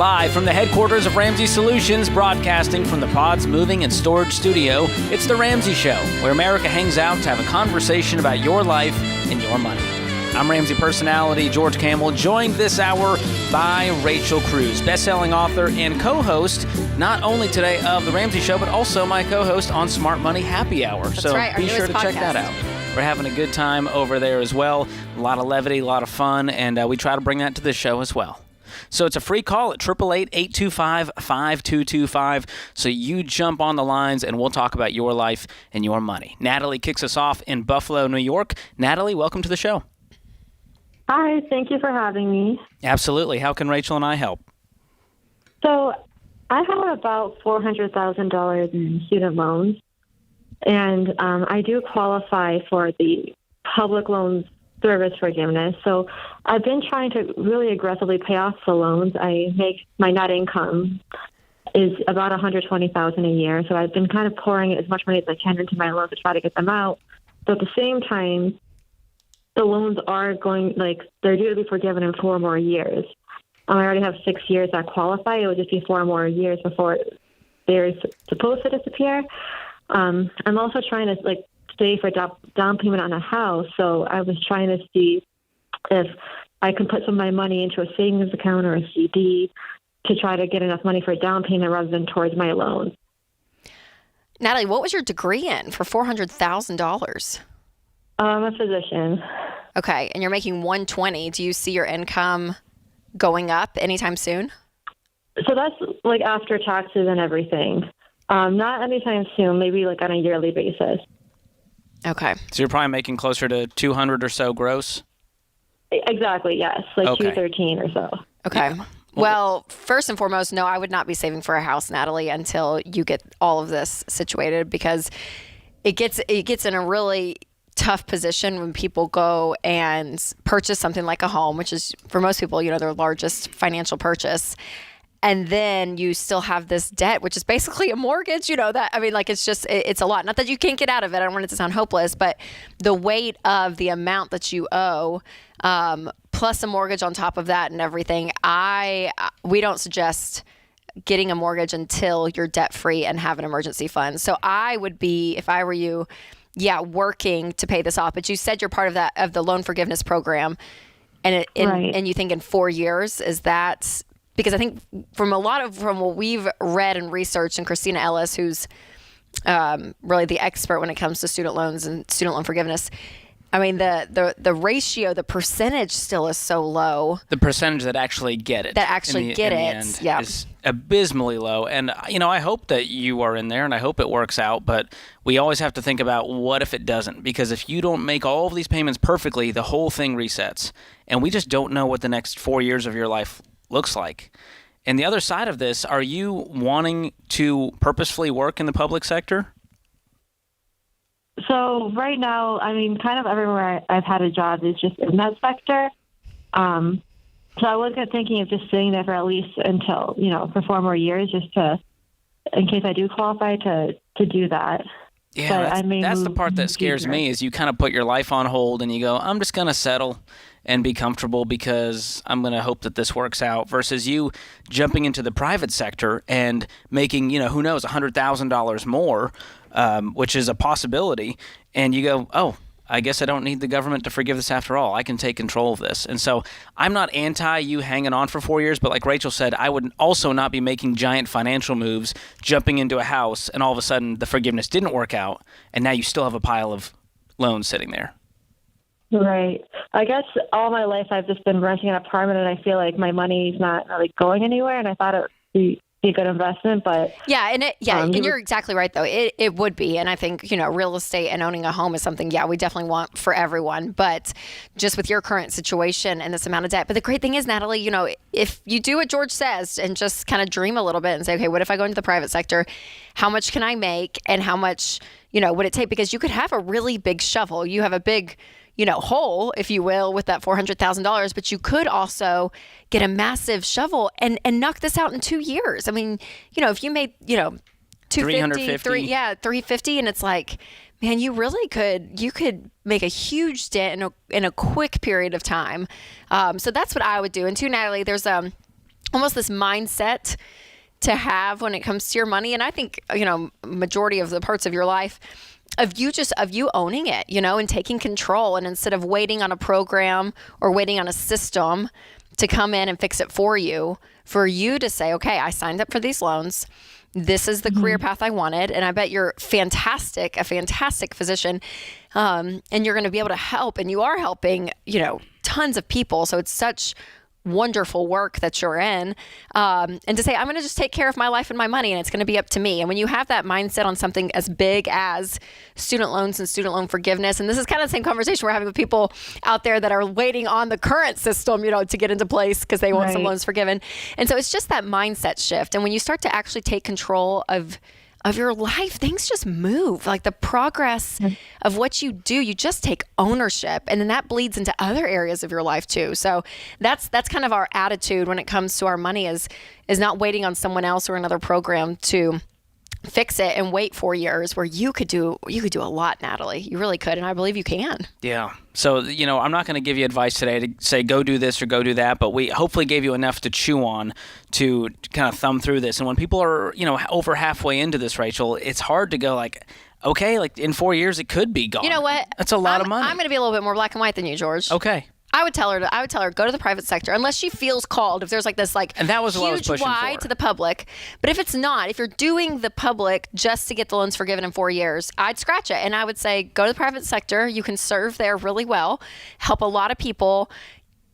Live from the headquarters of Ramsey Solutions, broadcasting from the Pods Moving and Storage Studio, it's The Ramsey Show, where America hangs out to have a conversation about your life and your money. I'm Ramsey personality George Campbell, joined this hour by Rachel Cruz, best-selling author and co-host, not only today of The Ramsey Show, but also my co-host on Smart Money Happy Hour. That's so right, be sure to check that out. We're having a good time over there as well. A lot of levity, a lot of fun, and we try to bring that to this show as well. So it's a free call at 888-825-5225. So you jump on the lines and we'll talk about your life and your money. Natalie kicks us off in Buffalo, New York. Natalie, welcome to the show. Hi, thank you for having me. Absolutely. How can Rachel and I help? So I have about $400,000 in student loans, and I do qualify for the public loans service forgiveness. So I've been trying to really aggressively pay off the loans. My net income is about $120,000 a year. So I've been kind of pouring as much money as I can into my loans to try to get them out. But at the same time, the loans are they're due to be forgiven in 4 more years. I already have 6 years that qualify. It would just be 4 more years before they're supposed to disappear. I'm also trying to save for down payment on a house. So I was trying to see if I can put some of my money into a savings account or a CD to try to get enough money for a down payment rather than towards my loans. Natalie, what was your degree in for $400,000? I'm a physician. Okay, and you're making $120,000. Do you see your income going up anytime soon? So that's after taxes and everything. Not anytime soon, maybe on a yearly basis. Okay. So you're probably making closer to 200 or so gross? Exactly, yes. Okay. 213 or so. Okay. Yeah. Well, first and foremost, no, I would not be saving for a house, Natalie, until you get all of this situated, because it gets in a really tough position when people go and purchase something like a home, which is for most people, their largest financial purchase. And then you still have this debt, which is basically a mortgage, it's a lot. Not that you can't get out of it. I don't want it to sound hopeless, but the weight of the amount that you owe, plus a mortgage on top of that and everything, we don't suggest getting a mortgage until you're debt free and have an emergency fund. So I would be, if I were you, working to pay this off. But you said you're part of the loan forgiveness program, and right. And you think in 4 years, is that? Because I think from what we've read and researched, and Christina Ellis, who's really the expert when it comes to student loans and student loan forgiveness, I mean, the ratio, the percentage still is so low. The percentage that actually get it. Is abysmally low. And, I hope that you are in there, and I hope it works out, but we always have to think about what if it doesn't? Because if you don't make all of these payments perfectly, the whole thing resets. And we just don't know what the next 4 years of your life looks like. And the other side of this, are you wanting to purposefully work in the public sector? So right now, kind of everywhere I've had a job is just in that sector. So I was thinking of just sitting there for at least until, for 4 more years, just in case I do qualify to do that. Yeah, that's the part that scares me, is you kind of put your life on hold and you go, I'm just going to settle and be comfortable because I'm going to hope that this works out, versus you jumping into the private sector and making, who knows, $100,000 more, which is a possibility. And you go, oh, I guess I don't need the government to forgive this after all. I can take control of this. And so I'm not anti you hanging on for 4 years, but like Rachel said, I would also not be making giant financial moves, jumping into a house, and all of a sudden the forgiveness didn't work out, and now you still have a pile of loans sitting there. Right. I guess all my life I've just been renting an apartment, and I feel like my money's not really going anywhere, and I thought it would be a good investment, but and you're exactly right though. It would be, and I think real estate and owning a home is something we definitely want for everyone. But just with your current situation and this amount of debt. But the great thing is, Natalie, if you do what George says and just kind of dream a little bit and say, okay, what if I go into the private sector? How much can I make, and how much would it take? Because you could have a really big shovel. You have a big hole, if you will, with that $400,000, but you could also get a massive shovel and knock this out in 2 years. I mean, if you made, 350, and it's like, man, you could make a huge dent in a quick period of time. So that's what I would do. And two, Natalie, there's almost this mindset to have when it comes to your money. And I think, majority of the parts of your life of you owning it, and taking control. And instead of waiting on a program or waiting on a system to come in and fix it for you to say, okay, I signed up for these loans. This is the career path I wanted. And I bet you're a fantastic physician. And you're going to be able to help, and you are helping, tons of people. So it's such wonderful work that you're in, and to say, I'm going to just take care of my life and my money, and it's going to be up to me. And when you have that mindset on something as big as student loans and student loan forgiveness, and this is kind of the same conversation we're having with people out there that are waiting on the current system, to get into place because they want some loans forgiven. And so it's just that mindset shift. And when you start to actually take control of your life, things just move. Like the progress of what you do, you just take ownership, and then that bleeds into other areas of your life too. So that's kind of our attitude when it comes to our money is not waiting on someone else or another program to fix it and wait 4 years, where you could do a lot, Natalie. You really could, and I believe you can. Yeah. So, I'm not going to give you advice today to say go do this or go do that, but we hopefully gave you enough to chew on to kind of thumb through this. And when people are, over halfway into this, Rachel, it's hard to go like, okay, like in 4 years it could be gone. You know what? That's a lot of money. I'm going to be a little bit more black and white than you, George. Okay. I would tell her go to the private sector unless she feels called. If there's like this and that was what I was huge pushing why for. To the public, but if it's not, if you're doing the public just to get the loans forgiven in 4 years, I'd scratch it and I would say go to the private sector. You can serve there really well, help a lot of people.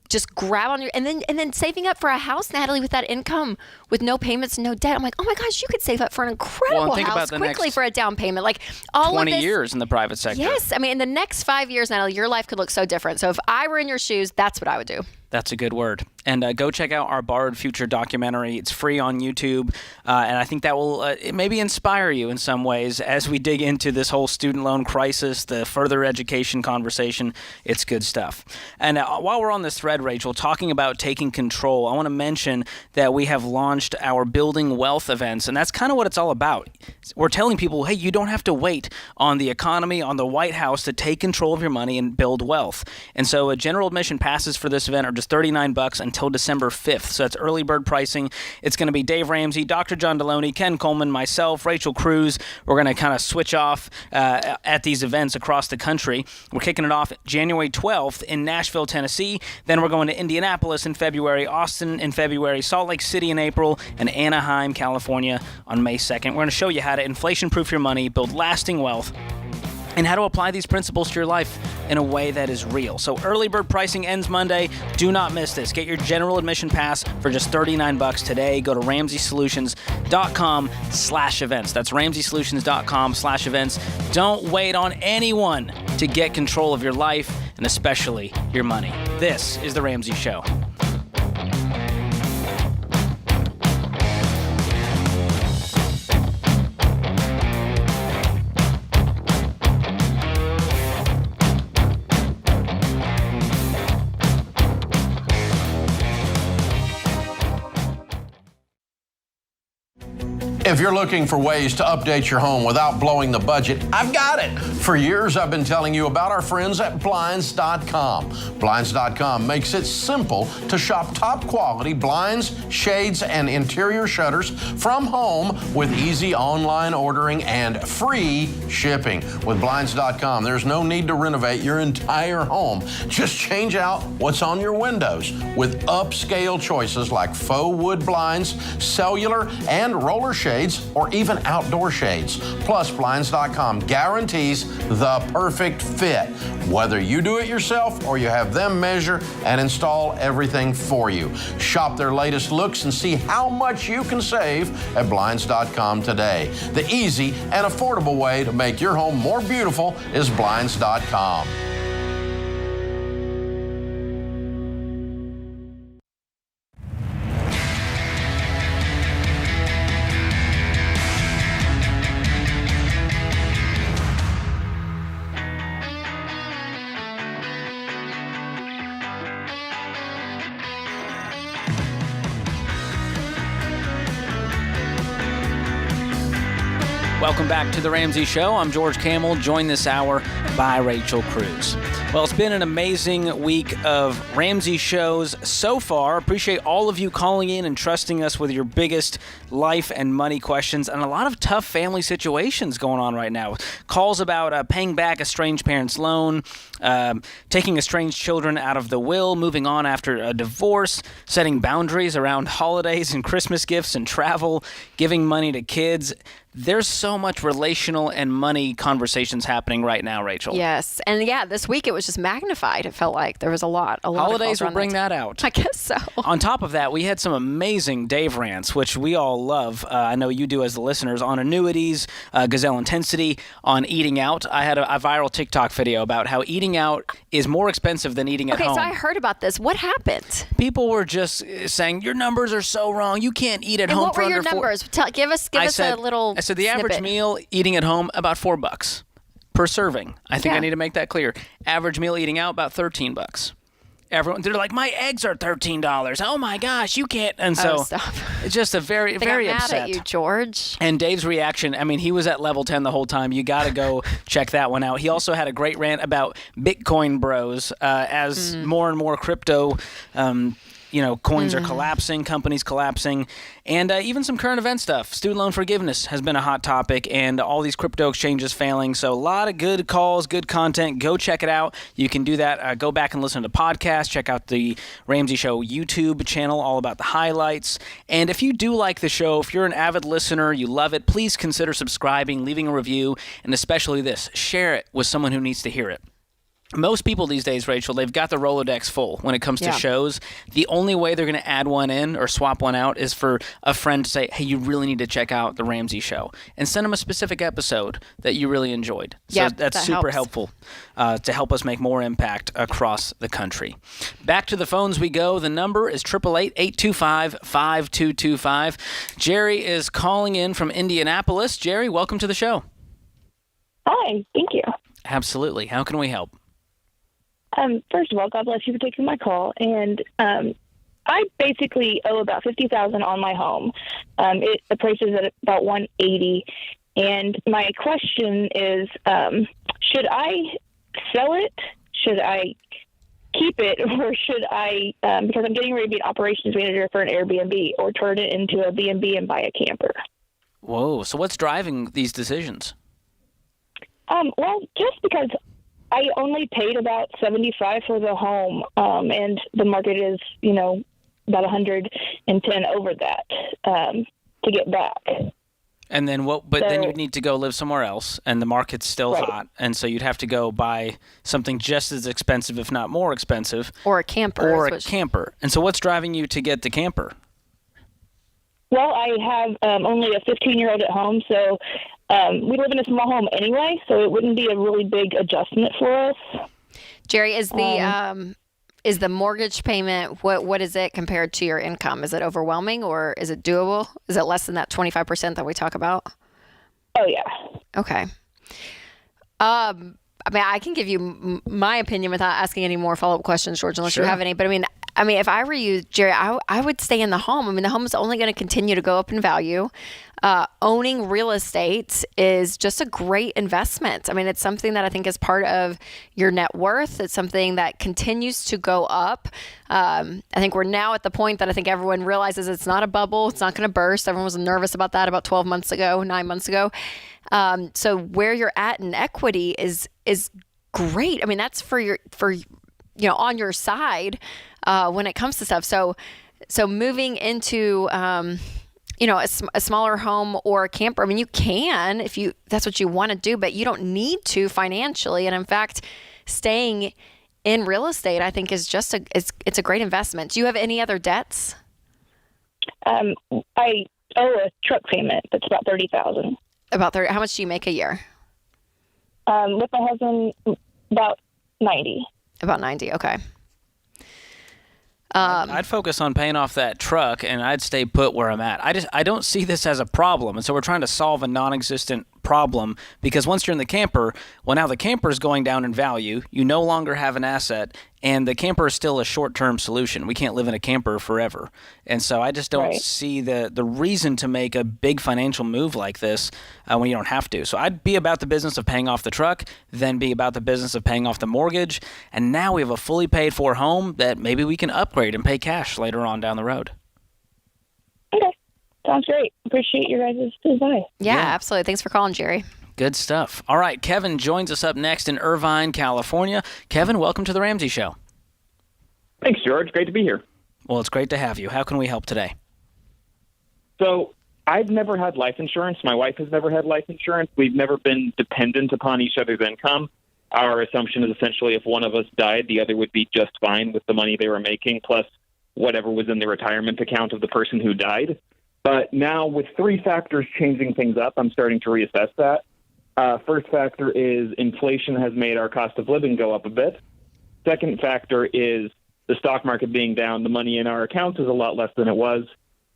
Just grab on your and then saving up for a house, Natalie, with that income, with no payments, no debt. I'm like, oh my gosh, you could save up for an incredible house quickly for a down payment. Like all 20 of this, years in the private sector. Yes, I mean, in the next 5 years, Natalie, your life could look so different. So if I were in your shoes, that's what I would do. That's a good word. And go check out our Borrowed Future documentary. It's free on YouTube. And I think that will maybe inspire you in some ways as we dig into this whole student loan crisis, the further education conversation. It's good stuff. And while we're on this thread, Rachel, talking about taking control, I want to mention that we have launched our Building Wealth events. And that's kind of what it's all about. We're telling people, hey, you don't have to wait on the economy, on the White House to take control of your money and build wealth. And so general admission passes for this event are just $39 until December 5th. So that's early bird pricing. It's going to be Dave Ramsey, Dr. John Deloney, Ken Coleman, myself, Rachel Cruz. We're going to kind of switch off at these events across the country. We're kicking it off January 12th in Nashville, Tennessee. Then we're going to Indianapolis in February, Austin in February, Salt Lake City in April, and Anaheim, California on May 2nd. We're going to show you how to inflation-proof your money, build lasting wealth, and how to apply these principles to your life in a way that is real. So early bird pricing ends Monday. Do not miss this. Get your general admission pass for just $39 today. Go to RamseySolutions.com/events. That's RamseySolutions.com/events. Don't wait on anyone to get control of your life and especially your money. This is The Ramsey Show. If you're looking for ways to update your home without blowing the budget, I've got it. For years, I've been telling you about our friends at Blinds.com. Blinds.com makes it simple to shop top quality blinds, shades, and interior shutters from home with easy online ordering and free shipping. With Blinds.com, there's no need to renovate your entire home. Just change out what's on your windows with upscale choices like faux wood blinds, cellular, and roller shades, or even outdoor shades. Plus, Blinds.com guarantees the perfect fit, whether you do it yourself or you have them measure and install everything for you. Shop their latest looks and see how much you can save at Blinds.com today. The easy and affordable way to make your home more beautiful is Blinds.com. Welcome back to The Ramsey Show. I'm George Camel, joined this hour by Rachel Cruz. Well, it's been an amazing week of Ramsey shows so far. Appreciate all of you calling in and trusting us with your biggest life and money questions, and a lot of tough family situations going on right now. Calls about paying back estranged parents' loan, taking estranged children out of the will, moving on after a divorce, setting boundaries around holidays and Christmas gifts and travel, giving money to kids. There's so much relational and money conversations happening right now, Rachel. Yes. And yeah, this week it was just magnified. It felt like there was a lot Holidays of will bring that out. I guess so. On top of that, we had some amazing Dave Rants, which we all love. I know you do as the listeners, on annuities, gazelle intensity, on eating out. I had a viral TikTok video about how eating out is more expensive than eating at home. Okay, so I heard about this. What happened? People were just saying, your numbers are so wrong. You can't eat at and home what for were under your numbers? Give us a little I said the average snippet. meal eating at home, about $4 per serving. I think I need to make that clear. Average meal eating out, about $13. They're like, my eggs are $13. Oh my gosh, you can't. And so stop. it's just a very, very mad upset. at you, George. And Dave's reaction, I mean, he was at level 10 the whole time. You got to go check that one out. He also had a great rant about Bitcoin bros as more and more crypto coins are collapsing, companies collapsing, and even some current event stuff. Student loan forgiveness has been a hot topic, and all these crypto exchanges failing. So a lot of good calls, good content. Go check it out. You can do that. Go back and listen to podcasts. Check out the Ramsey Show YouTube channel, all about the highlights. And if you do like the show, if you're an avid listener, you love it, please consider subscribing, leaving a review, and especially this, share it with someone who needs to hear it. Most people these days, Rachel, they've got the Rolodex full when it comes to shows. The only way they're going to add one in or swap one out is for a friend to say, hey, you really need to check out The Ramsey Show, and send them a specific episode that you really enjoyed. So that's super helpful to help us make more impact across the country. Back to the phones we go. The number is 888-825-5225. Jerry is calling in from Indianapolis. Jerry, welcome to the show. Hi, thank you. Absolutely. How can we help? First of all, God bless you for taking my call. And I basically owe about $50,000 on my home. The price is at about $180,000. And my question is, should I sell it? Should I keep it? Or should I, because I'm getting ready to be an operations manager for an Airbnb, or turn it into a B&B and buy a camper? Whoa. So what's driving these decisions? Well, just because I only paid about $75,000 for the home, and the market is, about $110,000 over that to get back. And then what? But then you'd need to go live somewhere else, and the market's still hot, and so you'd have to go buy something just as expensive, if not more expensive, or a camper. Camper. And so, what's driving you to get the camper? Well, I have only a 15-year-old at home, so. We live in a small home anyway, so it wouldn't be a really big adjustment for us. Jerry, is the mortgage payment, what is it compared to your income? Is it overwhelming, or is it doable? Is it less than that 25% that we talk about? Oh, yeah. Okay. I mean, I can give you my opinion without asking any more follow-up questions, George, unless you have any. But I mean, if I were you, Jerry, I would stay in the home. I mean, the home is only going to continue to go up in value. Owning real estate is just a great investment. I mean, it's something that I think is part of your net worth. It's something that continues to go up. I think we're now at the point that I think everyone realizes it's not a bubble. It's not going to burst. Everyone was nervous about that about 9 months ago. So where you're at in equity is great. I mean, that's for on your side when it comes to stuff. So moving into a smaller home or a camper. I mean, you can if that's what you want to do, but you don't need to financially. And in fact, staying in real estate, I think, is just it's a great investment. Do you have any other debts? I owe a truck payment that's about $30,000. About 30. How much do you make a year? With my husband, about 90. About 90. Okay. I'd focus on paying off that truck, and I'd stay put where I'm at. I don't see this as a problem, and so we're trying to solve a non-existent problem, because once you're in the camper, well, now the camper is going down in value. You no longer have an asset, and the camper is still a short-term solution. We can't live in a camper forever. And so I just don't see the reason to make a big financial move like this when you don't have to. So I'd be about the business of paying off the truck, then be about the business of paying off the mortgage, and now we have a fully paid-for home that maybe we can upgrade and pay cash later on down the road. Okay. Sounds great. Appreciate your guys' advice. Yeah, absolutely. Thanks for calling, Jerry. Good stuff. All right, Kevin joins us up next in Irvine, California. Kevin, welcome to the Ramsey Show. Thanks, George. Great to be here. Well, it's great to have you. How can we help today? So I've never had life insurance. My wife has never had life insurance. We've never been dependent upon each other's income. Our assumption is essentially if one of us died, the other would be just fine with the money they were making, plus whatever was in the retirement account of the person who died. But now with three factors changing things up, I'm starting to reassess that. First factor is inflation has made our cost of living go up a bit. Second factor is the stock market being down. The money in our accounts is a lot less than it was.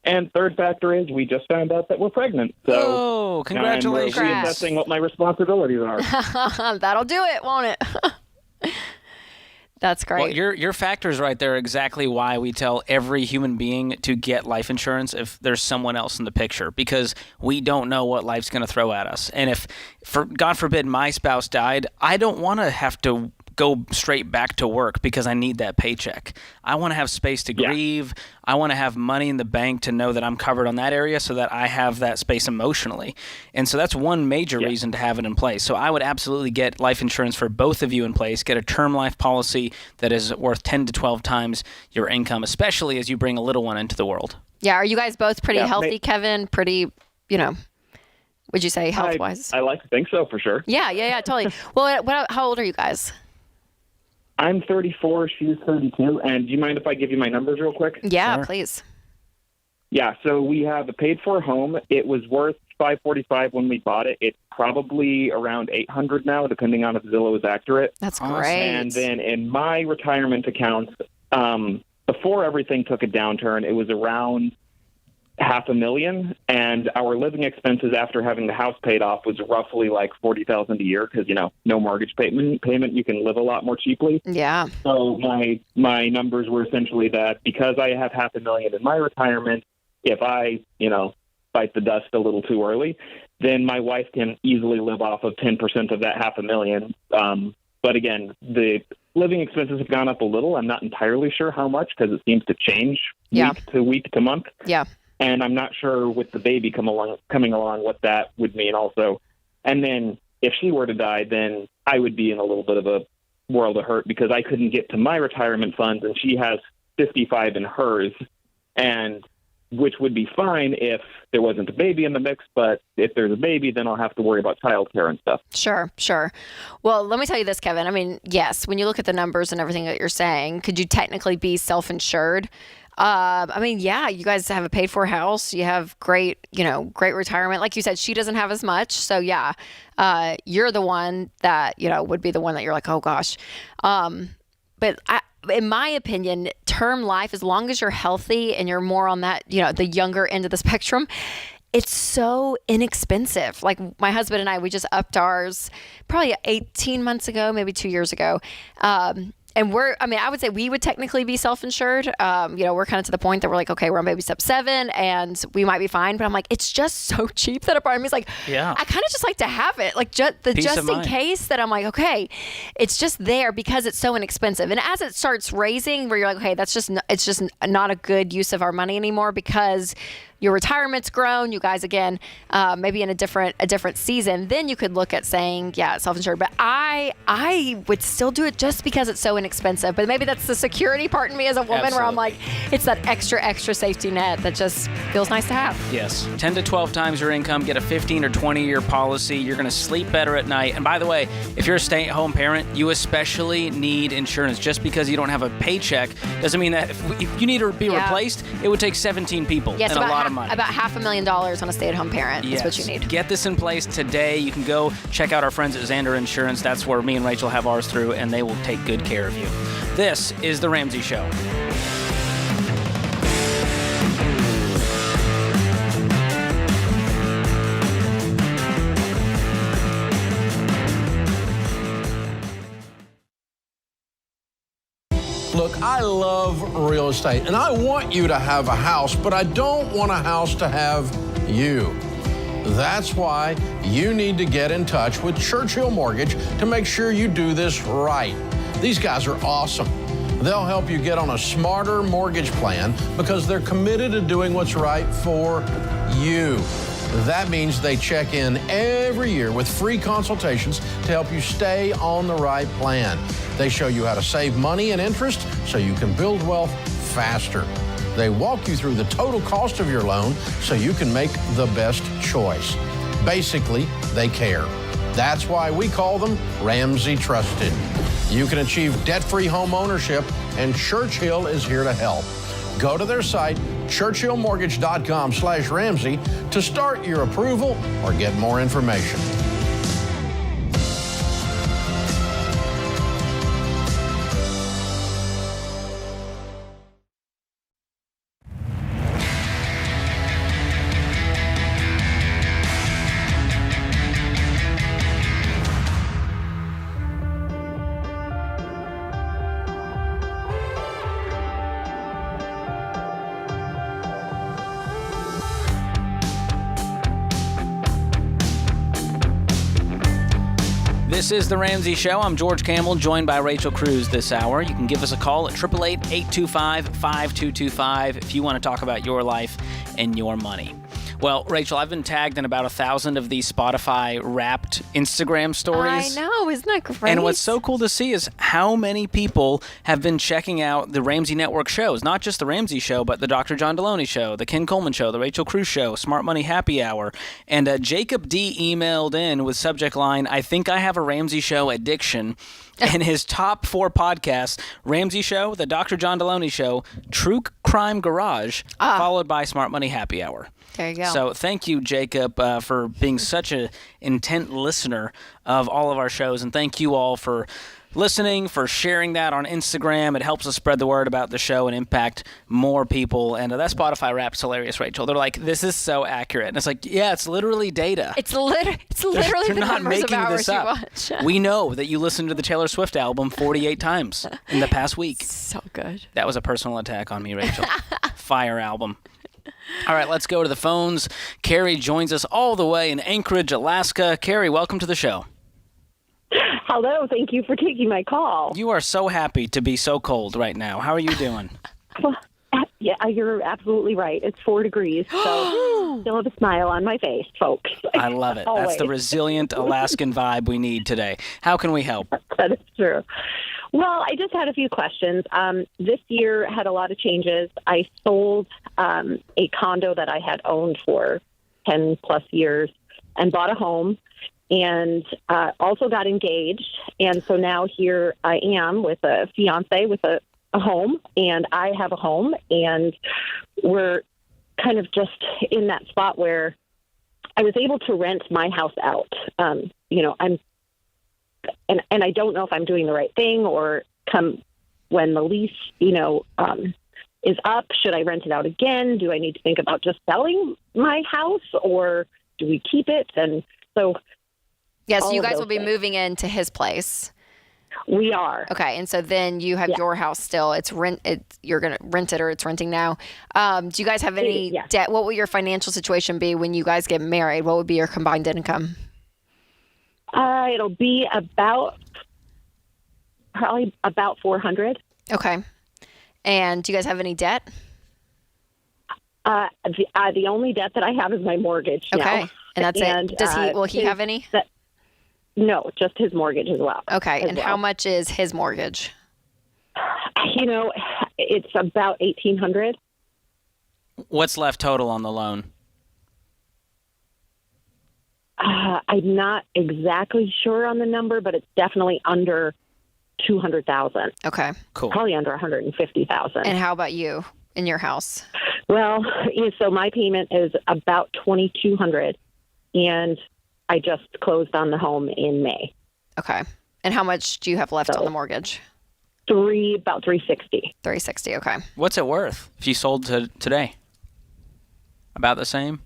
And third factor is we just found out that we're pregnant. So congratulations. I'm reassessing what my responsibilities are. That'll do it, won't it? That's great. Well, your factors right there are exactly why we tell every human being to get life insurance if there's someone else in the picture, because we don't know what life's going to throw at us. And if, God forbid, my spouse died, I don't want to have to go straight back to work because I need that paycheck. I want to have space to grieve. I want to have money in the bank to know that I'm covered on that area so that I have that space emotionally. And so that's one major reason to have it in place. So I would absolutely get life insurance for both of you in place. Get a term life policy that is worth 10 to 12 times your income, especially as you bring a little one into the world. Yeah. Are you guys both pretty healthy, Kevin? Pretty, would you say health-wise? I like to think so, for sure. Yeah, totally. Well, how old are you guys? I'm 34, she's 32, and do you mind if I give you my numbers real quick? Yeah, sure. Please. Yeah, so we have a paid-for home. It was worth $545 when we bought it. It's probably around $800 now, depending on if Zillow is accurate. That's great. And then in my retirement accounts, before everything took a downturn, it was around $500,000, and our living expenses after having the house paid off was roughly like $40,000 a year because no mortgage payment, you can live a lot more cheaply. Yeah. So my numbers were essentially that because I have $500,000 in my retirement, if I bite the dust a little too early, then my wife can easily live off of 10% of that $500,000. But again, the living expenses have gone up a little. I'm not entirely sure how much because it seems to change week to month. Yeah. And I'm not sure with the baby coming along what that would mean also. And then if she were to die, then I would be in a little bit of a world of hurt because I couldn't get to my retirement funds and she has 55 in hers, and which would be fine if there wasn't a baby in the mix. But if there's a baby, then I'll have to worry about childcare and stuff. Sure. Well, let me tell you this, Kevin. I mean, yes, when you look at the numbers and everything that you're saying, could you technically be self-insured? You guys have a paid-for house. You have great retirement. Like you said, she doesn't have as much. So, you're the one that, would be the one that you're like, oh, gosh. But in my opinion, term life, as long as you're healthy and you're more on that, the younger end of the spectrum, it's so inexpensive. Like my husband and I, we just upped ours probably 18 months ago, maybe 2 years ago. And I would say we would technically be self-insured. We're kind of to the point that we're like, okay, we're on baby step 7 and we might be fine. But I'm like, it's just so cheap that a part of me is like, I kind of just like to have it. Like just in case that I'm like, okay, it's just there because it's so inexpensive. And as it starts raising where you're like, okay, it's just not a good use of our money anymore because your retirement's grown, you guys, again, maybe in a different season, then you could look at saying, self-insured. But I would still do it just because it's so inexpensive. But maybe that's the security part in me as a woman where I'm like, it's that extra safety net that just feels nice to have. Yes. 10 to 12 times your income, get a 15 or 20-year policy. You're going to sleep better at night. And by the way, if you're a stay-at-home parent, you especially need insurance. Just because you don't have a paycheck doesn't mean that if you need to be replaced, it would take 17 people and a lot of money. About $500,000 on a stay-at-home parent is what you need. Get this in place today. You can go check out our friends at Zander Insurance. That's where me and Rachel have ours through, and they will take good care of you. This is The Ramsey Show. I love real estate, and I want you to have a house, but I don't want a house to have you. That's why you need to get in touch with Churchill Mortgage to make sure you do this right. These guys are awesome. They'll help you get on a smarter mortgage plan because they're committed to doing what's right for you. That means they check in every year with free consultations to help you stay on the right plan. They show you how to save money and interest so you can build wealth faster. They walk you through the total cost of your loan so you can make the best choice. Basically, they care. That's why we call them Ramsey Trusted. You can achieve debt-free home ownership, and Churchill is here to help. Go to their site, churchillmortgage.com/Ramsey, to start your approval or get more information. This is The Ramsey Show. I'm George Campbell, joined by Rachel Cruz this hour. You can give us a call at 888-825-5225 if you want to talk about your life and your money. Well, Rachel, I've been tagged in about 1,000 of these Spotify Wrapped Instagram stories. I know, isn't that great? And what's so cool to see is how many people have been checking out the Ramsey Network shows. Not just the Ramsey Show, but the Dr. John Deloney Show, the Ken Coleman Show, the Rachel Cruz Show, Smart Money Happy Hour. And Jacob D. emailed in with subject line, "I think I have a Ramsey Show addiction." And his top 4 podcasts, Ramsey Show, the Dr. John Deloney Show, True Crime Garage, followed by Smart Money Happy Hour. There you go. So thank you, Jacob, for being such an intent listener of all of our shows. And thank you all for listening, for sharing that on Instagram. It helps us spread the word about the show and impact more people. And that Spotify Wrap's hilarious, Rachel. They're like, this is so accurate. And it's like, yeah, it's literally data. It's literally They're the not numbers of making hours this you up. watch. We know that you listened to the Taylor Swift album 48 times in the past week. So good. That was a personal attack on me, Rachel. Fire album. All right, let's go to the phones. Carrie joins us all the way in Anchorage, Alaska. Carrie, welcome to the show. Hello, thank you for taking my call. You are so happy to be so cold right now. How are you doing? Well, yeah, you're absolutely right. It's 4 degrees, so still have a smile on my face, folks. I love it. That's the resilient Alaskan vibe we need today. How can we help? That is true. Well, I just had a few questions. This year had a lot of changes. I sold a condo that I had owned for 10 plus years and bought a home, and also got engaged. And so now here I am with a fiance with a home, and I have a home, and we're kind of just in that spot where I was able to rent my house out. And I don't know if I'm doing the right thing, or come when the lease, is up, should I rent it out again? Do I need to think about just selling my house, or do we keep it? And so, yes, you guys will be moving into his place. We are. Okay, and so then you have your house still. You're going to rent it, or it's renting now. Do you guys have any debt? What will your financial situation be when you guys get married? What would be your combined income? It'll be probably about 400. Okay. And do you guys have any debt? The only debt that I have is my mortgage. Okay. Now. And that's it. Will he have any? No, just his mortgage as well. Okay. And how much is his mortgage? It's about $1,800. What's left total on the loan? I'm not exactly sure on the number, but it's definitely under $200,000. Okay. Cool. Probably under $150,000. And how about you in your house? Well, so my payment is about $2,200, and I just closed on the home in May. Okay. And how much do you have left on the mortgage? About $360. $360. Okay. What's it worth if you sold today? About the same?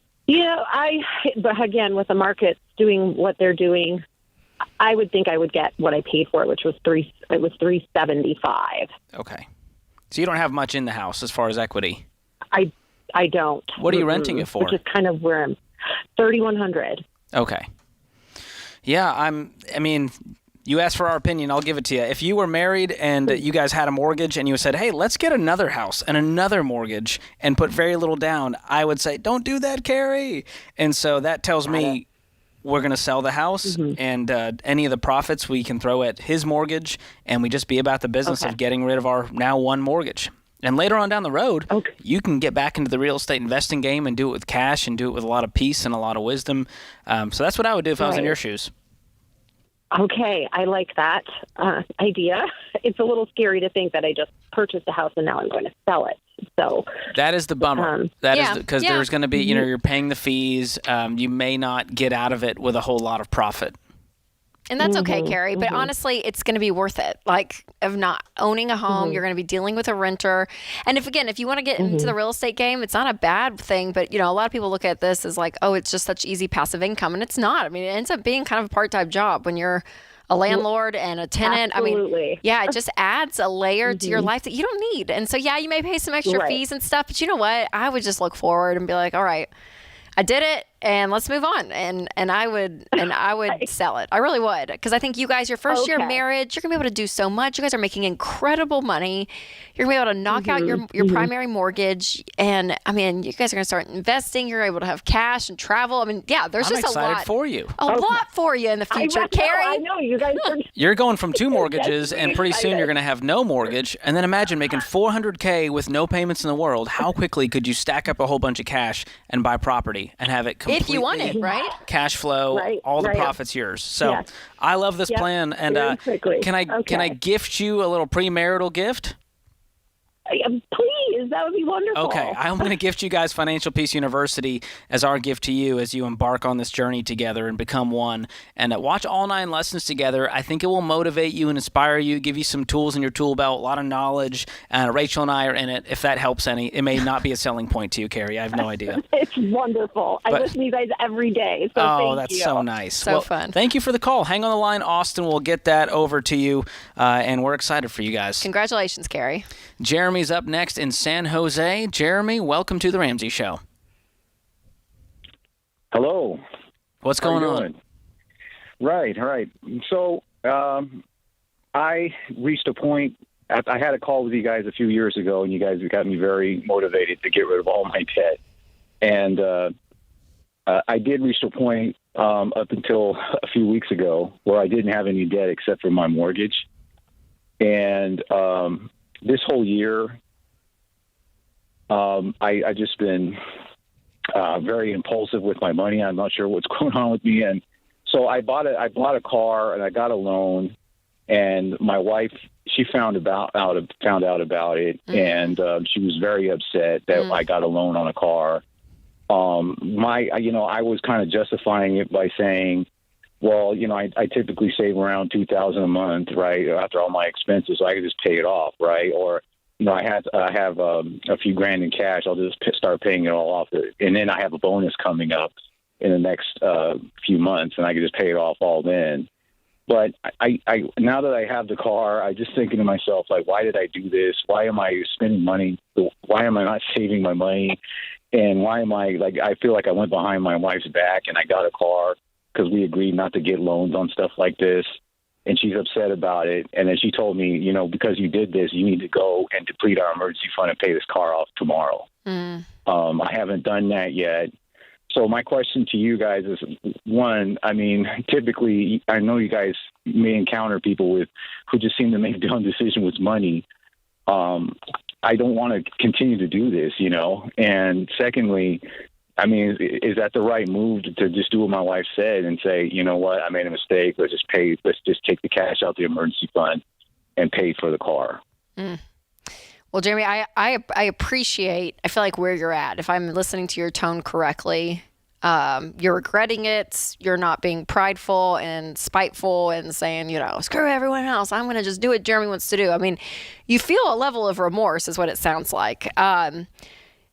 But again, with the markets doing what they're doing, I would think I would get what I paid for it, which was $375. Okay. So you don't have much in the house as far as equity? I don't. What are you renting it for? Which is kind of where I'm. $3,100. Okay. Yeah, I mean, you asked for our opinion, I'll give it to you. If you were married and you guys had a mortgage and you said, hey, let's get another house and another mortgage and put very little down, I would say, don't do that, Carrie. And so that tells me we're going to sell the house, and any of the profits we can throw at his mortgage, and we just be about the business of getting rid of our now one mortgage. And later on down the road, you can get back into the real estate investing game and do it with cash and do it with a lot of peace and a lot of wisdom. So that's what I would do if I was in your shoes. Okay, I like that idea. It's a little scary to think that I just purchased a house and now I'm going to sell it. So that is the bummer. That is because there's going to be, you're paying the fees. You may not get out of it with a whole lot of profit. And that's okay, Carrie. But honestly, it's going to be worth it. Like, of not owning a home, you're going to be dealing with a renter. And if you want to get into the real estate game, it's not a bad thing. But, a lot of people look at this as like, oh, it's just such easy passive income. And it's not. I mean, it ends up being kind of a part-time job when you're a landlord and a tenant. Absolutely. I mean, it just adds a layer to your life that you don't need. And so, you may pay some extra fees and stuff. But you know what? I would just look forward and be like, all right, I did it, and let's move on. And I would sell it. I really would, because I think you guys, your first year of marriage, you're gonna be able to do so much. You guys are making incredible money. You're gonna be able to knock out your primary mortgage, and I mean, you guys are gonna start investing. You're able to have cash and travel. I mean, there's I'm just excited a lot for you. A lot for you in the future, Carrie. I know you guys are. You're going from 2 mortgages, and pretty soon you're going to have no mortgage. And then imagine making $400K with no payments in the world. How quickly could you stack up a whole bunch of cash and buy property and have it completely if you want it, right? Cash flow, all the profits yours. So I love this plan. And can I gift you a little premarital gift? Please, that would be wonderful. Okay, I'm going to gift you guys Financial Peace University as our gift to you as you embark on this journey together and become one. And watch all 9 lessons together. I think it will motivate you and inspire you, give you some tools in your tool belt, a lot of knowledge. Rachel and I are in it. If that helps any, it may not be a selling point to you, Carrie. I have no idea. It's wonderful. I listen to you guys every day. So thank you. That's so nice. So fun. Thank you for the call. Hang on the line, Austin. We'll get that over to you, and we're excited for you guys. Congratulations, Carrie. Jeremy's up next in San Jose. Jeremy, welcome to the Ramsey Show. Hello. What's going on? Right. So I reached a point. I had a call with you guys a few years ago, and you guys got me very motivated to get rid of all my debt. And I did reach a point up until a few weeks ago where I didn't have any debt except for my mortgage. And this whole year, I just been very impulsive with my money. I'm not sure what's going on with me, and so I bought a car and I got a loan. And my wife, she found out about it, and she was very upset that I got a loan on a car. I was kind of justifying it by saying, well, I typically save around $2,000 a month, right, after all my expenses, so I could just pay it off, right? Or, I have a few grand in cash. I'll just start paying it all off, and then I have a bonus coming up in the next few months, and I can just pay it off all then. But I now that I have the car, I'm just thinking to myself, like, why did I do this? Why am I spending money? Why am I not saving my money? And why am I, I feel like I went behind my wife's back and I got a car because we agreed not to get loans on stuff like this. And she's upset about it. And then she told me, because you did this, you need to go and deplete our emergency fund and pay this car off tomorrow. I haven't done that yet. So my question to you guys is, one, I mean, typically, I know you guys may encounter people who just seem to make dumb decisions with money. I don't want to continue to do this, And secondly, I mean, is that the right move to just do what my wife said and say, you know what, I made a mistake. Let's just take the cash out the emergency fund and pay for the car. Well, Jeremy, I appreciate, I feel like where you're at. If I'm listening to your tone correctly, you're regretting it. You're not being prideful and spiteful and saying, screw everyone else. I'm going to just do what Jeremy wants to do. I mean, you feel a level of remorse is what it sounds like.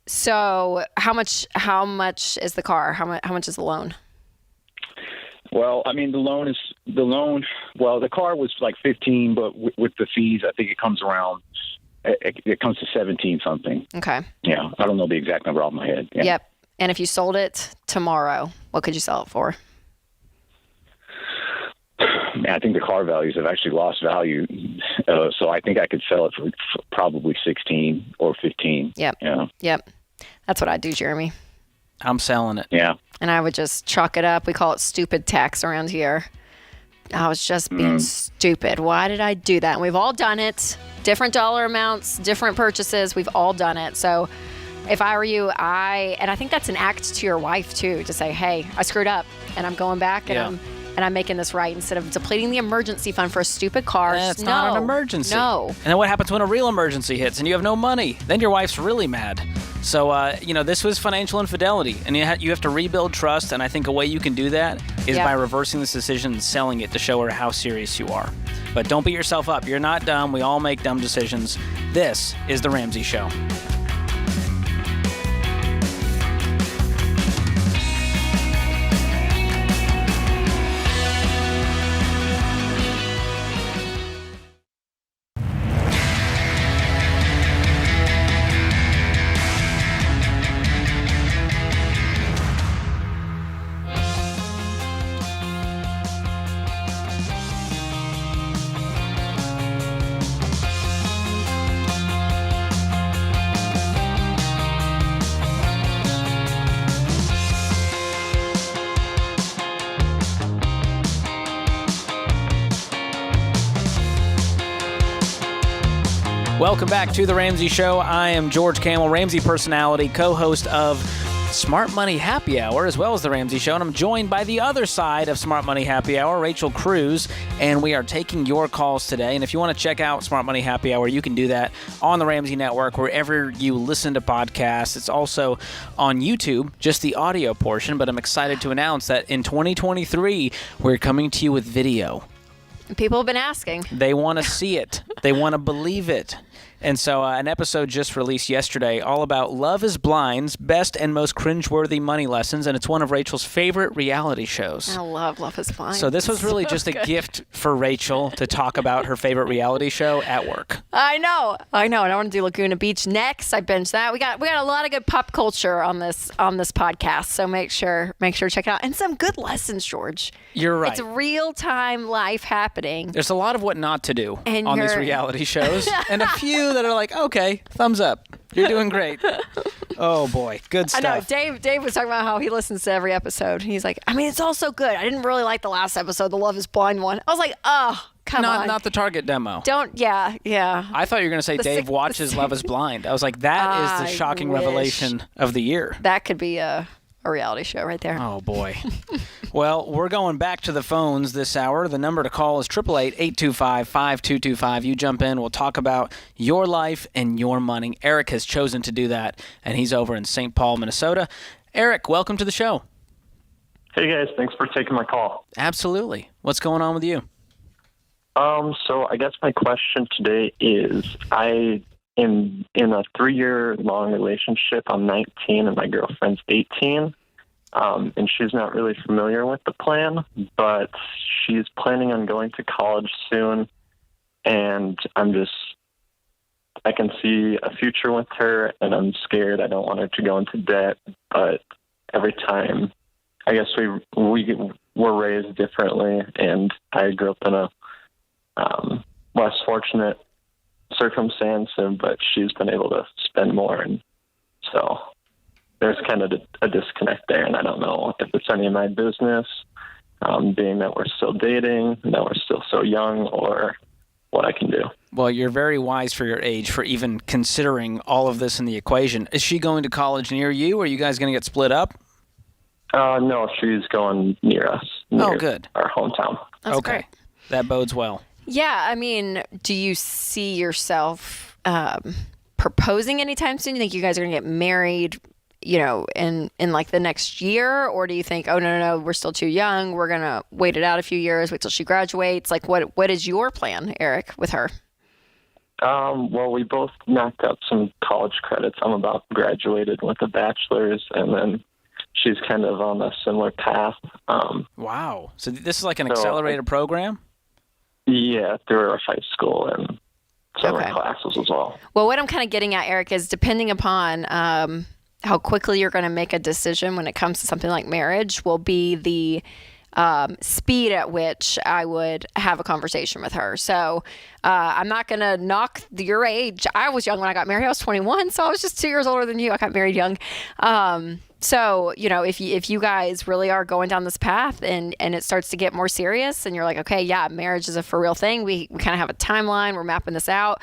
So how much is the car? How much is the loan? Well, I mean, the car was like 15, but with the fees, I think it comes around it comes to 17 something. Okay. Yeah, I don't know the exact number off my head. Yeah. Yep. And if you sold it tomorrow, what could you sell it for? Man, I think the car values have actually lost value, so I think I could sell it for probably 16 or 15. Yep. Yeah. Yep. That's what I'd do, Jeremy. I'm selling it. Yeah. And I would just chalk it up. We call it stupid tax around here. I was just being stupid. Why did I do that? And we've all done it. Different dollar amounts, different purchases. We've all done it. So if I were you, and I think that's an act to your wife too, to say, hey, I screwed up and I'm going back and I'm making this right instead of depleting the emergency fund for a stupid car. It's not an emergency. No. And then what happens when a real emergency hits and you have no money? Then your wife's really mad. So, this was financial infidelity, and you have to rebuild trust, and I think a way you can do that is by reversing this decision and selling it to show her how serious you are. But don't beat yourself up. You're not dumb. We all make dumb decisions. This is The Ramsey Show. Welcome back to The Ramsey Show. I am George Camel, Ramsey personality, co-host of Smart Money Happy Hour, as well as The Ramsey Show, and I'm joined by the other side of Smart Money Happy Hour, Rachel Cruz, and we are taking your calls today. And if you want to check out Smart Money Happy Hour, you can do that on the Ramsey Network, wherever you listen to podcasts. It's also on YouTube, just the audio portion, but I'm excited to announce that in 2023, we're coming to you with video. People have been asking. They want to see it. They want to believe it. And so an episode just released yesterday all about Love is Blind's best and most cringeworthy money lessons, and it's one of Rachel's favorite reality shows. I love Love is Blind. So this was really just a gift for Rachel to talk about her favorite reality show at work. I know. And I want to do Laguna Beach next. I binged that. We got a lot of good pop culture on this podcast. So make sure to check it out. And some good lessons, George. You're right. It's real time life happening. There's a lot of what not to do and on these reality shows, and a few that are like, okay, thumbs up. You're doing great. Oh, boy. Good stuff. I know. Dave was talking about how he listens to every episode. He's like, I mean, it's all so good. I didn't really like the last episode, the Love is Blind one. I was like, oh, come on. Not the Target demo. Yeah. I thought you were going to say Dave watches Love is Blind. I was like, that is the shocking revelation of the year. That could be a reality show right there. Oh, boy. Well, we're going back to the phones this hour. The number to call is 888-825-5225. You jump in. We'll talk about your life and your money. Eric has chosen to do that, and he's over in St. Paul, Minnesota. Eric, welcome to the show. Hey, guys. Thanks for taking my call. Absolutely. What's going on with you? So I guess my question today is I am in a 3-year-long relationship. I'm 19 and my girlfriend's 18. And she's not really familiar with the plan, but she's planning on going to college soon. And I can see a future with her, and I'm scared. I don't want her to go into debt, but every time, I guess we were raised differently, and I grew up in a less fortunate circumstance, but she's been able to spend more, and so there's kind of a disconnect there, and I don't know if it's any of my business, being that we're still dating, that we're still so young, or what I can do. Well, you're very wise for your age for even considering all of this in the equation. Is she going to college near you, or are you guys going to get split up? No, she's going near us. Near good. Our hometown. That's okay. Great. That bodes well. Yeah, I mean, do you see yourself proposing anytime soon? Do you think you guys are going to get married, in like the next year? Or do you think, oh, no, we're still too young. We're going to wait it out a few years, wait till she graduates? Like, what is your plan, Eric, with her? Well, we both knocked out some college credits. I'm about graduated with a bachelor's, and then she's kind of on a similar path. Wow. So this is like an accelerated program? Yeah, through our high school, and some of my classes as well. Well, what I'm kind of getting at, Eric, is depending upon how quickly you're going to make a decision when it comes to something like marriage will be the speed at which I would have a conversation with her. So I'm not going to knock your age. I was young when I got married. I was 21, so I was just 2 years older than you. I got married young. So, if you guys really are going down this path and it starts to get more serious and you're like, okay, yeah, marriage is a for real thing. We kind of have a timeline. We're mapping this out.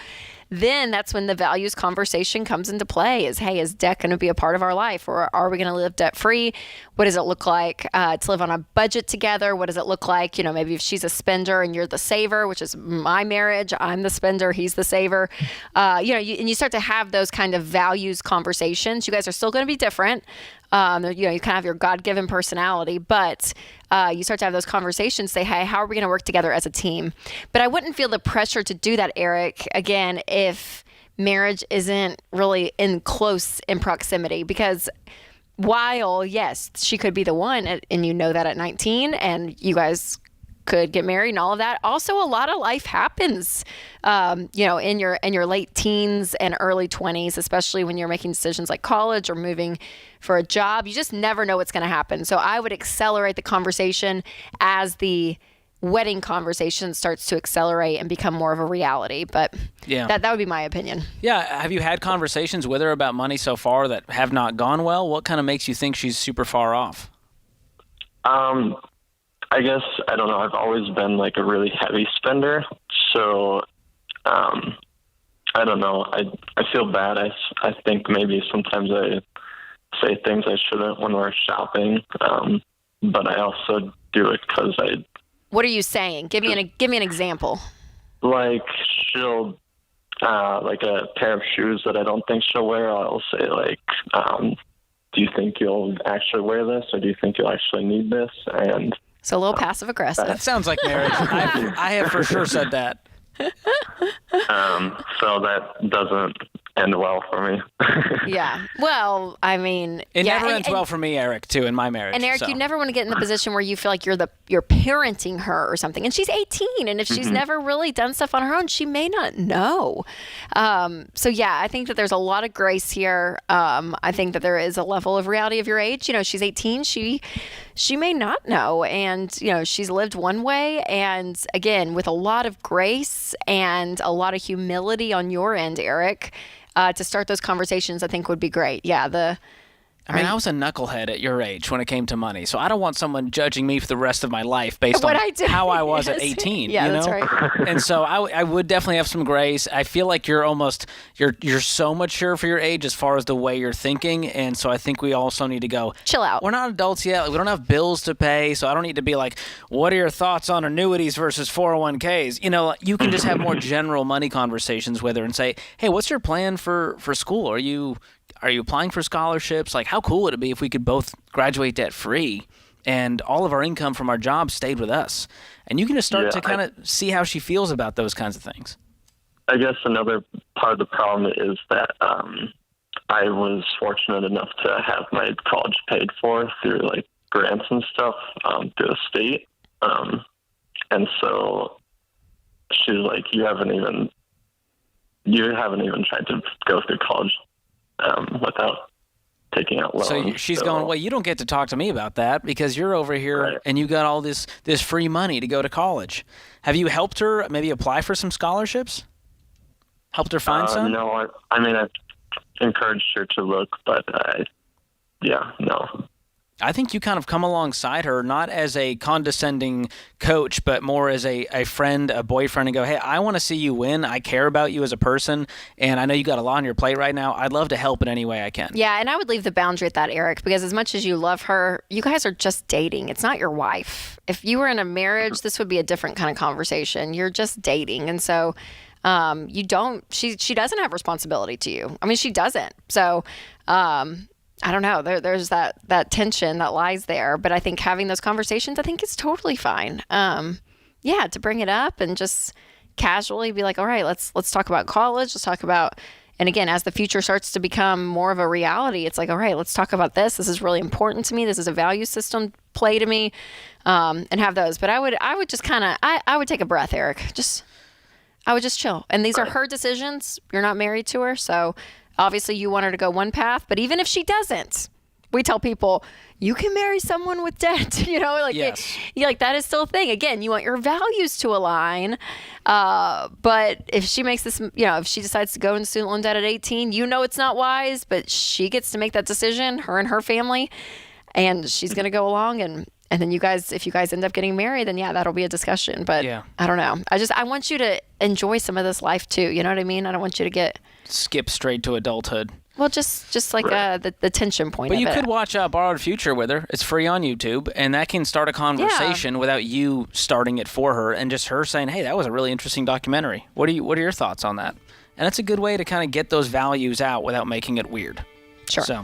Then that's when the values conversation comes into play is, hey, is debt going to be a part of our life, or are we going to live debt free? What does it look like to live on a budget together? What does it look like? Maybe if she's a spender and you're the saver, which is my marriage, I'm the spender, he's the saver. And you start to have those kind of values conversations. You guys are still going to be different. You kind of have your God-given personality, but you start to have those conversations, say, hey, how are we going to work together as a team? But I wouldn't feel the pressure to do that, Eric, again, if marriage isn't really in proximity, because while, yes, she could be the one, and you know that at 19, and you guys could get married and all of that. Also, a lot of life happens, in your late teens and early 20s, especially when you're making decisions like college or moving for a job. You just never know what's going to happen. So I would accelerate the conversation as the wedding conversation starts to accelerate and become more of a reality. But that would be my opinion. Yeah. Have you had conversations with her about money so far that have not gone well? What kind of makes you think she's super far off? I guess, I don't know, I've always been like a really heavy spender. So, I don't know. I feel bad. I think maybe sometimes I say things I shouldn't when we're shopping. But I also do it because What are you saying? Give me an example. Like she'll, like a pair of shoes that I don't think she'll wear, I'll say like, do you think you'll actually wear this, or do you think you'll actually need this? And so a little passive aggressive. That sounds like marriage. I have for sure said that. So that doesn't end well for me. Yeah. Well, I mean, it never ends well for me, Eric, too, in my marriage. And Eric, you never want to get in the position where you feel like you're parenting her or something. And she's 18, and if she's never really done stuff on her own, she may not know. So yeah, I think that there's a lot of grace here. I think that there is a level of reality of your age. She's 18. She may not know, and she's lived one way. And again, with a lot of grace and a lot of humility on your end, Eric. To start those conversations, I think would be great. Yeah, I was a knucklehead at your age when it came to money, so I don't want someone judging me for the rest of my life based on how I was at 18. Yeah, that's right. And so I would definitely have some grace. I feel like you're so mature for your age as far as the way you're thinking, and so I think we also need to go chill out. We're not adults yet. We don't have bills to pay, so I don't need to be like, what are your thoughts on annuities versus 401ks? You can just have more general money conversations with her and say, hey, what's your plan for school? Are you applying for scholarships? Like, how cool would it be if we could both graduate debt free and all of our income from our jobs stayed with us? And you can just start to kind of see how she feels about those kinds of things. I guess another part of the problem is that I was fortunate enough to have my college paid for through like grants and stuff through the state. And so she's like, you haven't even tried to go through college without taking out loans. So she's going, well, you don't get to talk to me about that because you're over here and you got all this free money to go to college. Have you helped her maybe apply for some scholarships? Helped her find some? No, I've encouraged her to look, but no. I think you kind of come alongside her, not as a condescending coach, but more as a friend, a boyfriend, and go, hey, I want to see you win. I care about you as a person, and I know you got a lot on your plate right now. I'd love to help in any way I can. Yeah, and I would leave the boundary at that, Eric, because as much as you love her, you guys are just dating. It's not your wife. If you were in a marriage, this would be a different kind of conversation. You're just dating, and so she doesn't have responsibility to you. I mean, she doesn't. So, I don't know. There's that tension that lies there, but I think having those conversations, I think is totally fine. To bring it up and just casually be like, all right, let's talk about college. Let's talk about, and again, as the future starts to become more of a reality, it's like, all right, let's talk about this. This is really important to me. This is a value system play to me, and have those. But I would just kind of, I would take a breath, Eric. I would just chill. And these are her decisions. You're not married to her. So obviously you want her to go one path. But even if she doesn't, we tell people, you can marry someone with debt. Yes. That is still a thing. Again, you want your values to align. But if she makes this, if she decides to go into student loan debt at 18, it's not wise, but she gets to make that decision, her and her family. And she's going to go along and then if you guys end up getting married, then that'll be a discussion. But I don't know. I want you to enjoy some of this life too. You know what I mean? I don't want you to skip straight to adulthood. Well, just like the tension point. But you could watch Borrowed Future with her. It's free on YouTube, and that can start a conversation without you starting it for her, and just her saying, "Hey, that was a really interesting documentary. What are your thoughts on that?" And that's a good way to kind of get those values out without making it weird. Sure. So,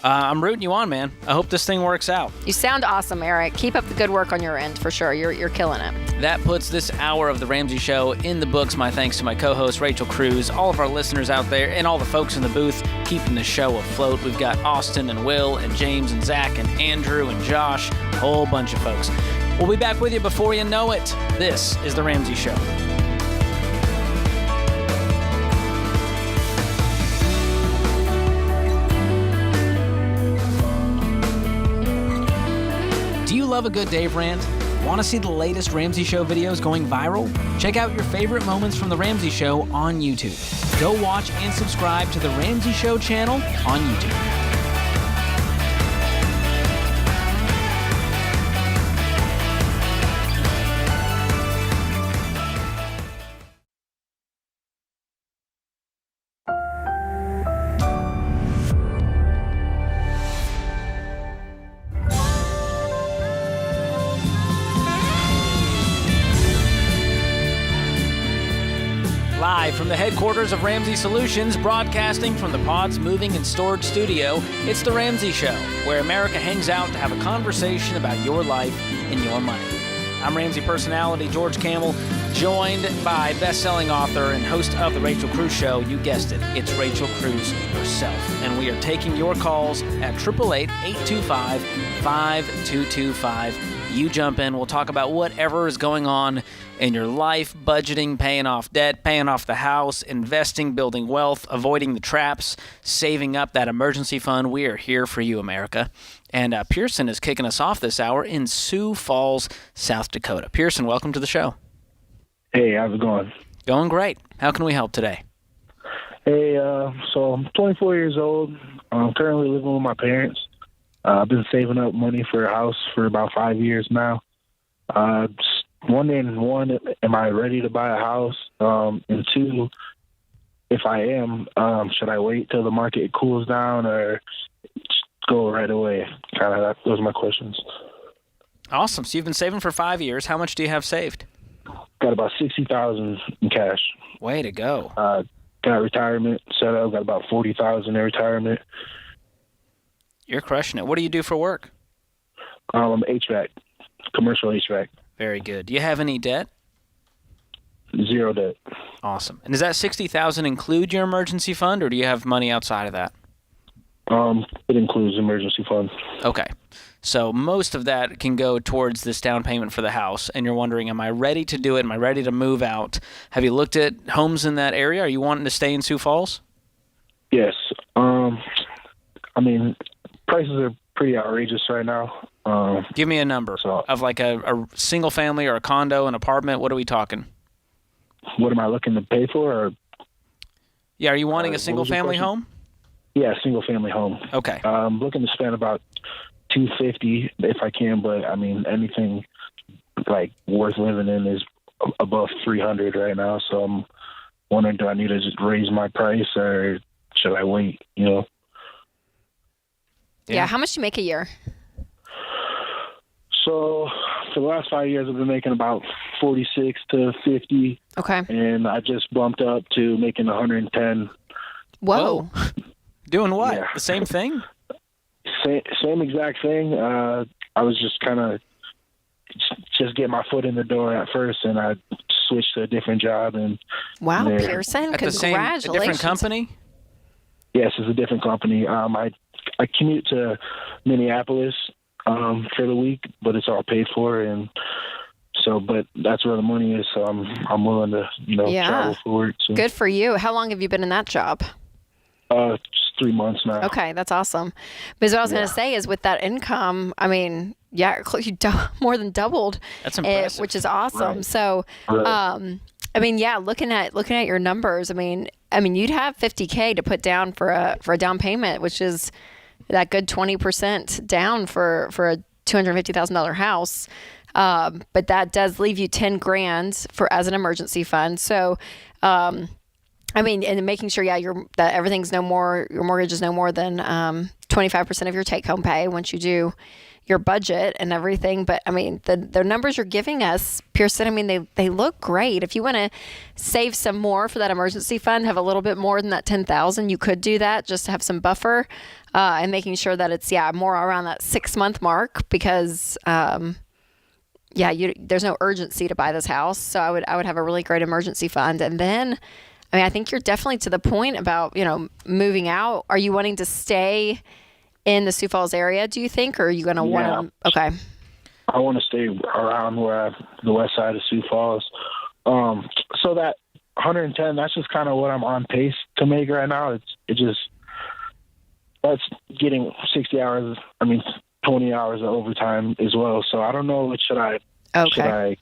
I'm rooting you on, man. I hope this thing works out. You sound awesome, Eric. Keep up the good work on your end, for sure. You're killing it. That puts this hour of The Ramsey Show in the books. My thanks to my co-host, Rachel Cruz, all of our listeners out there, and all the folks in the booth keeping the show afloat. We've got Austin and Will and James and Zach and Andrew and Josh, a whole bunch of folks. We'll be back with you before you know it. This is The Ramsey Show. Do you love a good Dave Rant? Want to see the latest Ramsey Show videos going viral? Check out your favorite moments from The Ramsey Show on YouTube. Go watch and subscribe to The Ramsey Show channel on YouTube. Live from the headquarters of Ramsey Solutions, broadcasting from the Pods Moving and Storage Studio, it's The Ramsey Show, where America hangs out to have a conversation about your life and your money. I'm Ramsey personality George Camel, joined by best-selling author and host of The Rachel Cruz Show. You guessed it, it's Rachel Cruz herself. And we are taking your calls at 888-825-5225. You jump in. We'll talk about whatever is going on in your life, budgeting, paying off debt, paying off the house, investing, building wealth, avoiding the traps, saving up that emergency fund. We are here for you, America. And Pearson is kicking us off this hour in Sioux Falls, South Dakota. Pearson, welcome to the show. Hey, how's it going? Going great. How can we help today? Hey, so I'm 24 years old. I'm currently living with my parents. I've been saving up money for a house for about 5 years now. Just wondering, one, am I ready to buy a house? And two, if I am, should I wait till the market cools down or just go right away? Those are my questions. Awesome. So you've been saving for 5 years. How much do you have saved? Got about $60,000 in cash. Way to go. Got retirement set up. Got about $40,000 in retirement. You're crushing it. What do you do for work? HVAC, commercial HVAC. Very good. Do you have any debt? Zero debt. Awesome. And does that $60,000 include your emergency fund, or do you have money outside of that? It includes emergency fund. Okay. So most of that can go towards this down payment for the house, and you're wondering, am I ready to do it? Am I ready to move out? Have you looked at homes in that area? Are you wanting to stay in Sioux Falls? Yes. Prices are pretty outrageous right now. Give me a number of like a single family or a condo, an apartment. What are we talking? What am I looking to pay for? Or, yeah, are you wanting a single family home? Yeah, single family home. Okay. I'm looking to spend about $250 if I can, but anything like worth living in is above $300 right now. So I'm wondering, do I need to just raise my price or should I wait? Yeah. How much do you make a year? So for the last 5 years, I've been making about 46 to 50. Okay. And I just bumped up to making 110. Whoa. Doing what? Yeah. The same thing? Same exact thing. I was just kind of just get my foot in the door at first, and I switched to a different job. And wow, Pearson, congratulations. A different company? Yes, it's a different company. I commute to Minneapolis for the week, but it's all paid for, and So, but that's where the money is. So I'm willing to, travel for it. So. Good for you. How long have you been in that job? Just 3 months now. Okay, that's awesome. Because what I was going to say is with that income, I mean, you more than doubled. That's impressive. Which is awesome. Right. So, Right. I mean, yeah, looking at your numbers, I mean, you'd have $50K to put down for a down payment, which is that good 20% down for a $250,000 house. But that does leave you $10,000 as an emergency fund. So, I mean, and making sure, that everything's your mortgage is no more than 25% of your take-home pay once you do your budget and everything. But I mean, the numbers you're giving us, Pearson, I mean, they look great. If you want to save some more for that emergency fund, have a little bit more than that $10,000, you could do that just to have some buffer, and making sure that it's more around that 6-month mark because. There's no urgency to buy this house, so I would have a really great emergency fund, and then. I mean, I think you're definitely to the point about, moving out. Are you wanting to stay in the Sioux Falls area, do you think, or are you going to want to? Okay. I want to stay around the west side of Sioux Falls. So that 110, that's just kind of what I'm on pace to make right now. That's getting 60 hours, 20 hours of overtime as well. So I don't know, should I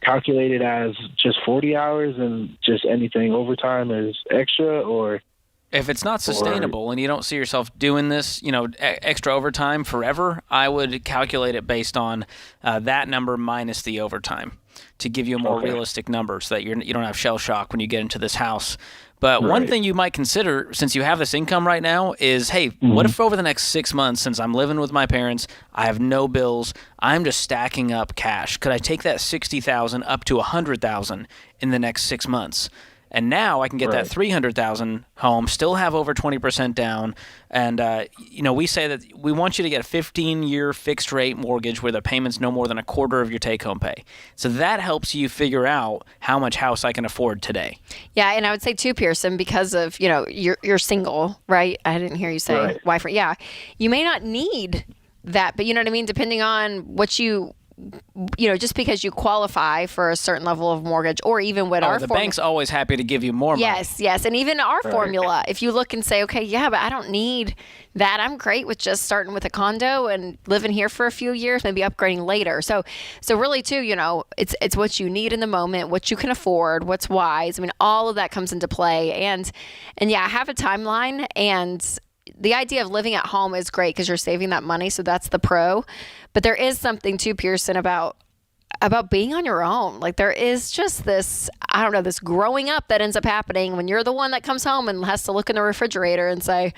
calculate it as just 40 hours and just anything overtime is extra, or if it's not sustainable and you don't see yourself doing this, extra overtime forever, I would calculate it based on that number minus the overtime to give you a more realistic number so that you don't have shell shock when you get into this house. But one thing you might consider, since you have this income right now, is, hey, what if over the next 6 months, since I'm living with my parents, I have no bills, I'm just stacking up cash. Could I take that $60,000 up to $100,000 in the next 6 months? And now I can get that $300,000 home, still have over 20% down. And, we say that we want you to get a 15-year fixed rate mortgage where the payment's no more than a quarter of your take-home pay. So that helps you figure out how much house I can afford today. Yeah, and I would say too, Pearson, because of, you're single, right? I didn't hear you say wife. Yeah, you may not need that, but you know what I mean? Depending on what just because you qualify for a certain level of mortgage, or even what the bank's always happy to give you more money. Yes, and even our formula, if you look and say, okay, but I don't need that. I'm great with just starting with a condo and living here for a few years, maybe upgrading later. So really too, it's what you need in the moment, what you can afford, what's wise. I mean, all of that comes into play, and I have a timeline, and the idea of living at home is great because you're saving that money. So that's the pro. But there is something too, Pearson, about being on your own. Like there is just this, this growing up that ends up happening when you're the one that comes home and has to look in the refrigerator and say,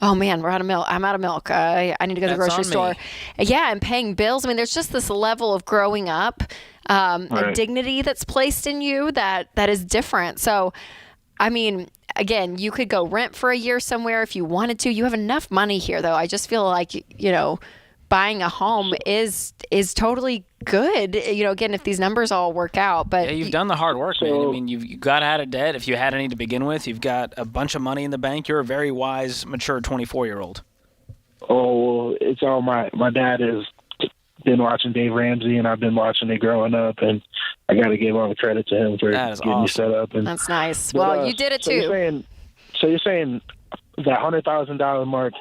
oh man, we're out of milk. I'm out of milk. I need to go to the grocery store. Yeah. And paying bills. I mean, there's just this level of growing up, a dignity that's placed in you that is different. So, I mean, again, you could go rent for a year somewhere if you wanted to. You have enough money here, though. I just feel like, buying a home is totally good. Again, if these numbers all work out. But you've done the hard work, man. I mean, you got out of debt. If you had any to begin with, you've got a bunch of money in the bank. You're a very wise, mature 24-year-old. Oh, well, it's all my dad has been watching Dave Ramsey, and I've been watching it growing up, and I got to give all the credit to him for getting me set up. And that's nice. Well, you did it too. You're saying that $100,000 mark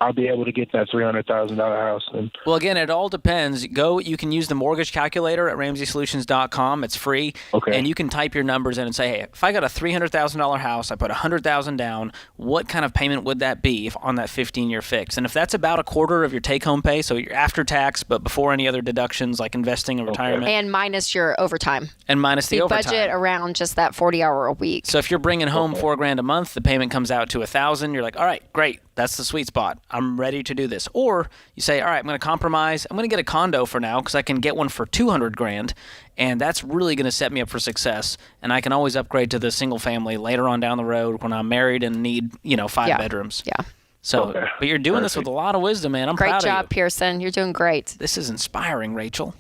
I'll be able to get that $300,000 house. Well, again, it all depends. You can use the mortgage calculator at RamseySolutions.com. It's free. Okay. And you can type your numbers in and say, hey, if I got a $300,000 house, I put $100,000 down, what kind of payment would that be on that 15-year fix? And if that's about a quarter of your take-home pay, so you're after tax, but before any other deductions like investing and retirement. And minus your overtime. And minus the overtime. Budget around just that 40-hour a week. So if you're bringing home $4,000 a month, the payment comes out to $1,000. You're like, all right, great. That's the sweet spot. I'm ready to do this. Or you say, all right, I'm going to compromise. I'm going to get a condo for now because I can get one for $200,000, and that's really going to set me up for success. And I can always upgrade to the single family later on down the road when I'm married and need, 5 bedrooms. Yeah. So, but you're doing this with a lot of wisdom, man. I'm proud of you. Great job, Pearson. You're doing great. This is inspiring, Rachel.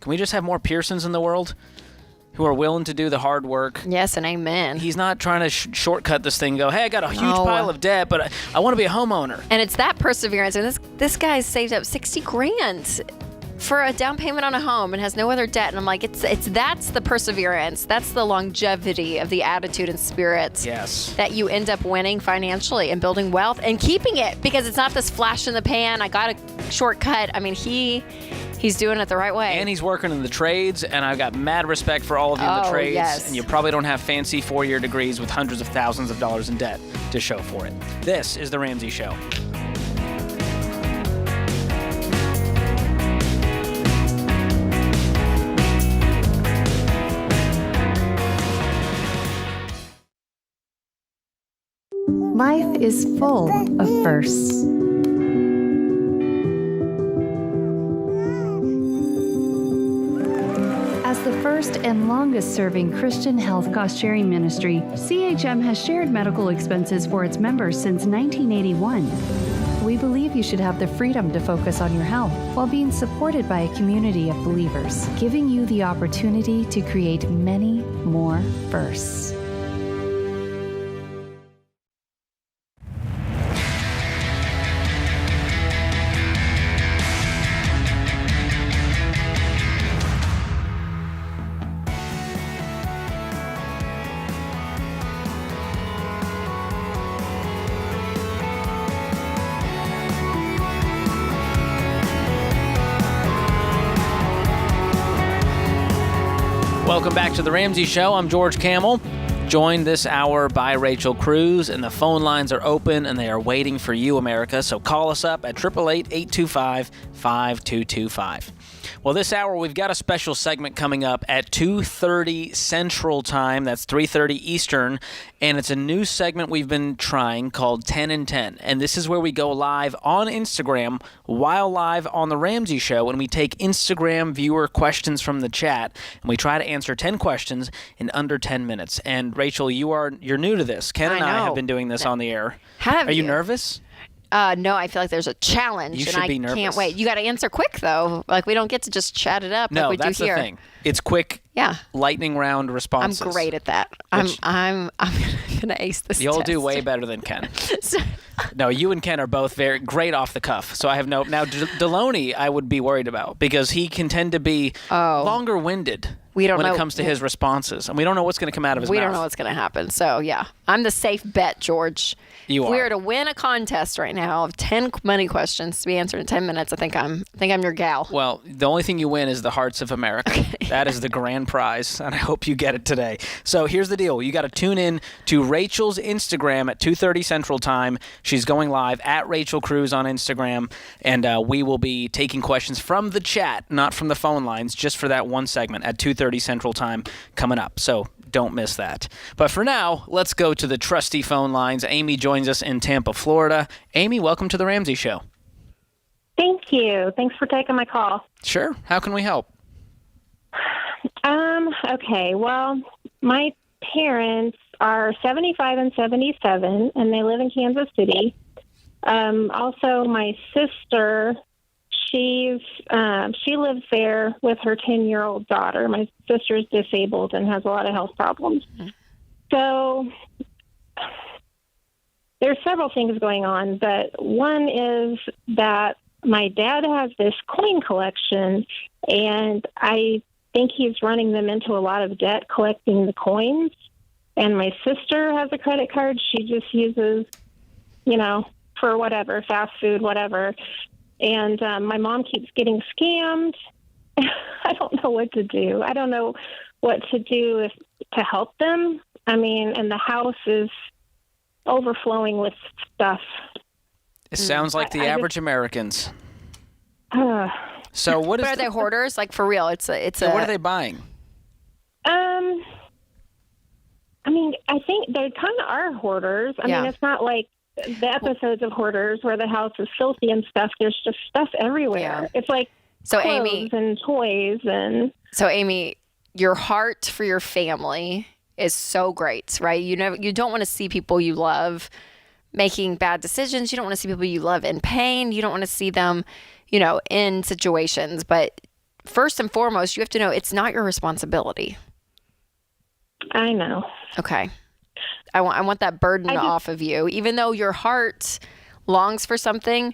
Can we just have more Pearsons in the world who are willing to do the hard work? Yes, and amen. He's not trying to shortcut this thing and go, hey, I got a huge pile of debt, but I want to be a homeowner. And it's that perseverance. And this guy's saved up $60,000. for a down payment on a home and has no other debt. And I'm like, that's the perseverance. That's the longevity of the attitude and spirit. Yes. That you end up winning financially and building wealth and keeping it, because it's not this flash in the pan. I got a shortcut. I mean, he's doing it the right way. And he's working in the trades, and I've got mad respect for all of you in the trades. Yes. And you probably don't have fancy 4-year degrees with hundreds of thousands of dollars in debt to show for it. This is The Ramsey Show. Life is full of firsts. As the first and longest-serving Christian health cost-sharing ministry, CHM has shared medical expenses for its members since 1981. We believe you should have the freedom to focus on your health while being supported by a community of believers, giving you the opportunity to create many more firsts. Welcome back to The Ramsey Show. I'm George Camel, joined this hour by Rachel Cruz, and the phone lines are open and they are waiting for you, America. So call us up at 888-825-5225. Well, this hour we've got a special segment coming up at 2:30 Central Time. That's 3:30 Eastern, and it's a new segment we've been trying called 10 and 10. And this is where we go live on Instagram while live on The Ramsey Show, and we take Instagram viewer questions from the chat, and we try to answer 10 questions in under 10 minutes. And Rachel, you're new to this. Ken and I have been doing this on the air. Are you nervous? No, I feel like there's a challenge. You should be nervous. Can't wait. You got to answer quick, though. Like, we don't get to just chat it up like we do here. No, that's the thing. It's quick, lightning round responses. I'm great at that. I'm gonna ace this. You'll test. do way better than Ken. No, you and Ken are both very great off the cuff. So I have now Deloney I would be worried about, because he can tend to be longer winded when it comes to his responses, and we don't know what's going to come out of his mouth. We don't know what's going to happen. So yeah, I'm the safe bet, George. You if are. we were to win a contest right now of 10 money questions to be answered in 10 minutes, I think I'm your gal. Well, the only thing you win is the hearts of America. That is the grand prize, and I hope you get it today. So here's the deal. You got to tune in to Rachel's Instagram at 2:30 Central Time. She's going live at Rachel Cruz on Instagram, and we will be taking questions from the chat, not from the phone lines, just for that one segment at 2:30 Central Time coming up. So don't miss that. But for now, let's go to the trusty phone lines. Amy joins us in Tampa, Florida. Amy, welcome to The Ramsey Show. Thank you. Thanks for taking my call. Sure. How can we help? Okay. Well, my parents are 75 and 77, and they live in Kansas City. Also, my sister, she lives there with her 10-year-old daughter. My sister's disabled and has a lot of health problems. Mm-hmm. So there's several things going on, but one is that my dad has this coin collection, and I think he's running them into a lot of debt collecting the coins. And my sister has a credit card she just uses, for whatever, fast food, whatever. And my mom keeps getting scammed. I don't know what to do. I don't know what to do to help them. I mean, and the house is overflowing with stuff. It sounds like the average Americans. So what is? But are they hoarders? Like, for real? What are they buying? I mean, I think they kind of are hoarders. I mean, it's not like the episodes of Hoarders where the house is filthy and stuff. There's just stuff everywhere. Yeah. It's like clothes Amy, and toys and. So Amy, your heart for your family is so great, right? You don't want to see people you love making bad decisions. You don't want to see people you love in pain. You don't want to see them, in situations. But first and foremost, you have to know it's not your responsibility. I know. Okay. I want that burden off of you. Even though your heart longs for something,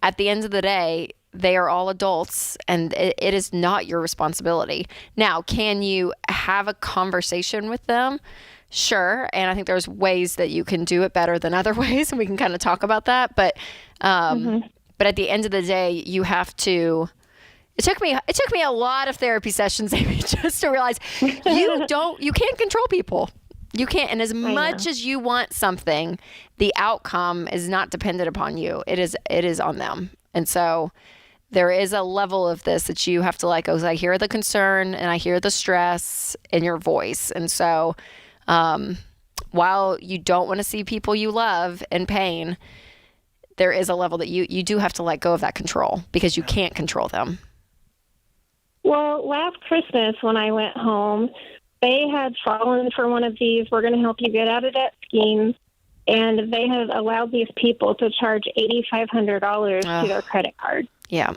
at the end of the day, they are all adults, and it is not your responsibility. Now, can you have a conversation with them? Sure. And I think there's ways that you can do it better than other ways, and we can kind of talk about that. But at the end of the day, you have to. It took me a lot of therapy sessions, Amy, just to realize you can't control people. You can't. And as much as you want something, the outcome is not dependent upon you. It is on them. And so there is a level of this that you have to let go. I hear the concern and I hear the stress in your voice. And so while you don't want to see people you love in pain, there is a level that you do have to let go of that control because you can't control them. Well, last Christmas when I went home, they had fallen for one of these, we're going to help you get out of debt schemes, and they had allowed these people to charge $8,500 to their credit card. Yeah.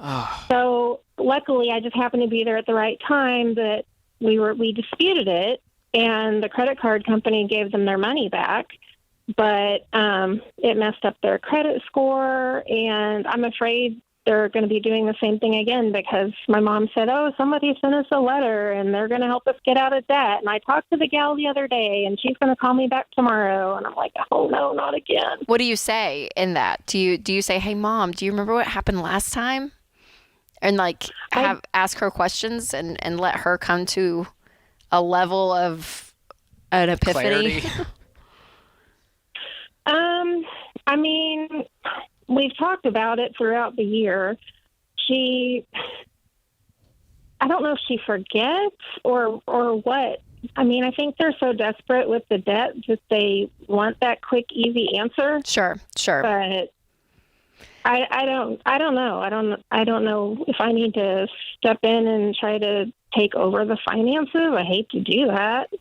So luckily, I just happened to be there at the right time that we disputed it, and the credit card company gave them their money back, but it messed up their credit score, and I'm afraid they're going to be doing the same thing again because my mom said, oh, somebody sent us a letter and they're going to help us get out of debt. And I talked to the gal the other day and she's going to call me back tomorrow. And I'm like, oh, no, not again. What do you say in that? Do you say, hey, Mom, do you remember what happened last time? And like ask her questions and let her come to a level of an epiphany? I mean, we've talked about it throughout the year. I don't know if she forgets or what. I mean, I think they're so desperate with the debt that they want that quick, easy answer. Sure. But I don't know. I don't know if I need to step in and try to take over the finances. I hate to do that.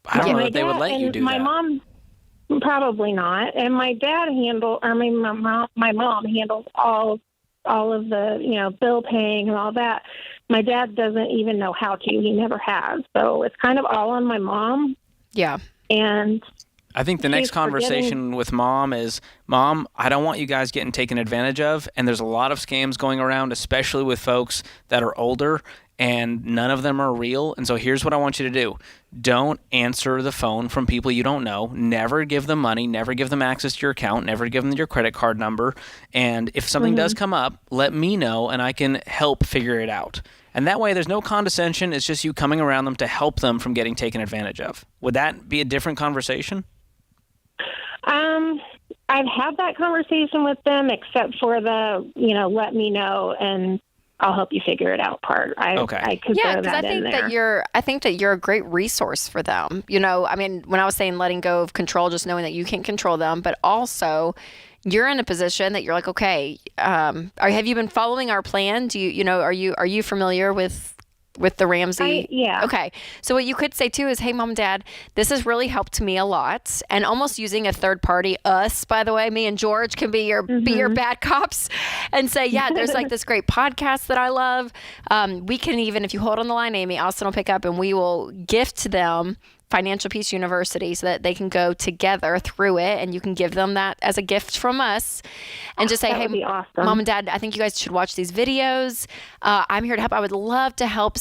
I don't know if they would let you do my that. Mom, probably not. And my dad my mom handles all of the, bill paying and all that. My dad doesn't even know how to. He never has. So it's kind of all on my mom. Yeah. And I think the next conversation with Mom is, Mom, I don't want you guys getting taken advantage of. And there's a lot of scams going around, especially with folks that are older, and none of them are real. And so here's what I want you to do. Don't answer the phone from people you don't know. Never give them money. Never give them access to your account. Never give them your credit card number. And if something does come up, let me know and I can help figure it out. And that way there's no condescension. It's just you coming around them to help them from getting taken advantage of. Would that be a different conversation? I've had that conversation with them, except for the, let me know and I'll help you figure it out part. I could throw that in there. I think that you're a great resource for them. I mean, when I was saying letting go of control, just knowing that you can't control them, but also you're in a position that you're like, okay, have you been following our plan? Do you, are you familiar with the Ramsey? Yeah. Okay. So what you could say too is, hey, Mom and Dad, this has really helped me a lot. And almost using a third party, us, by the way, me and George can be your bad cops and say, yeah, there's like this great podcast that I love. We can even, if you hold on the line, Amy, Austin will pick up and we will gift them Financial Peace University so that they can go together through it, and you can give them that as a gift from us and just say, hey, awesome. Mom and Dad, I think you guys should watch these videos. I'm here to help. I would love to help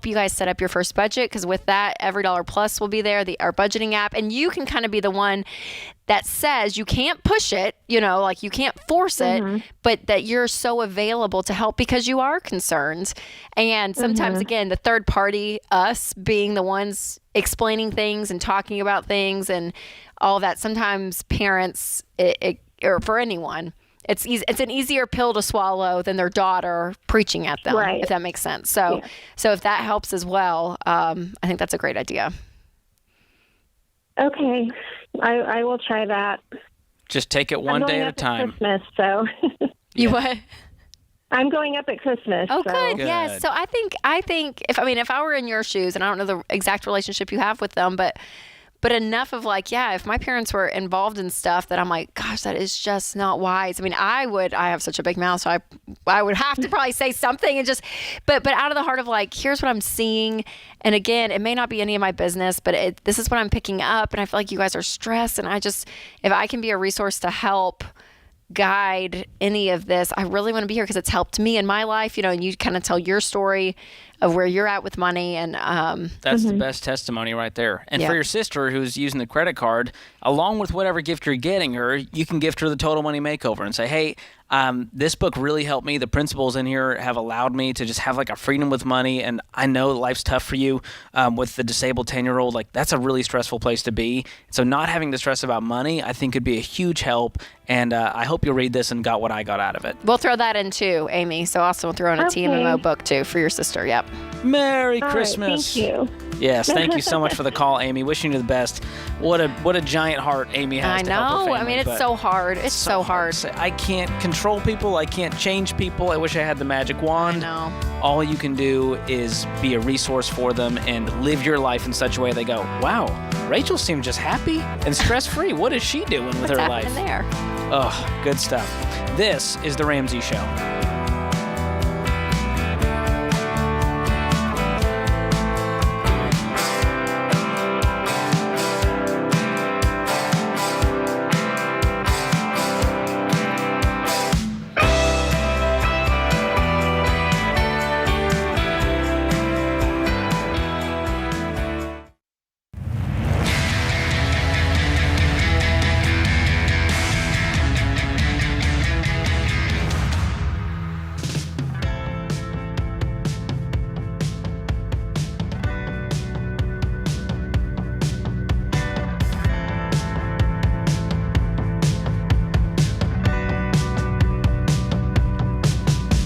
you guys set up your first budget, because with that, Every Dollar Plus will be there, our budgeting app, and you can kind of be the one that says you can't push it, like you can't force it, but that you're so available to help because you are concerned. And sometimes, again, the third party, us being the ones explaining things and talking about things and all that, sometimes parents, or for anyone, it's an easier pill to swallow than their daughter preaching at them, if that makes sense. So if that helps as well, I think that's a great idea. Okay. I will try that. Just take it one day at a time. Christmas, so You what? I'm going up at Christmas. Oh, so. good. Yes. So I think if I were in your shoes, and I don't know the exact relationship you have with them, but enough of like, yeah, if my parents were involved in stuff that I'm like, gosh, that is just not wise. I mean, I have such a big mouth, so I would have to probably say something and just, but out of the heart of like, here's what I'm seeing. And again, it may not be any of my business, but this is what I'm picking up. And I feel like you guys are stressed. And if I can be a resource to help, guide any of this, I really want to be here because it's helped me in my life, and you kind of tell your story of where you're at with money. And that's the best testimony right there. And for your sister who's using the credit card, along with whatever gift you're getting her, you can gift her the Total Money Makeover and say, hey, this book really helped me. The principles in here have allowed me to just have like a freedom with money. And I know life's tough for you with the disabled 10-year-old. Like, that's a really stressful place to be. So not having to stress about money, I think, could be a huge help. And I hope you'll read this and got what I got out of it. We'll throw that in too, Amy. So also we'll throw in a TMMO book too for your sister. Yep. Merry All Christmas. Right, thank you. Yes, thank you so much for the call, Amy. Wishing you the best. What a giant heart Amy has. I to help her know. family, I mean, it's so hard. It's so hard. I can't control people. I can't change people. I wish I had the magic wand. I know. All you can do is be a resource for them and live your life in such a way they go, wow, Rachel seems just happy and stress-free. What is she doing with her life? What's happening there? Oh, good stuff. This is The Ramsey Show.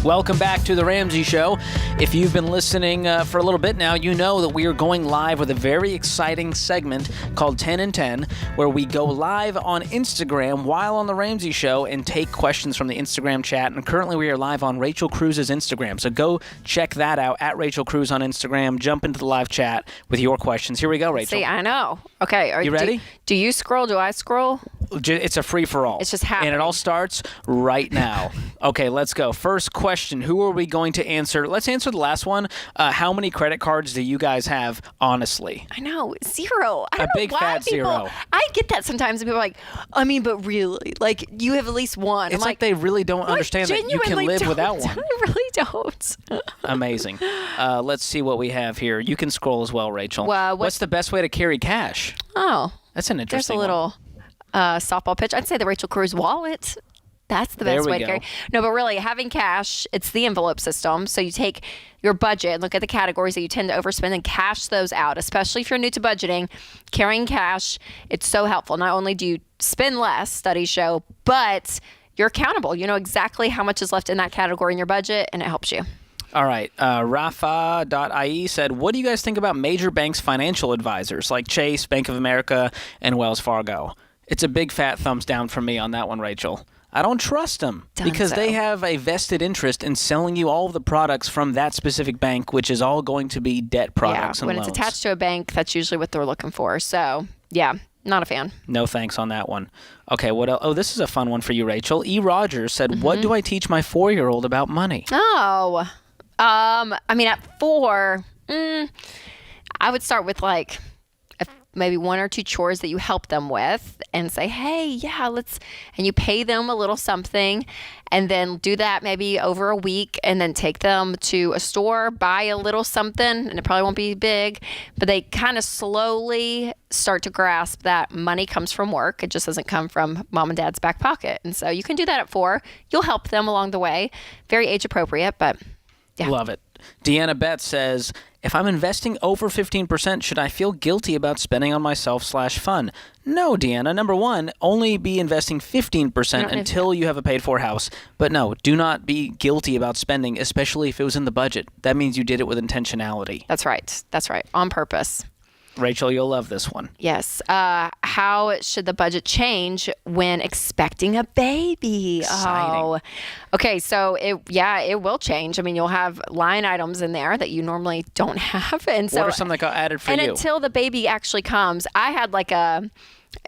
Welcome back to The Ramsey Show. If you've been listening for a little bit now, you know that we are going live with a very exciting segment called 10 and 10, where we go live on Instagram while on The Ramsey Show and take questions from the Instagram chat. And currently we are live on Rachel Cruz's Instagram. So go check that out, at Rachel Cruz on Instagram. Jump into the live chat with your questions. Here we go, Rachel. See, I know. Okay. You ready? Do you scroll? Do I scroll? It's a free-for-all. It's just happening. And it all starts right now. Okay, let's go. First question, who are we going to answer? Let's answer the last one. How many credit cards do you guys have, honestly? I know, 0. I don't big know why fat people, 0. I get that sometimes, and people are like, I mean, but really? Like, you have at least one. It's like they really don't understand that you can live without one. I really don't. Amazing. Let's see what we have here. You can scroll as well, Rachel. Well, what's the best way to carry cash? Oh. That's an interesting There's a little softball pitch. I'd say the Rachel Cruz wallet. That's the best way to carry. No, but really, having cash, it's the envelope system. So you take your budget, look at the categories that you tend to overspend, and cash those out. Especially if you're new to budgeting, carrying cash, it's so helpful. Not only do you spend less, studies show, but you're accountable. You know exactly how much is left in that category in your budget, and it helps you. All right. Rafa.ie said, what do you guys think about major banks' financial advisors like Chase, Bank of America, and Wells Fargo? It's a big fat thumbs down from me on that one, Rachel. I don't trust them because they have a vested interest in selling you all of the products from that specific bank, which is all going to be debt products and when loans. It's attached to a bank, that's usually what they're looking for. So, yeah, not a fan. No thanks on that one. Okay, what else? Oh, this is a fun one for you, Rachel. E. Rogers said, what do I teach my 4-year-old about money? Oh, I mean, at 4, I would start with like maybe 1 or 2 chores that you help them with and say, hey, yeah, and you pay them a little something, and then do that maybe over a week, and then take them to a store, buy a little something, and it probably won't be big, but they kind of slowly start to grasp that money comes from work. It just doesn't come from mom and dad's back pocket. And so you can do that at 4. You'll help them along the way. Very age appropriate, but yeah. Love it. Deanna Betts says, if I'm investing over 15%, should I feel guilty about spending on myself/fun? No, Deanna. Number one, only be investing 15% until you have a paid-for house. But no, do not be guilty about spending, especially if it was in the budget. That means you did it with intentionality. That's right. That's right. On purpose. Rachel, you'll love this one. Yes. How should the budget change when expecting a baby? Exciting. Oh, okay. So it will change. I mean, you'll have line items in there that you normally don't have, and so what are some that got added for you? And until the baby actually comes, I had like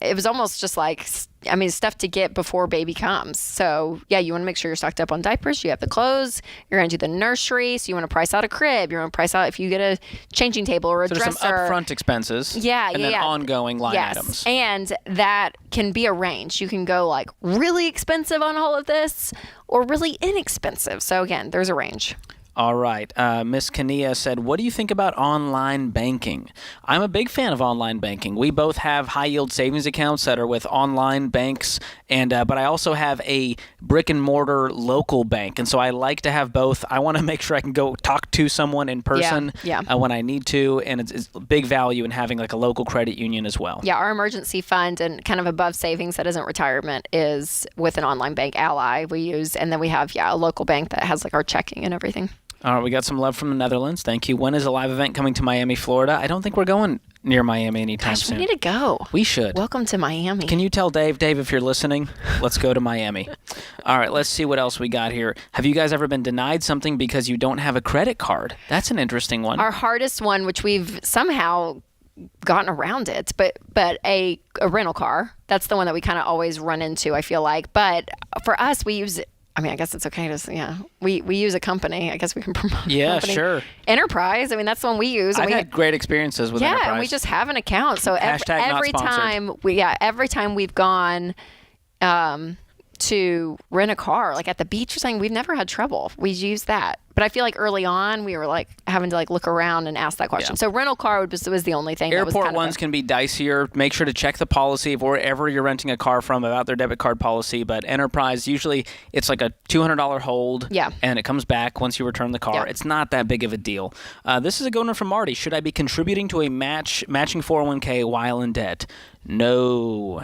it was almost just like, I mean, stuff to get before baby comes. So yeah, you want to make sure you're stocked up on diapers. You have the clothes. You're going to do the nursery. So you want to price out a crib. You want to price out if you get a changing table or a dresser. There's some upfront expenses. And then ongoing line items. And that can be a range. You can go like really expensive on all of this or really inexpensive. So again, there's a range. All right. Miss Kania said, what do you think about online banking? I'm a big fan of online banking. We both have high-yield savings accounts that are with online banks, and but I also have a brick-and-mortar local bank, and so I like to have both. I want to make sure I can go talk to someone in person when I need to, and it's big value in having like a local credit union as well. Yeah, our emergency fund and kind of above savings that isn't retirement is with an online bank, Ally, we use, and then we have, a local bank that has like our checking and everything. All right, we got some love from the Netherlands. Thank you. When is a live event coming to Miami, Florida? I don't think we're going near Miami anytime soon. We need to go. We should. Welcome to Miami. Can you tell Dave, if you're listening, let's go to Miami. All right, let's see what else we got here. Have you guys ever been denied something because you don't have a credit card? That's an interesting one. Our hardest one, which we've somehow gotten around it, but a rental car. That's the one that we kind of always run into, I feel like. But for us, we use I guess it's okay to, we use a company. I guess we can promote a company. Sure. Enterprise, that's the one we use. I've had great experiences with Enterprise. Yeah, and we just have an account. So every time we've gone to rent a car, like at the beach or something, we've never had trouble. We use that. But I feel like early on, we were like having to like look around and ask that question. Yeah. So rental car was the only thing. Airport ones can be dicier. Make sure to check the policy of wherever you're renting a car from about their debit card policy. But Enterprise, usually it's like a $200 hold. Yeah. And it comes back once you return the car. Yeah. It's not that big of a deal. This is a good one from Marty. Should I be contributing to a matching 401k while in debt? No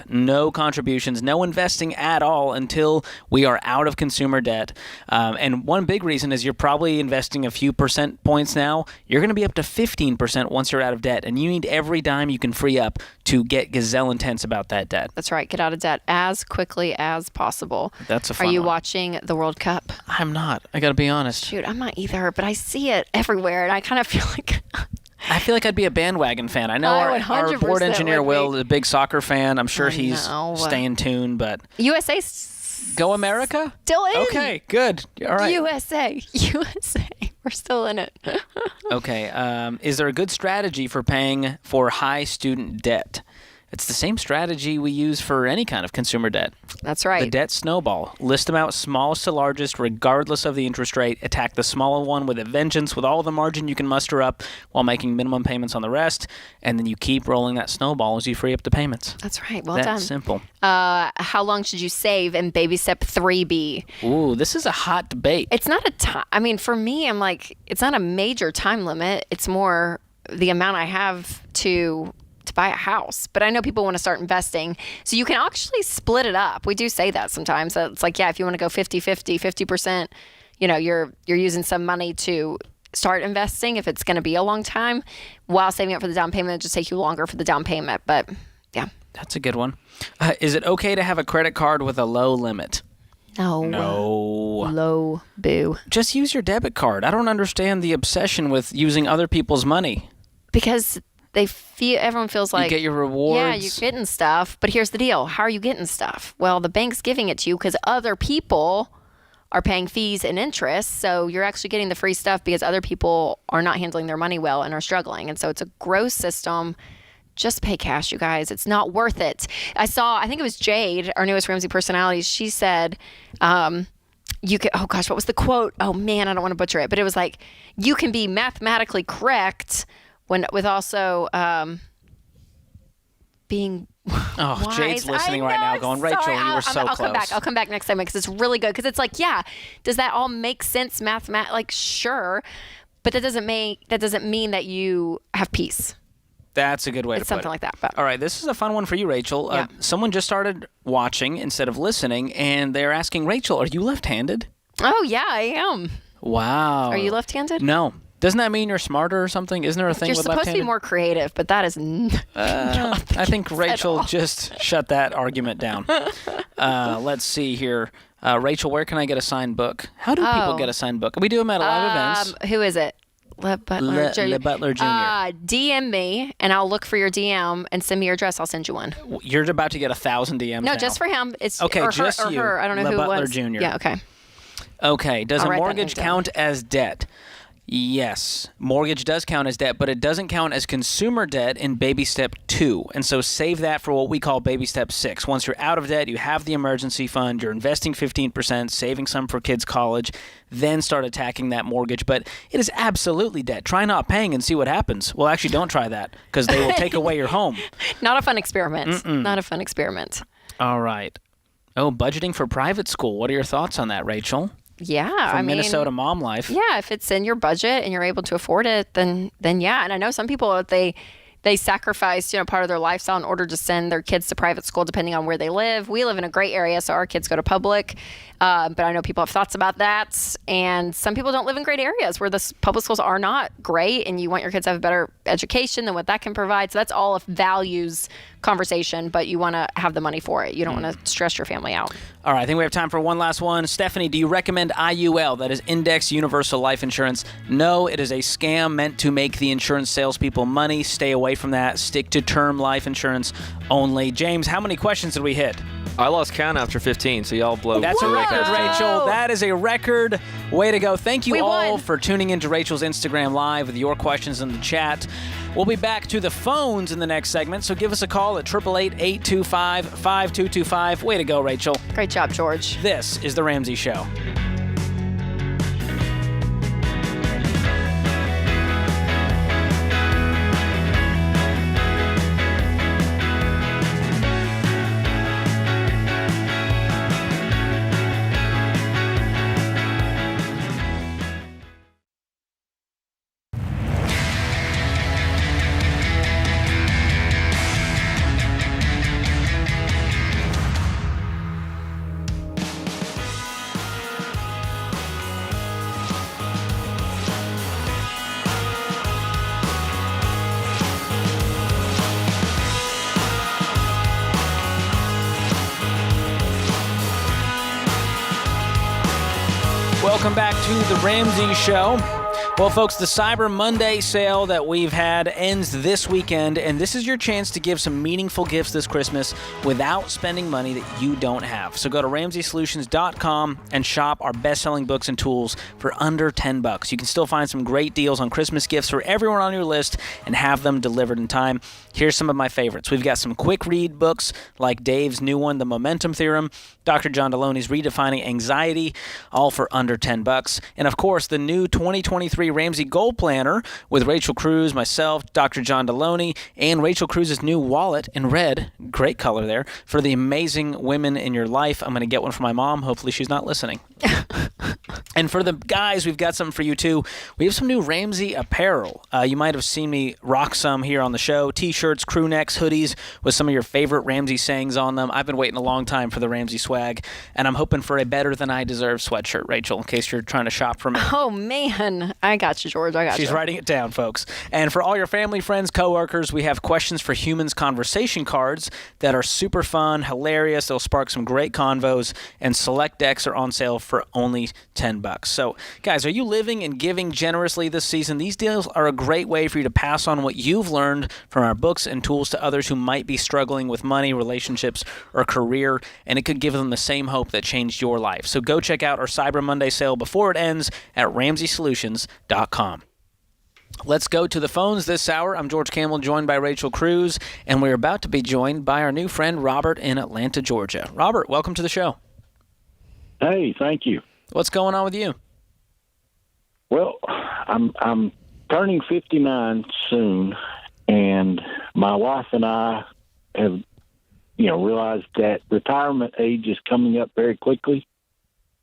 contributions, no investing at all until we are out of consumer debt. And one big reason is you're probably investing a few percent points now. You're going to be up to 15% once you're out of debt, and you need every dime you can free up to get gazelle intense about that debt. That's right. Get out of debt as quickly as possible. That's a fun Are you one. Watching the World Cup? I'm not. I got to be honest. Shoot, I'm not either, but I see it everywhere, and I kind of feel like... I feel like I'd be a bandwagon fan. I know our board engineer, Will, is a big soccer fan. I'm sure he's staying tuned, but... USA... Go America? Still in. Okay, good. All right. USA. We're still in it. Okay. Is there a good strategy for paying for high student debt? It's the same strategy we use for any kind of consumer debt. That's right. The debt snowball. List them out smallest to largest, regardless of the interest rate. Attack the smaller one with a vengeance, with all the margin you can muster up while making minimum payments on the rest. And then you keep rolling that snowball as you free up the payments. That's right. Well done. That's simple. How long should you save in baby step 3B? Ooh, this is a hot debate. It's not a time. For me, I'm like, it's not a major time limit. It's more the amount I have to buy a house. But I know people want to start investing. So you can actually split it up. We do say that sometimes. So it's like, if you want to go 50-50, 50%, you're using some money to start investing if it's going to be a long time, while saving up for the down payment. It'll just take you longer for the down payment. But yeah. That's a good one. Is it okay to have a credit card with a low limit? No. Low. Boo. Just use your debit card. I don't understand the obsession with using other people's money. Because everyone feels like you get your rewards. Yeah, you're getting stuff. But here's the deal. How are you getting stuff? Well, the bank's giving it to you because other people are paying fees and interest. So you're actually getting the free stuff because other people are not handling their money well and are struggling. And so it's a gross system. Just pay cash, you guys. It's not worth it. I think it was Jade, our newest Ramsey personality. She said, you can, oh gosh, what was the quote? Oh man, I don't want to butcher it. But it was like, you can be mathematically correct with also being wise. Jade's listening right now going, Rachel, you were so close. I'll come back next time because it's really good. Because it's like, does that all make sense mathematically? Like, sure. But that doesn't mean that you have peace. That's a good way to put it. It's something like that. But. All right, this is a fun one for you, Rachel. Yeah. Someone just started watching instead of listening, and they're asking, Rachel, are you left-handed? Oh, yeah, I am. Wow. Are you left-handed? No. Doesn't that mean you're smarter or something? Isn't there a thing with left-handed? You're supposed to be more creative, but that is not I think Rachel just shut that argument down. Let's see here. Rachel, where can I get a signed book? How do people get a signed book? We do them at a live events. Who is it? Le Butler Jr. DM me, and I'll look for your DM and send me your address. I'll send you one. You're about to get 1,000 DMs No, now. just for him. It's okay, or just her, you. or her. I don't know Le who Butler it was. Jr. Yeah, okay. Okay, does I'll a write that mortgage name down. count as debt? Yes, mortgage does count as debt, but it doesn't count as consumer debt in baby step 2. And so save that for what we call baby step 6. Once you're out of debt, you have the emergency fund, you're investing 15%, saving some for kids' college, then start attacking that mortgage. But it is absolutely debt. Try not paying and see what happens. Well, actually, don't try that because they will take away your home. Not a fun experiment. Not a fun experiment. All right. Oh, budgeting for private school. What are your thoughts on that, Rachel? Yeah, From Minnesota mom life. Yeah, if it's in your budget and you're able to afford it, then yeah. And I know some people they sacrifice part of their lifestyle in order to send their kids to private school, depending on where they live. We live in a great area, so our kids go to public. But I know people have thoughts about that, and some people don't live in great areas where the public schools are not great, and you want your kids to have a better education than what that can provide. So that's all a values conversation, but you want to have the money for it. You don't want to stress your family out. All right, I think we have time for one last one. Stephanie, do you recommend IUL, that is Index Universal Life Insurance? No, it is a scam meant to make the insurance salespeople money. Stay away from that. Stick to term life insurance only. James, how many questions did we hit? I lost count after 15, so y'all blow. That's a record, Rachel. That is a record. Way to go. Thank you all for tuning into Rachel's Instagram Live with your questions in the chat. We'll be back to the phones in the next segment, so give us a call at 888-825-5225. Way to go, Rachel. Great job, George. This is The Ramsey Show. Welcome back to The Ramsey Show. Well, folks, the Cyber Monday sale that we've had ends this weekend, and this is your chance to give some meaningful gifts this Christmas without spending money that you don't have. So go to RamseySolutions.com and shop our best-selling books and tools for under $10. You can still find some great deals on Christmas gifts for everyone on your list and have them delivered in time. Here's some of my favorites. We've got some quick read books like Dave's new one, The Momentum Theorem, Dr. John Deloney's Redefining Anxiety, all for under $10. And of course, the new 2023 Ramsey Goal Planner with Rachel Cruz, myself, Dr. John Deloney, and Rachel Cruz's new wallet in red, great color there, for the amazing women in your life. I'm going to get one for my mom. Hopefully she's not listening. And for the guys, we've got something for you too. We have some new Ramsey apparel. You might have seen me rock some here on the show. T-shirts, crew necks, hoodies with some of your favorite Ramsey sayings on them. I've been waiting a long time for the Ramsey swag, and I'm hoping for a better than I deserve sweatshirt, Rachel, in case you're trying to shop for me. Oh, man. I got you, George. I got you. She's writing it down, folks. And for all your family, friends, coworkers, we have Questions for Humans conversation cards that are super fun, hilarious. They'll spark some great convos, and select decks are on sale for only $10. So, guys, are you living and giving generously this season? These deals are a great way for you to pass on what you've learned from our books and tools to others who might be struggling with money, relationships, or career, and it could give them the same hope that changed your life. So go check out our Cyber Monday sale before it ends at RamseySolutions.com. Let's go to the phones this hour. I'm George Campbell, joined by Rachel Cruz, and we're about to be joined by our new friend Robert in Atlanta, Georgia. Robert, welcome to the show. Hey, thank you. What's going on with you? Well, I'm turning 59 soon, and my wife and I have, realized that retirement age is coming up very quickly,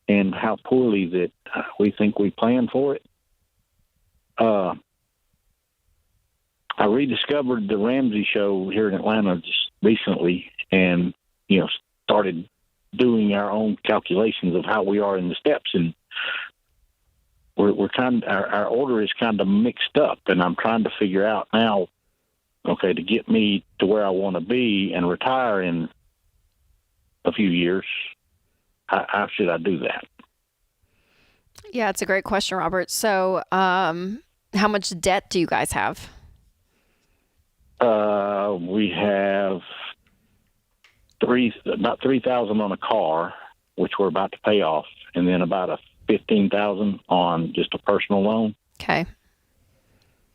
and how poorly that we think we plan for it. I rediscovered the Ramsey Show here in Atlanta just recently, and started doing our own calculations of how we are in the steps, and we're our order is kind of mixed up, and I'm trying to figure out now, to get me to where I want to be and retire in a few years, how should I do that? Yeah, it's a great question, Robert. So How much debt do you guys have? We have about $3,000 on a car, which we're about to pay off, and then about a $15,000 on just a personal loan. Okay.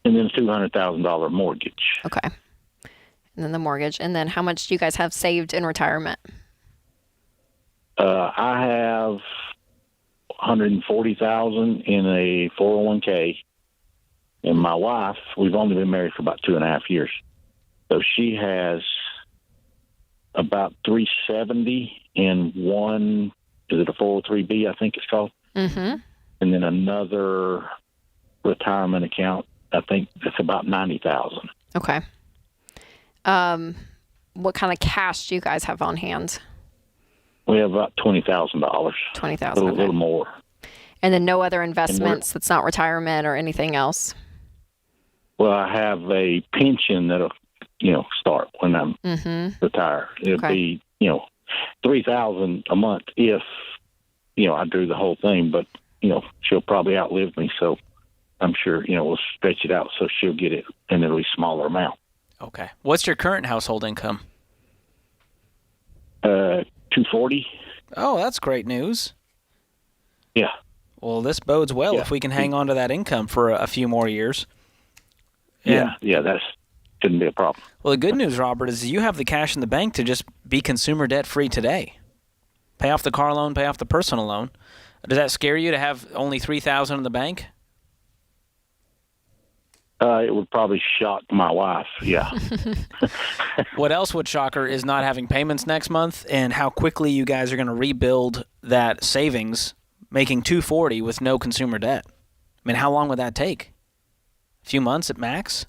And then a $200,000 mortgage. Okay. And then the mortgage. And then how much do you guys have saved in retirement? I have $140,000 in a 401k, and my wife, we've only been married for about 2.5 years, so she has about $370 in one. Is it a 403b? I think it's called. Mm-hmm. And then another retirement account. I think it's about $90,000. Okay. What kind of cash do you guys have on hand? We have about $20,000. $20,000. A little more. And then no other investments that's not retirement or anything else? Well, I have a pension that'll, start when I'm retired. It'll be, $3,000 a month if, I drew the whole thing, but, she'll probably outlive me. So I'm sure, we'll stretch it out so she'll get it in a really smaller amount. Okay. What's your current household income? $240. Oh, that's great news. Yeah. Well, this bodes well if we can hang on to that income for a few more years. Yeah, that shouldn't be a problem. Well, the good news, Robert, is you have the cash in the bank to just be consumer debt free today. Pay off the car loan, pay off the personal loan. Does that scare you to have only $3,000 in the bank? It would probably shock my wife, yeah. What else would shock her is not having payments next month and how quickly you guys are going to rebuild that savings, making $240 with no consumer debt. I mean, how long would that take? A few months at max?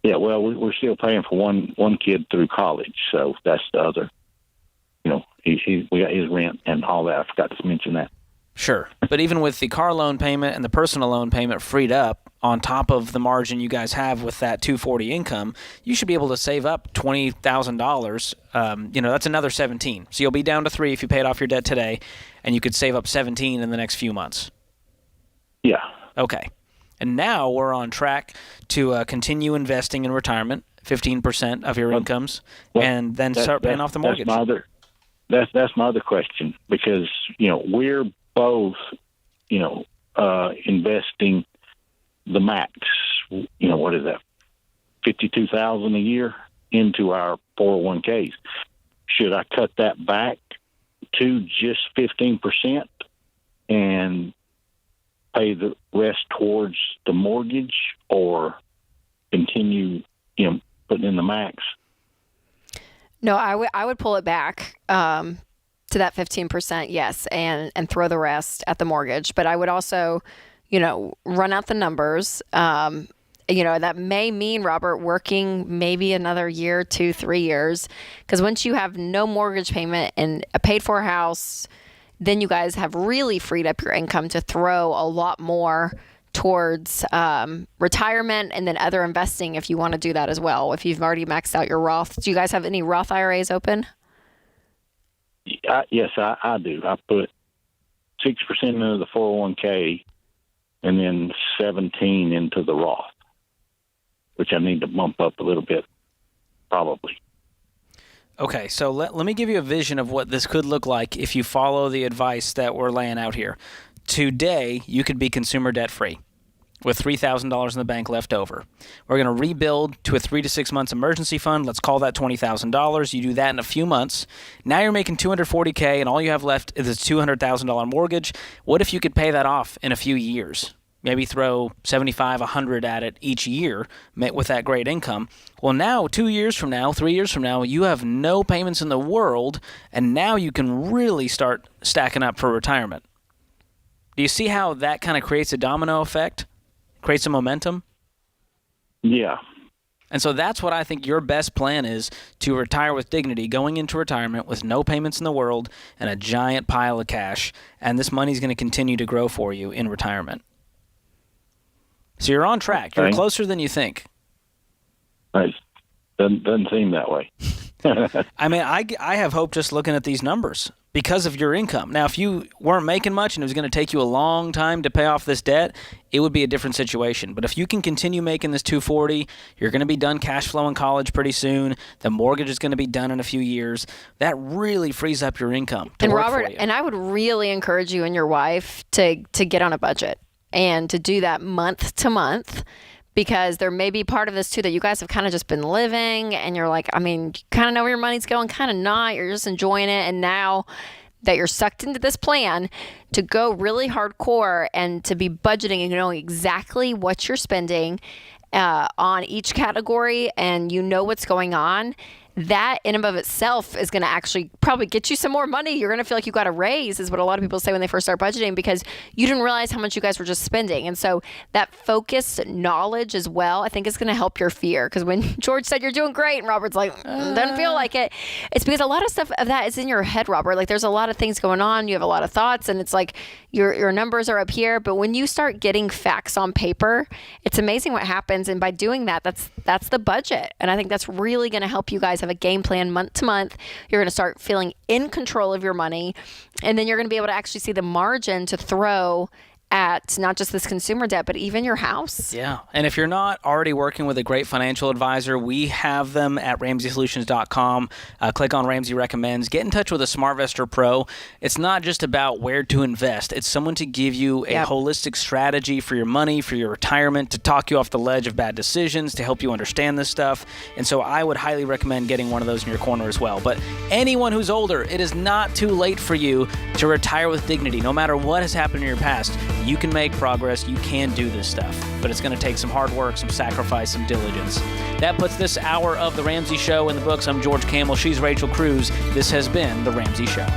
Yeah, well, we're still paying for one kid through college, so that's the other. We got his rent and all that. I forgot to mention that. Sure. But even with the car loan payment and the personal loan payment freed up on top of the margin you guys have with that $240 income, you should be able to save up $20,000. That's another $17. So you'll be down to $3 if you paid off your debt today, and you could save up $17 in the next few months. Yeah. Okay. And now we're on track to continue investing in retirement, 15% of your incomes, and then start paying off the mortgage. That's my other question, because we're both investing the max. What is that? $52,000 a year into our 401ks. Should I cut that back to just 15% and pay the rest towards the mortgage, or continue, putting in the max? No, I would pull it back to that 15%, yes, and throw the rest at the mortgage. But I would also, run out the numbers. That may mean, Robert, working maybe another year, 2, 3 years, because once you have no mortgage payment and a paid-for house, then you guys have really freed up your income to throw a lot more towards retirement and then other investing if you want to do that as well. If you've already maxed out your Roth, do you guys have any Roth IRAs open? Yes, I do. I put 6% into the 401k and then 17 into the Roth, which I need to bump up a little bit, probably. Okay, so let me give you a vision of what this could look like if you follow the advice that we're laying out here. Today, you could be consumer debt-free with $3,000 in the bank left over. We're going to rebuild to a 3 to 6 months emergency fund. Let's call that $20,000. You do that in a few months. Now you're making $240K, and all you have left is a $200,000 mortgage. What if you could pay that off in a few years? Maybe throw $75, $100 at it each year with that great income. Well, now, 2 years from now, 3 years from now, you have no payments in the world, and now you can really start stacking up for retirement. Do you see how that kind of creates a domino effect? Creates a momentum? Yeah. And so that's what I think your best plan is, to retire with dignity, going into retirement with no payments in the world and a giant pile of cash, and this money's going to continue to grow for you in retirement. So you're on track. You're closer than you think. Nice. Doesn't seem that way. I mean, I have hope just looking at these numbers, because of your income. Now, if you weren't making much and it was going to take you a long time to pay off this debt, it would be a different situation. But if you can continue making this $240, you're going to be done cash flow in college pretty soon. The mortgage is going to be done in a few years. That really frees up your income to and work Robert, for you. And I would really encourage you and your wife to get on a budget and to do that month to month. Because there may be part of this too that you guys have kind of just been living and you're like, I mean, you kind of know where your money's going, kind of not. You're just enjoying it. And now that you're sucked into this plan, to go really hardcore and to be budgeting and knowing exactly what you're spending on each category, and you know what's going on, that in and of itself is going to actually probably get you some more money. You're going to feel like you got a raise, is what a lot of people say when they first start budgeting, because you didn't realize how much you guys were just spending. And so that focused knowledge as well, I think is going to help your fear. Because when George said you're doing great and Robert's like, doesn't feel like it, it's because a lot of stuff of that is in your head, Robert. Like there's a lot of things going on. You have a lot of thoughts, and it's like your numbers are up here. But when you start getting facts on paper, it's amazing what happens. And by doing that, that's the budget. And I think that's really going to help you guys have a game plan month to month. You're going to start feeling in control of your money, and then you're going to be able to actually see the margin to throw at not just this consumer debt, but even your house. Yeah. And if you're not already working with a great financial advisor, we have them at RamseySolutions.com. Click on Ramsey Recommends. Get in touch with a SmartVestor Pro. It's not just about where to invest. It's someone to give you a holistic strategy for your money, for your retirement, to talk you off the ledge of bad decisions, to help you understand this stuff. And so I would highly recommend getting one of those in your corner as well. But anyone who's older, it is not too late for you to retire with dignity. No matter what has happened in your past, you can make progress. You can do this stuff, but it's going to take some hard work, some sacrifice, some diligence. That puts this hour of The Ramsey Show in the books. I'm George Camel. She's Rachel Cruz. This has been The Ramsey Show.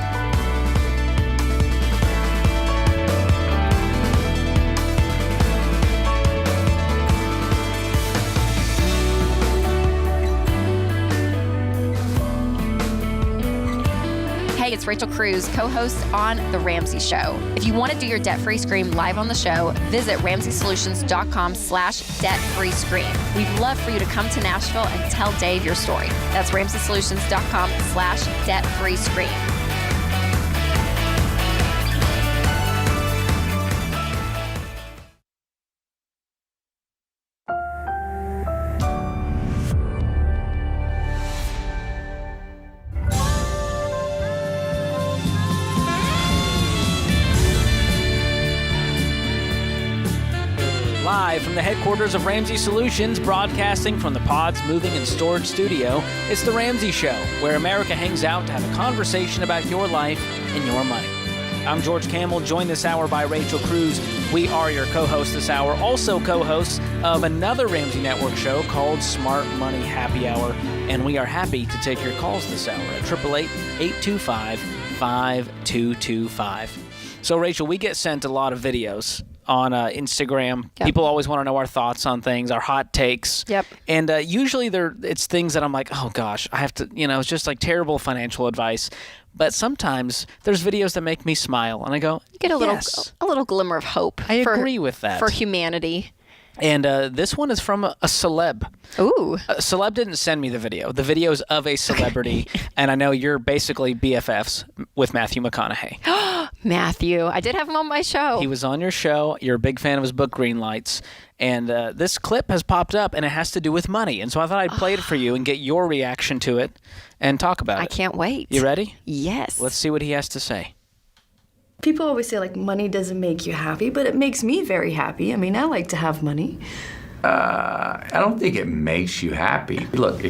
Hey, it's Rachel Cruz, co-host on The Ramsey Show. If you want to do your debt-free scream live on the show, visit RamseySolutions.com/debt-free scream. We'd love for you to come to Nashville and tell Dave your story. That's RamseySolutions.com/debt-free scream. Live from the headquarters of Ramsey Solutions, broadcasting from the Pods Moving and Storage Studio, it's The Ramsey Show, where America hangs out to have a conversation about your life and your money. I'm George Camel, joined this hour by Rachel Cruz. We are your co-hosts this hour, also co-hosts of another Ramsey Network show called Smart Money Happy Hour, and we are happy to take your calls this hour at 888-825-5225. So, Rachel, we get sent a lot of videos on Instagram. Yep. People always want to know our thoughts on things, our hot takes. Yep. And usually it's things that I'm like, oh gosh, I have to, it's just like terrible financial advice. But sometimes there's videos that make me smile, and I go, get a little glimmer of hope. I agree with that. For humanity. And this one is from a celeb. Ooh. A celeb didn't send me the video. The video's of a celebrity, and I know you're basically BFFs with Matthew McConaughey. Matthew. I did have him on my show. He was on your show. You're a big fan of his book, Green Lights. And this clip has popped up, and it has to do with money. And so I thought I'd play it for you and get your reaction to it and talk about it. I can't wait. You ready? Yes. Let's see what he has to say. People always say, like, money doesn't make you happy, but it makes me very happy. I mean, I like to have money. I don't think it makes you happy. Look,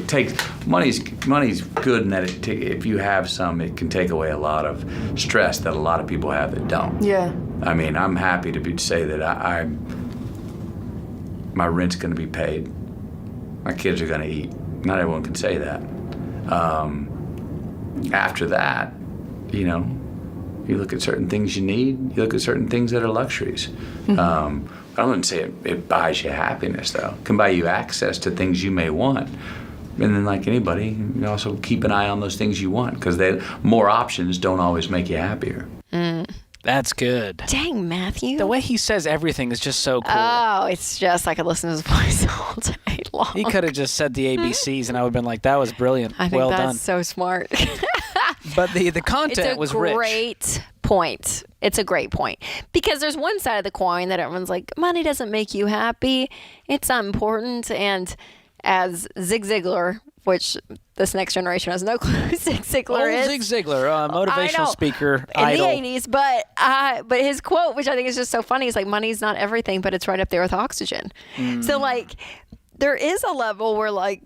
money's good in that if you have some, it can take away a lot of stress that a lot of people have that don't. Yeah. I mean, I'm happy to say that my rent's going to be paid. My kids are going to eat. Not everyone can say that. After that, you look at certain things you need. You look at certain things that are luxuries. Mm-hmm. I wouldn't say it buys you happiness, though. It can buy you access to things you may want. And then, like anybody, you also keep an eye on those things you want, because more options don't always make you happier. That's good. Dang, Matthew. The way he says everything is just so cool. Oh, it's just, I could listen to his voice all day long. He could have just said the ABCs, and I would have been like, that was brilliant. I think well that's done. So smart. But the content was rich. It's a great point. It's a great point. Because there's one side of the coin that everyone's like, money doesn't make you happy. It's not important. And as Zig Ziglar, which this next generation has no clue who Zig Ziglar is. Zig Ziglar, motivational speaker, idol. In the 80s. But his quote, which I think is just so funny, is like, money's not everything, but it's right up there with oxygen. So like, there is a level where like,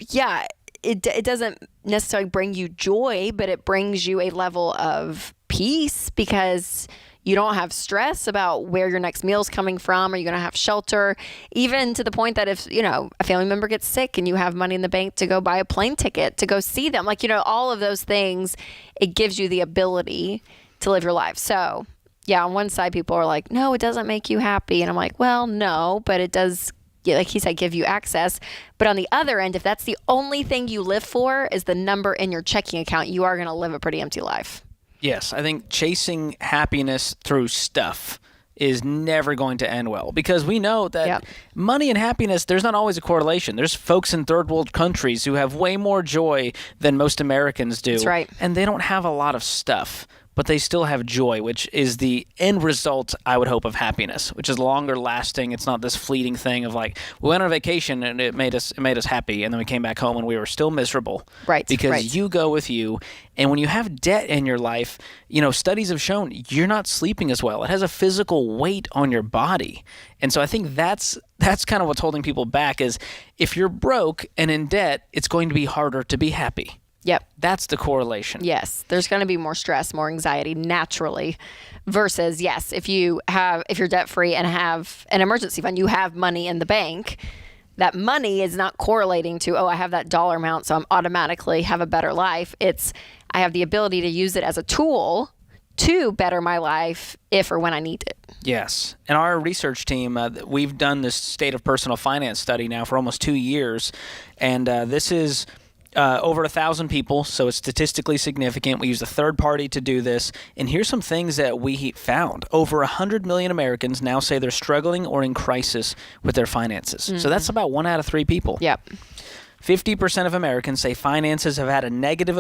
yeah, it doesn't necessarily bring you joy, but it brings you a level of peace because you don't have stress about where your next meal's coming from. Are you going to have shelter? Even to the point that if, a family member gets sick and you have money in the bank to go buy a plane ticket to go see them, like, all of those things, it gives you the ability to live your life. So, yeah, on one side, people are like, no, it doesn't make you happy. And I'm like, well, no, but it does, like he said, give you access. But on the other end, if that's the only thing you live for is the number in your checking account, you are going to live a pretty empty life. Yes, I think chasing happiness through stuff is never going to end well because we know that money and happiness, there's not always a correlation. There's folks in third world countries who have way more joy than most Americans do. That's right. And they don't have a lot of stuff, but they still have joy, which is the end result, I would hope, of happiness, which is longer lasting. It's not this fleeting thing of like, we went on vacation and it made us happy, and then we came back home and we were still miserable. Right. Because you go with you, and when you have debt in your life, studies have shown you're not sleeping as well. It has a physical weight on your body. And so I think that's kind of what's holding people back is if you're broke and in debt, it's going to be harder to be happy. Yep. That's the correlation. Yes. There's going to be more stress, more anxiety naturally versus, yes, if you're debt free and have an emergency fund, you have money in the bank, that money is not correlating to, I have that dollar amount, so I'm automatically have a better life. It's, I have the ability to use it as a tool to better my life if or when I need it. Yes. And our research team, we've done this state of personal finance study now for almost 2 years. And this is over 1,000 people, so it's statistically significant. We use a third party to do this. And here's some things that we found. Over 100 million Americans now say they're struggling or in crisis with their finances. Mm-hmm. So that's about 1 out of 3 people. Yep. 50% of Americans say finances have had a negative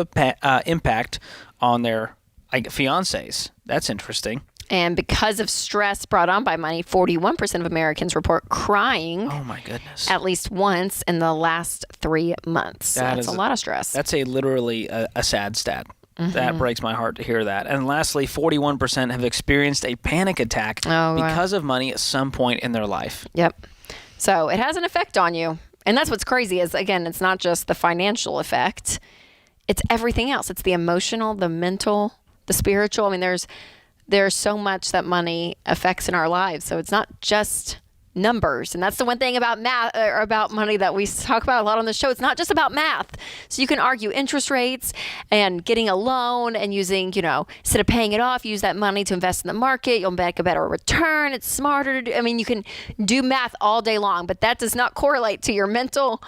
impact on their fiancés. That's interesting. And because of stress brought on by money, 41% of Americans report crying. Oh my goodness! At least once in the last 3 months. That's a lot of stress. That's literally a sad stat. Mm-hmm. That breaks my heart to hear that. And lastly, 41% have experienced a panic attack because of money at some point in their life. Yep. So it has an effect on you. And that's what's crazy is, again, it's not just the financial effect. It's everything else. It's the emotional, the mental, the spiritual. I mean, there's so much that money affects in our lives. So it's not just numbers. And that's the one thing about math or about money that we talk about a lot on the show. It's not just about math. So you can argue interest rates and getting a loan and using, instead of paying it off, use that money to invest in the market. You'll make a better return. It's smarter. You can do math all day long, but that does not correlate to your mental,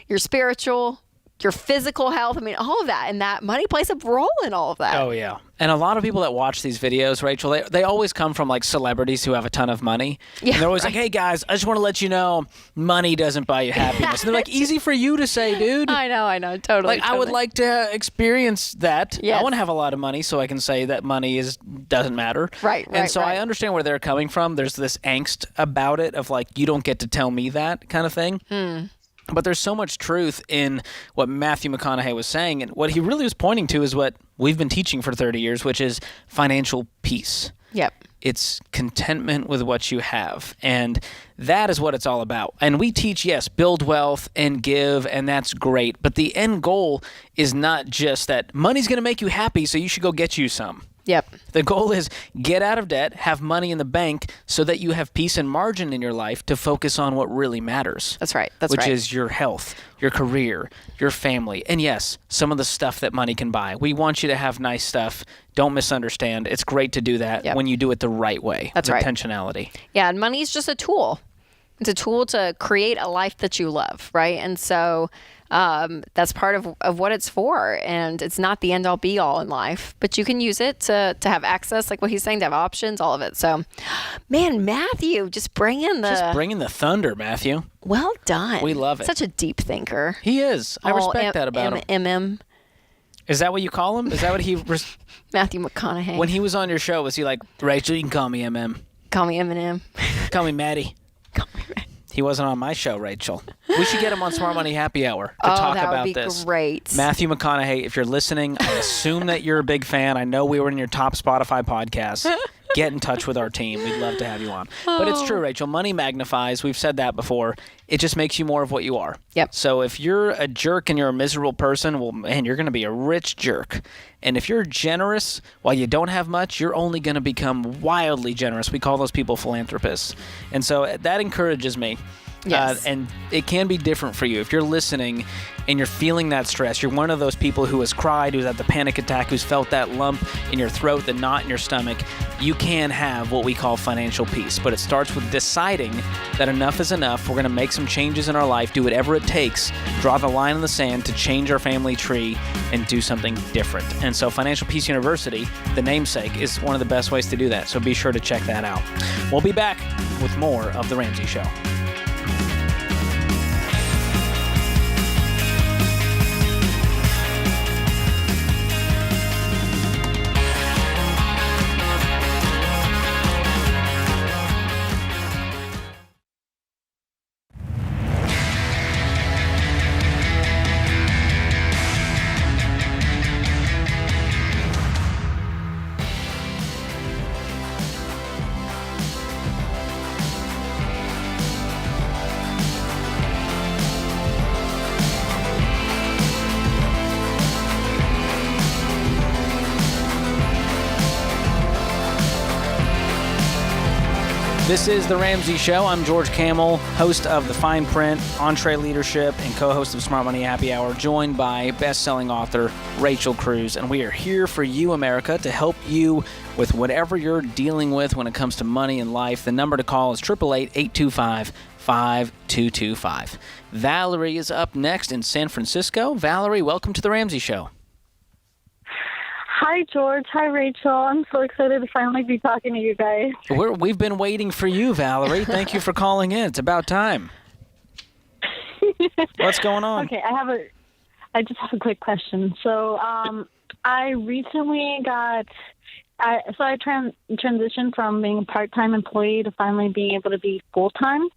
your spiritual, your physical health. All of that. And that money plays a role in all of that. Oh, yeah. And a lot of people that watch these videos, Rachel, they always come from like celebrities who have a ton of money. Yeah, and they're always like, hey, guys, I just want to let you know money doesn't buy you happiness. And they're like, easy for you to say, dude. I know. Totally. I would like to experience that. Yes. I want to have a lot of money so I can say that money doesn't matter. Right. And so I understand where they're coming from. There's this angst about it of like, you don't get to tell me that kind of thing. But there's so much truth in what Matthew McConaughey was saying. And what he really was pointing to is what we've been teaching for 30 years, which is financial peace. Yep. It's contentment with what you have. And that is what it's all about. And we teach, yes, build wealth and give, and that's great. But the end goal is not just that money's going to make you happy, so you should go get you some. Yep. The goal is get out of debt, have money in the bank so that you have peace and margin in your life to focus on what really matters. That's right. Which is your health, your career, your family, and yes, some of the stuff that money can buy. We want you to have nice stuff. Don't misunderstand. It's great to do that when you do it the right way. That's right. Intentionality. Yeah, and money is just a tool. It's a tool to create a life that you love, right? And so that's part of what it's for. And it's not the end all be all in life, but you can use it to have access, like what he's saying, to have options, all of it. So, man, Matthew, just bring in the thunder, Matthew. Well done. We love it. Such a deep thinker. He is. I respect that about him. Is that what you call him? Is that what he... Matthew McConaughey. When he was on your show, was he like, Rachel, you can call me MM. Call me Eminem. Call me Maddie. He wasn't on my show, Rachel. We should get him on Smart Money Happy Hour to talk about this. That would be great. Matthew McConaughey, if you're listening, I assume that you're a big fan. I know we were in your top Spotify podcast. Get in touch with our team. We'd love to have you on. But it's true, Rachel. Money magnifies. We've said that before. It just makes you more of what you are. Yep. So if you're a jerk and you're a miserable person, well, man, you're going to be a rich jerk. And if you're generous while you don't have much, you're only going to become wildly generous. We call those people philanthropists. And so that encourages me. Yes. And it can be different for you. If you're listening and you're feeling that stress, you're one of those people who has cried, who's had the panic attack, who's felt that lump in your throat, the knot in your stomach, you can have what we call financial peace. But it starts with deciding that enough is enough. We're going to make some changes in our life, do whatever it takes, draw the line in the sand to change our family tree and do something different. And so Financial Peace University, the namesake, is one of the best ways to do that. So be sure to check that out. We'll be back with more of The Ramsey Show. This is The Ramsey Show. I'm George Camel, host of The Fine Print, Entree Leadership, and co-host of Smart Money Happy Hour, joined by best-selling author Rachel Cruz. And we are here for you, America, to help you with whatever you're dealing with when it comes to money and life. The number to call is 888-825-5225. Valerie is up next in San Francisco. Valerie, welcome to The Ramsey Show. Hi, George. Hi, Rachel. I'm so excited to finally be talking to you guys. We've been waiting for you, Valerie. Thank you for calling in. It's about time. What's going on? Okay, I just have a quick question. So, I recently transitioned from being a part-time employee to finally being able to be full-time.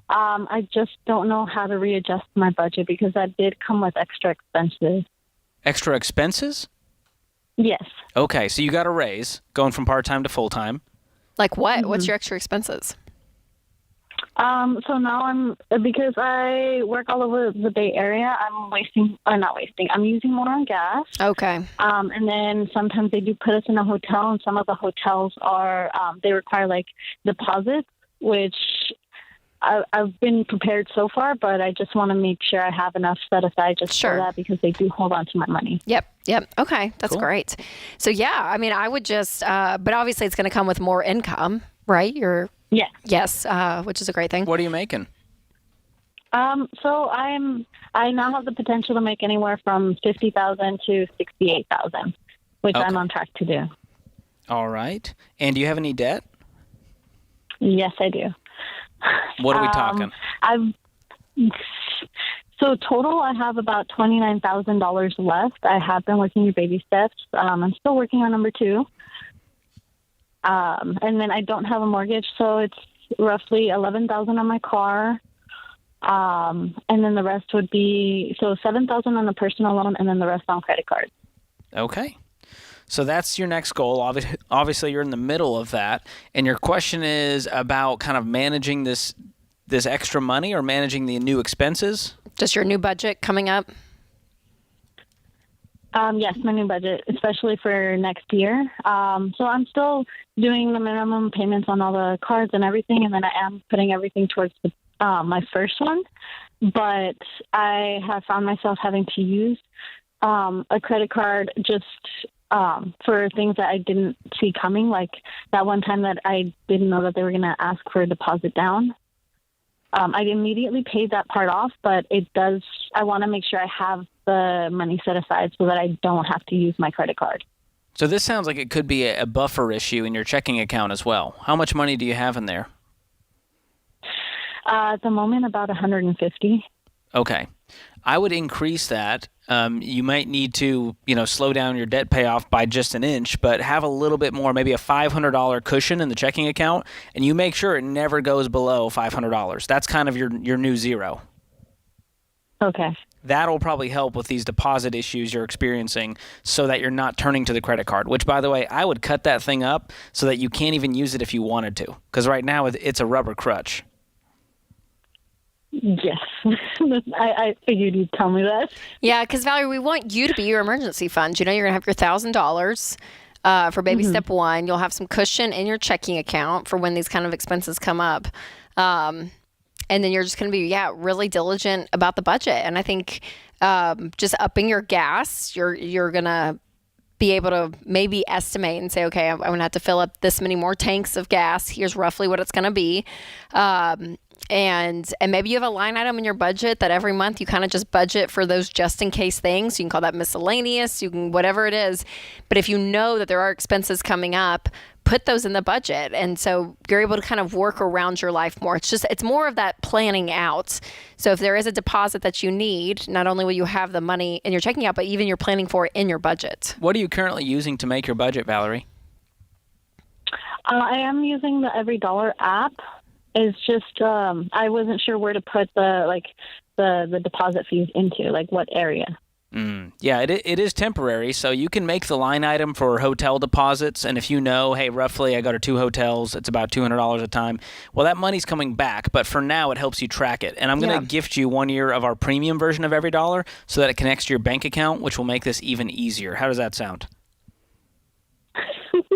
I just don't know how to readjust my budget because that did come with extra expenses. Extra expenses? Yes. Okay, so you got a raise going from part-time to full-time. Like what? Mm-hmm. What's your extra expenses? So now because I work all over the Bay Area, I'm using more on gas. Okay. And then sometimes they do put us in a hotel, and some of the hotels are, they require like deposits, which I've been prepared so far, but I just want to make sure I have enough set aside just for that because they do hold on to my money. Yep. Okay, that's great. So yeah, I mean, I would just, but obviously it's going to come with more income, right? Yes, which is a great thing. What are you making? So I now have the potential to make anywhere from $50,000 to $68,000, which I'm on track to do. All right. And do you have any debt? Yes, I do. What are we talking? So total, I have about $29,000 left. I have been working your baby steps. I'm still working on number 2. And then I don't have a mortgage, so it's roughly $11,000 on my car. And then the rest would be, so $7,000 on a personal loan, and then the rest on credit card. Okay. So that's your next goal. Obviously, you're in the middle of that. And your question is about kind of managing this extra money or managing the new expenses? Just your new budget coming up? Yes, my new budget, especially for next year. So I'm still doing the minimum payments on all the cards and everything, and then I am putting everything towards my first one. But I have found myself having to use a credit card just for things that I didn't see coming, like that one time that I didn't know that they were going to ask for a deposit down. I immediately paid that part off, but I want to make sure I have the money set aside so that I don't have to use my credit card. So this sounds like it could be a buffer issue in your checking account as well. How much money do you have in there? At the moment, about $150. Okay. I would increase that. You might need to, slow down your debt payoff by just an inch, but have a little bit more, maybe a $500 cushion in the checking account, and you make sure it never goes below $500. That's kind of your new zero. Okay. That'll probably help with these deposit issues you're experiencing so that you're not turning to the credit card, which, by the way, I would cut that thing up so that you can't even use it if you wanted to, because right now it's a rubber crutch. Yes. I figured you'd tell me that. Yeah, because Valerie, we want you to be your emergency fund. You're going to have your $1,000 for baby step one. You'll have some cushion in your checking account for when these kind of expenses come up. And then you're just going to be, really diligent about the budget. And I think just upping your gas, you're going to be able to maybe estimate and say, okay, I'm going to have to fill up this many more tanks of gas. Here's roughly what it's going to be. And maybe you have a line item in your budget that every month you kind of just budget for those just in case things. You can call that miscellaneous, you can whatever it is. But if you know that there are expenses coming up, put those in the budget. And so you're able to kind of work around your life more. It's more of that planning out. So if there is a deposit that you need, not only will you have the money in your checking account, but even you're planning for it in your budget. What are you currently using to make your budget, Valerie? I am using the Every Dollar app. It's just I wasn't sure where to put the deposit fees into, like what area. Yeah, it is temporary, so you can make the line item for hotel deposits, and if you know, hey, roughly I go to 2 hotels, it's about $200 a time, well, that money's coming back, but for now it helps you track it. And I'm going to gift you 1 year of our premium version of Every Dollar so that it connects to your bank account, which will make this even easier. How does that sound?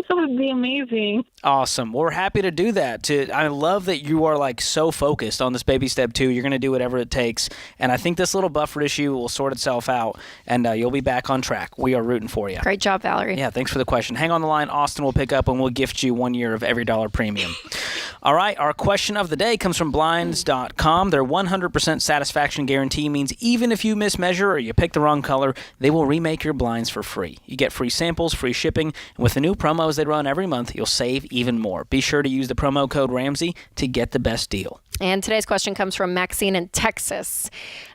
That would be amazing. Awesome. We're happy to do that. I love that you are so focused on this baby step 2. You're going to do whatever it takes. And I think this little buffer issue will sort itself out, and you'll be back on track. We are rooting for you. Great job, Valerie. Yeah, thanks for the question. Hang on the line. Austin will pick up, and we'll gift you 1 year of Every Dollar premium. All right, our question of the day comes from Blinds.com. Their 100% satisfaction guarantee means even if you mismeasure or you pick the wrong color, they will remake your blinds for free. You get free samples, free shipping, and with the new promos they run every month, you'll save even more. Be sure to use the promo code Ramsey to get the best deal. And today's question comes from Maxine in Texas.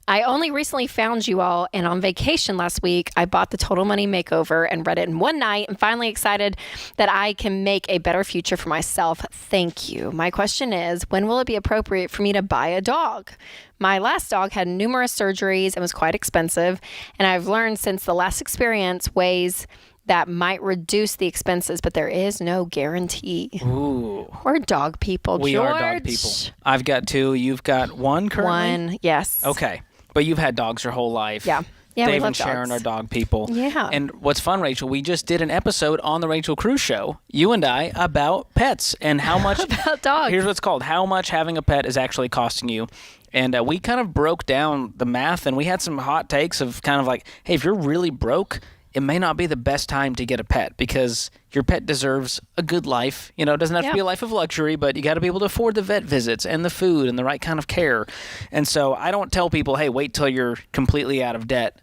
I only recently found you all, and on vacation last week, I bought the Total Money Makeover and read it in one night and finally excited that I can make a better future for myself. Thank you. My question is, when will it be appropriate for me to buy a dog? My last dog had numerous surgeries and was quite expensive, and I've learned since the last experience ways that might reduce the expenses, but there is no guarantee. Ooh. We're dog people, We George. are dog people. I've got 2. You've got 1 currently? 1, yes. Okay. But you've had dogs your whole life. Yeah. Yeah, Dave we love and Sharon dogs. are dog people. Yeah. And what's fun, Rachel, we just did an episode on the Rachel Cruze Show, you and I, about pets and how much... about dogs. Here's what's called, how much having a pet is actually costing you. And we kind of broke down the math, and we had some hot takes of kind of like, hey, if you're really broke, it may not be the best time to get a pet because your pet deserves a good life. It doesn't have to be a life of luxury, but you got to be able to afford the vet visits and the food and the right kind of care. And so I don't tell people, hey, wait till you're completely out of debt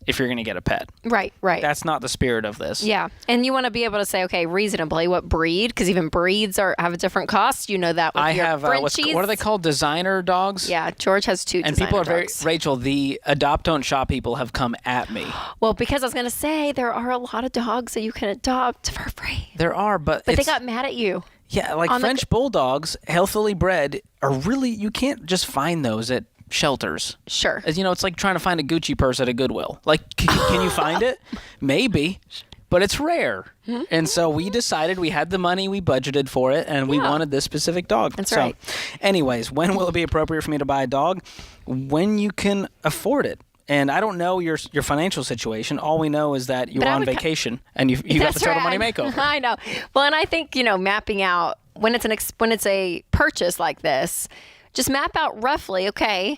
if you're going to get a pet. Right. That's not the spirit of this. Yeah. And you want to be able to say, okay, reasonably, what breed? Because even breeds have a different cost. You know that with your Frenchies. What are they called? Designer dogs? Yeah. George has 2 and designer people are dogs. Rachel, the adopt don't shop people have come at me. Well, because I was going to say there are a lot of dogs that you can adopt for free. There are, but they got mad at you. Yeah, like French bulldogs, healthily bred, are really, you can't just find those at shelters. Sure. As it's like trying to find a Gucci purse at a Goodwill. Like, can you find it? Maybe, but it's rare. Mm-hmm. And so we decided we had the money, we budgeted for it, and we wanted this specific dog. That's right. Anyways, when will it be appropriate for me to buy a dog? When you can afford it. And I don't know your financial situation. All we know is that you're on vacation and you got the Total Money Makeover. I know. Well, and I think, mapping out when it's a purchase like this, just map out roughly, okay,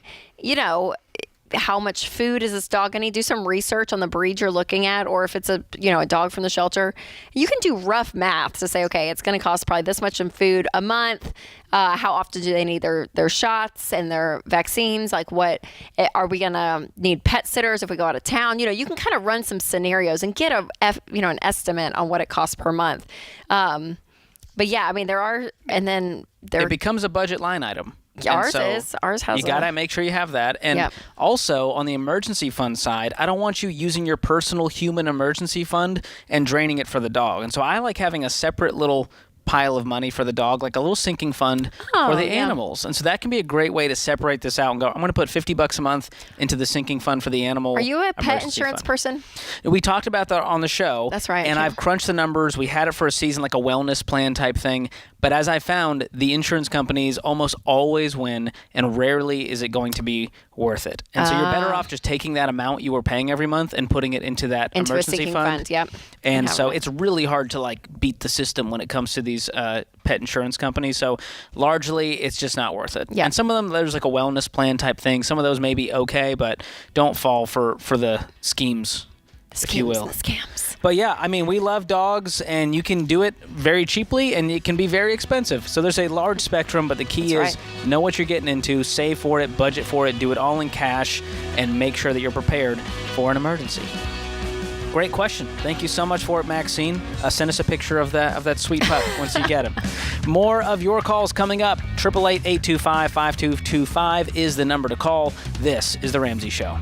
how much food is this dog going to do some research on the breed you're looking at, or if it's a dog from the shelter, you can do rough math to say, okay, it's going to cost probably this much in food a month. How often do they need their shots and their vaccines? Like, what are we going to need pet sitters if we go out of town? You can kind of run some scenarios and get an estimate on what it costs per month. But yeah, I mean, there are, and then it becomes a budget line item. Ours is. Ours has You got to make sure you have that. And also, on the emergency fund side, I don't want you using your personal human emergency fund and draining it for the dog. And so I like having a separate little pile of money for the dog, like a little sinking fund for the animals. And so that can be a great way to separate this out and go, I'm going to put $50 a month into the sinking fund for the animal. Are you a pet insurance person? We talked about that on the show. That's right. And I've crunched the numbers. We had it for a season, like a wellness plan type thing. But as I found, the insurance companies almost always win, and rarely is it going to be worth it. And so you're better off just taking that amount you were paying every month and putting it into that emergency a sinking fund. Yep. And so it's really hard to like beat the system when it comes to these pet insurance companies. So largely, it's just not worth it. Yeah. And some of them, there's like a wellness plan type thing. Some of those may be okay, but don't fall for the schemes. If you will. The scams. But yeah, I mean, we love dogs, and you can do it very cheaply, and it can be very expensive. So there's a large spectrum, but the key is know what you're getting into, save for it, budget for it, do it all in cash, and make sure that you're prepared for an emergency. Great question. Thank you so much for it, Maxine. Send us a picture of that sweet pup once you get him. More of your calls coming up. 888-825-5225 is the number to call. This is The Ramsey Show.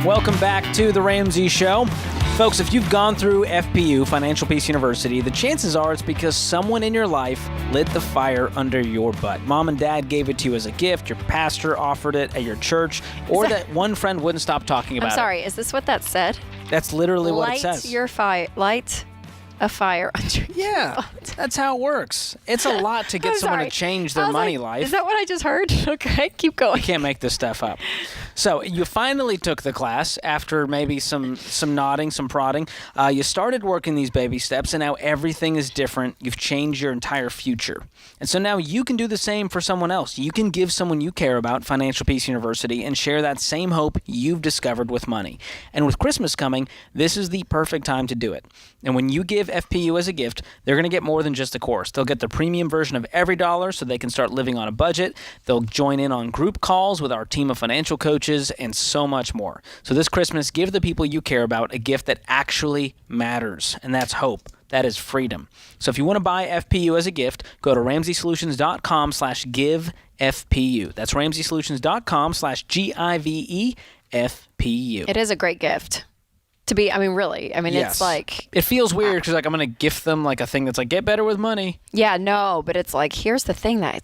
Welcome back to The Ramsey Show. Folks, if you've gone through FPU, Financial Peace University, the chances are it's because someone in your life lit the fire under your butt. Mom and dad gave it to you as a gift, your pastor offered it at your church, or that one friend wouldn't stop talking about it. I'm sorry, is this what that said? That's literally what it says. Light a fire under your butt. That's how it works. It's a lot to get someone to change their money life. Is that what I just heard? Okay, keep going. You can't make this stuff up. So you finally took the class after maybe some nodding, some prodding. You started working these baby steps, and now everything is different. You've changed your entire future. And so now you can do the same for someone else. You can give someone you care about Financial Peace University and share that same hope you've discovered with money. And with Christmas coming, this is the perfect time to do it. And when you give FPU as a gift, they're going to get more than just a course. They'll get the premium version of every dollar so they can start living on a budget. They'll join in on group calls with our team of financial coaches and so much more. So this Christmas, give the people you care about a gift that actually matters, and that's hope. That is freedom. So if you want to buy FPU as a gift, go to RamseySolutions.com/GiveFPU. That's RamseySolutions.com/GIVEFPU. It is a great gift. Really. It's like... It feels weird because I'm going to gift them like a thing that's like, get better with money. Yeah, no, but it's like, here's the thing that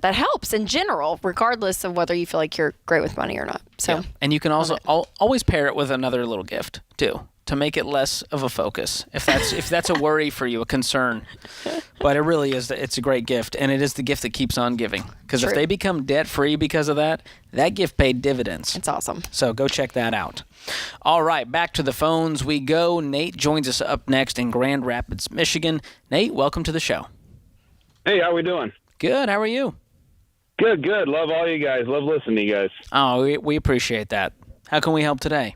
helps in general, regardless of whether you feel like you're great with money or not. So, And you can also always pair it with another little gift too, to make it less of a focus. If that's a worry for you, a concern. But it really is, it's a great gift, and it is the gift that keeps on giving. Because if they become debt-free because of that gift paid dividends. It's awesome. So go check that out. All right, back to the phones we go. Nate joins us up next in Grand Rapids, Michigan. Nate, welcome to the show. Hey, how we doing? Good, how are you? Good. Love all you guys. Love listening to you guys. Oh, we appreciate that. How can we help today?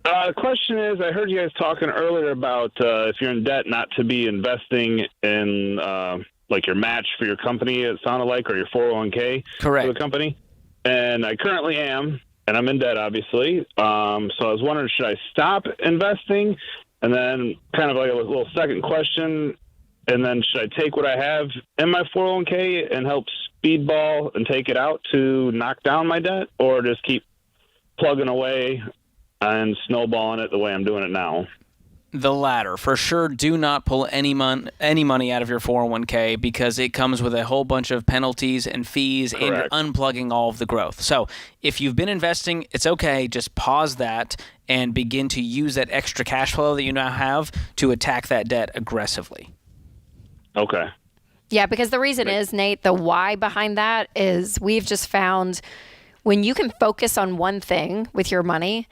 The question is, I heard you guys talking earlier about if you're in debt, not to be investing in like your match for your company, it sounded like, or your 401k Correct. for the company. And I currently am, and I'm in debt, obviously. So I was wondering, should I stop investing? And then kind of like a little second question, and then should I take what I have in my 401k and help speedball and take it out to knock down my debt, or just keep plugging away and snowballing it the way I'm doing it now? The latter. For sure, do not pull any money out of your 401k because it comes with a whole bunch of penalties and fees. Correct. And you're unplugging all of the growth. So if you've been investing, it's okay. Just pause that and begin to use that extra cash flow that you now have to attack that debt aggressively. Okay. Yeah, because the reason is, Nate, the why behind that is we've just found when you can focus on one thing with your money,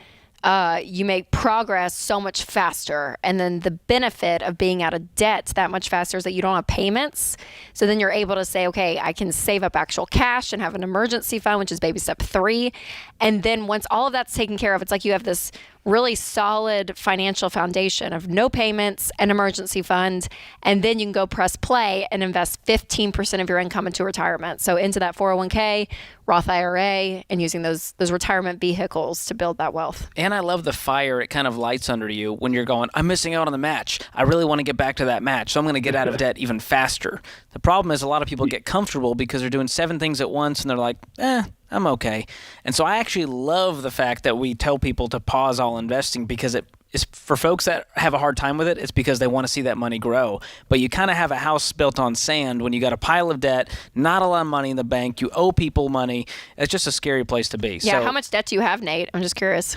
you make progress so much faster. And then the benefit of being out of debt that much faster is that you don't have payments. So then you're able to say, okay, I can save up actual cash and have an emergency fund, which is baby step 3. And then once all of that's taken care of, it's like you have this really solid financial foundation of no payments, an emergency fund, and then you can go press play and invest 15% of your income into retirement. So into that 401k, Roth IRA, and using those retirement vehicles to build that wealth. And I love the fire it kind of lights under you when you're going, I'm missing out on the match. I really want to get back to that match, so I'm going to get out of debt even faster. The problem is a lot of people get comfortable because they're doing 7 things at once, and they're like, I'm okay. And so I actually love the fact that we tell people to pause all investing, because it is for folks that have a hard time with it, it's because they want to see that money grow. But you kind of have a house built on sand when you got a pile of debt, not a lot of money in the bank, you owe people money. It's just a scary place to be. Yeah, how much debt do you have, Nate? I'm just curious.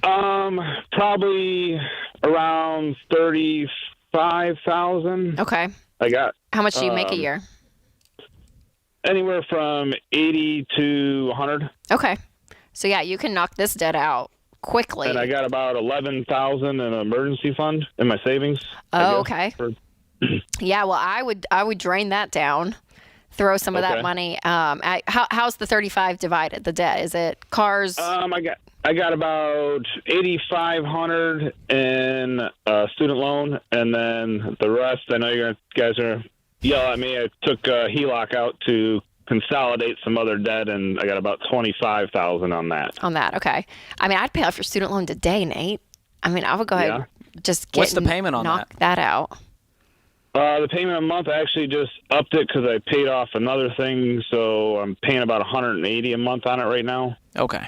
Probably around $35,000. Okay. I got. How much do you make a year? Anywhere from 80 to 100. Okay. So yeah, you can knock this debt out quickly. And I got about 11,000 in an emergency fund in my savings. Oh, okay. Yeah, well, I would drain that down, throw some of that money. How's the 35 divided? The debt, is it cars? I got about 8,500 in student loan, and then the rest. I know you guys are yell at me. I took a HELOC out to consolidate some other debt, and I got about 25,000 on that. On that, okay. I mean, I'd pay off your student loan today, Nate. I mean, I would go ahead and just What's the payment on knock that out. The payment a month, I actually just upped it because I paid off another thing, so I'm paying about 180 a month on it right now. Okay.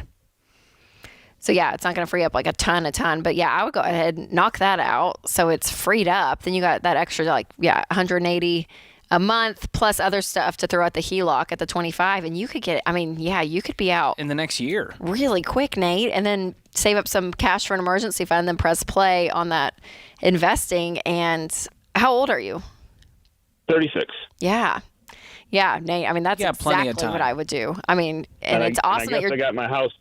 So yeah, it's not going to free up like a ton, but yeah, I would go ahead and knock that out so it's freed up. Then you got that extra 180 a month plus other stuff to throw out the HELOC at the 25, and you could get, you could be out in the next year really quick, Nate, and then save up some cash for an emergency fund, then press play on that investing. And how old are you? 36. Yeah, Nate. I mean, that's exactly what I would do. I mean, and it's awesome that you're. I got my house.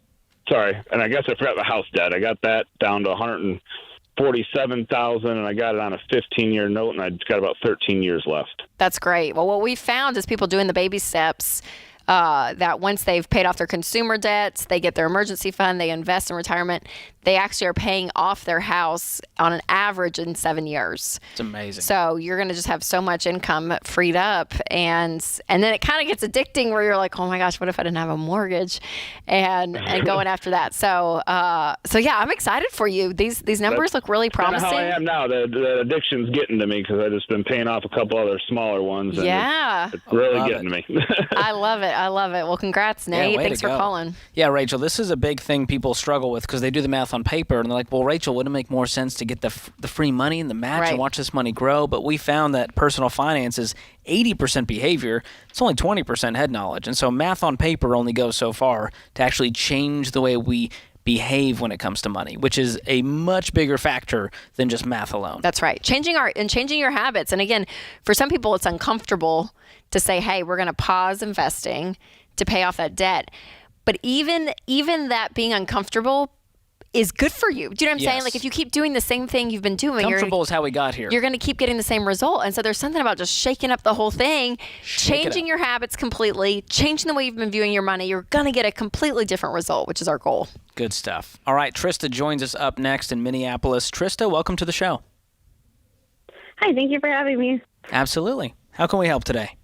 Sorry, and I guess I forgot the house debt. I got that down to 147,000, and I got it on a 15-year note, and I got about 13 years left. That's great. Well, what we found is people doing the baby steps, that once they've paid off their consumer debts, they get their emergency fund, they invest in retirement, they actually are paying off their house on an average in 7 years. It's amazing. So you're going to just have so much income freed up, and then it kind of gets addicting where you're like, oh my gosh, what if I didn't have a mortgage, and going after that. So yeah, I'm excited for you. These numbers look really promising. How I am now. The addiction's getting to me because I've just been paying off a couple other smaller ones. And it's really getting to me. I love it. Well, congrats, Nate. Thanks for calling. Yeah, Rachel, this is a big thing people struggle with because they do the math on paper and they're like, well, Rachel, wouldn't it make more sense to get the free money and the match and watch this money grow? But we found that personal finance is 80% behavior. It's only 20% head knowledge. And so math on paper only goes so far to actually change the way we behave when it comes to money, which is a much bigger factor than just math alone. That's right. Changing your habits. And again, for some people, it's uncomfortable to say, hey, we're going to pause investing to pay off that debt. But even that being uncomfortable is good for you. Do you know what I'm saying? Like if you keep doing the same thing you've been doing, comfortable is how we got here. You're going to keep getting the same result. And so there's something about just shaking up the whole thing, changing your habits completely, changing the way you've been viewing your money. You're going to get a completely different result, which is our goal. Good stuff. All right, Trista joins us up next in Minneapolis. Trista, welcome to the show. Hi, thank you for having me. Absolutely. How can we help today?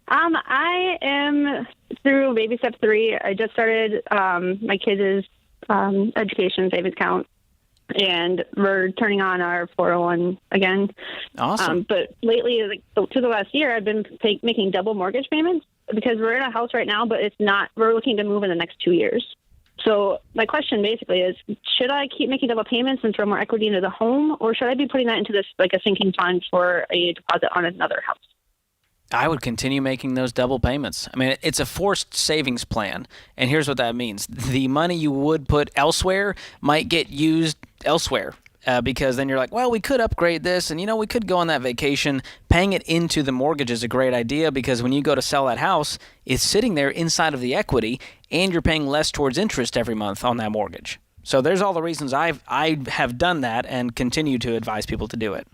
I am through baby step 3. I just started my kids' education savings account, and we're turning on our 401 again. Awesome. But lately, to the last year, I've been making double mortgage payments because we're in a house right now, but we're looking to move in the next 2 years. So my question basically is, should I keep making double payments and throw more equity into the home, or should I be putting that into this like a sinking fund for a deposit on another house? I would continue making those double payments. I mean, it's a forced savings plan, and here's what that means. The money you would put elsewhere might get used elsewhere. because then you're like, well, we could upgrade this, and we could go on that vacation. Paying it into the mortgage is a great idea because when you go to sell that house, it's sitting there inside of the equity, and you're paying less towards interest every month on that mortgage. So there's all the reasons I have done that and continue to advise people to do it.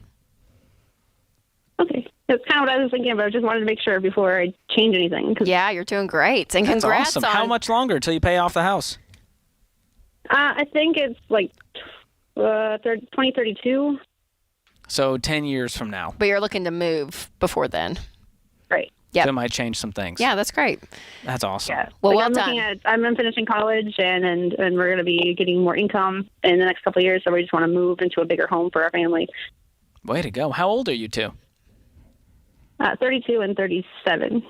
Okay. That's kind of what I was thinking, but I just wanted to make sure before I change anything. Yeah, you're doing great. And That's congrats awesome. on... How much longer till you pay off the house? I think it's like 2032. So 10 years from now. But you're looking to move before then. Right. Yeah. So it might change some things. Yeah, that's great. That's awesome. Yeah. Well, I'm done. I'm finishing college, and we're going to be getting more income in the next couple of years, so we just want to move into a bigger home for our family. Way to go. How old are you two? 32 and 37.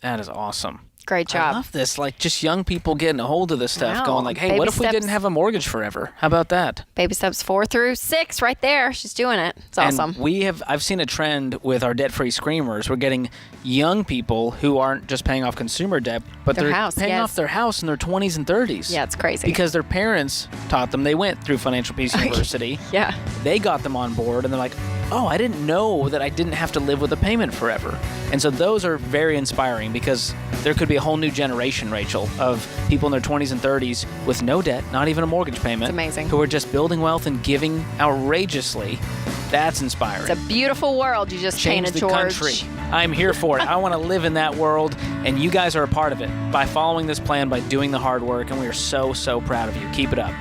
That is awesome. Great job. I love this. Like, just young people getting a hold of this stuff, Wow. going like, hey, Baby what if we steps. didn't have a mortgage forever? How about that? Baby steps 4 through 6 right there. She's doing it. It's awesome. And I've seen a trend with our debt-free screamers. We're getting young people who aren't just paying off consumer debt, but Their they're house, paying yes. off their house in their 20s and 30s. Yeah, it's crazy. Because their parents taught them. They went through Financial Peace University. Yeah. They got them on board, and they're like, oh, I didn't know that I didn't have to live with a payment forever. And so those are very inspiring because there could be a whole new generation, Rachel, of people in their 20s and 30s with no debt, not even a mortgage payment. It's amazing. Who are just building wealth and giving outrageously. That's inspiring. It's a beautiful world you just Change painted, the George. country. I'm here for it. I want to live in that world, and you guys are a part of it by following this plan, by doing the hard work, and we are so, so proud of you. Keep it up.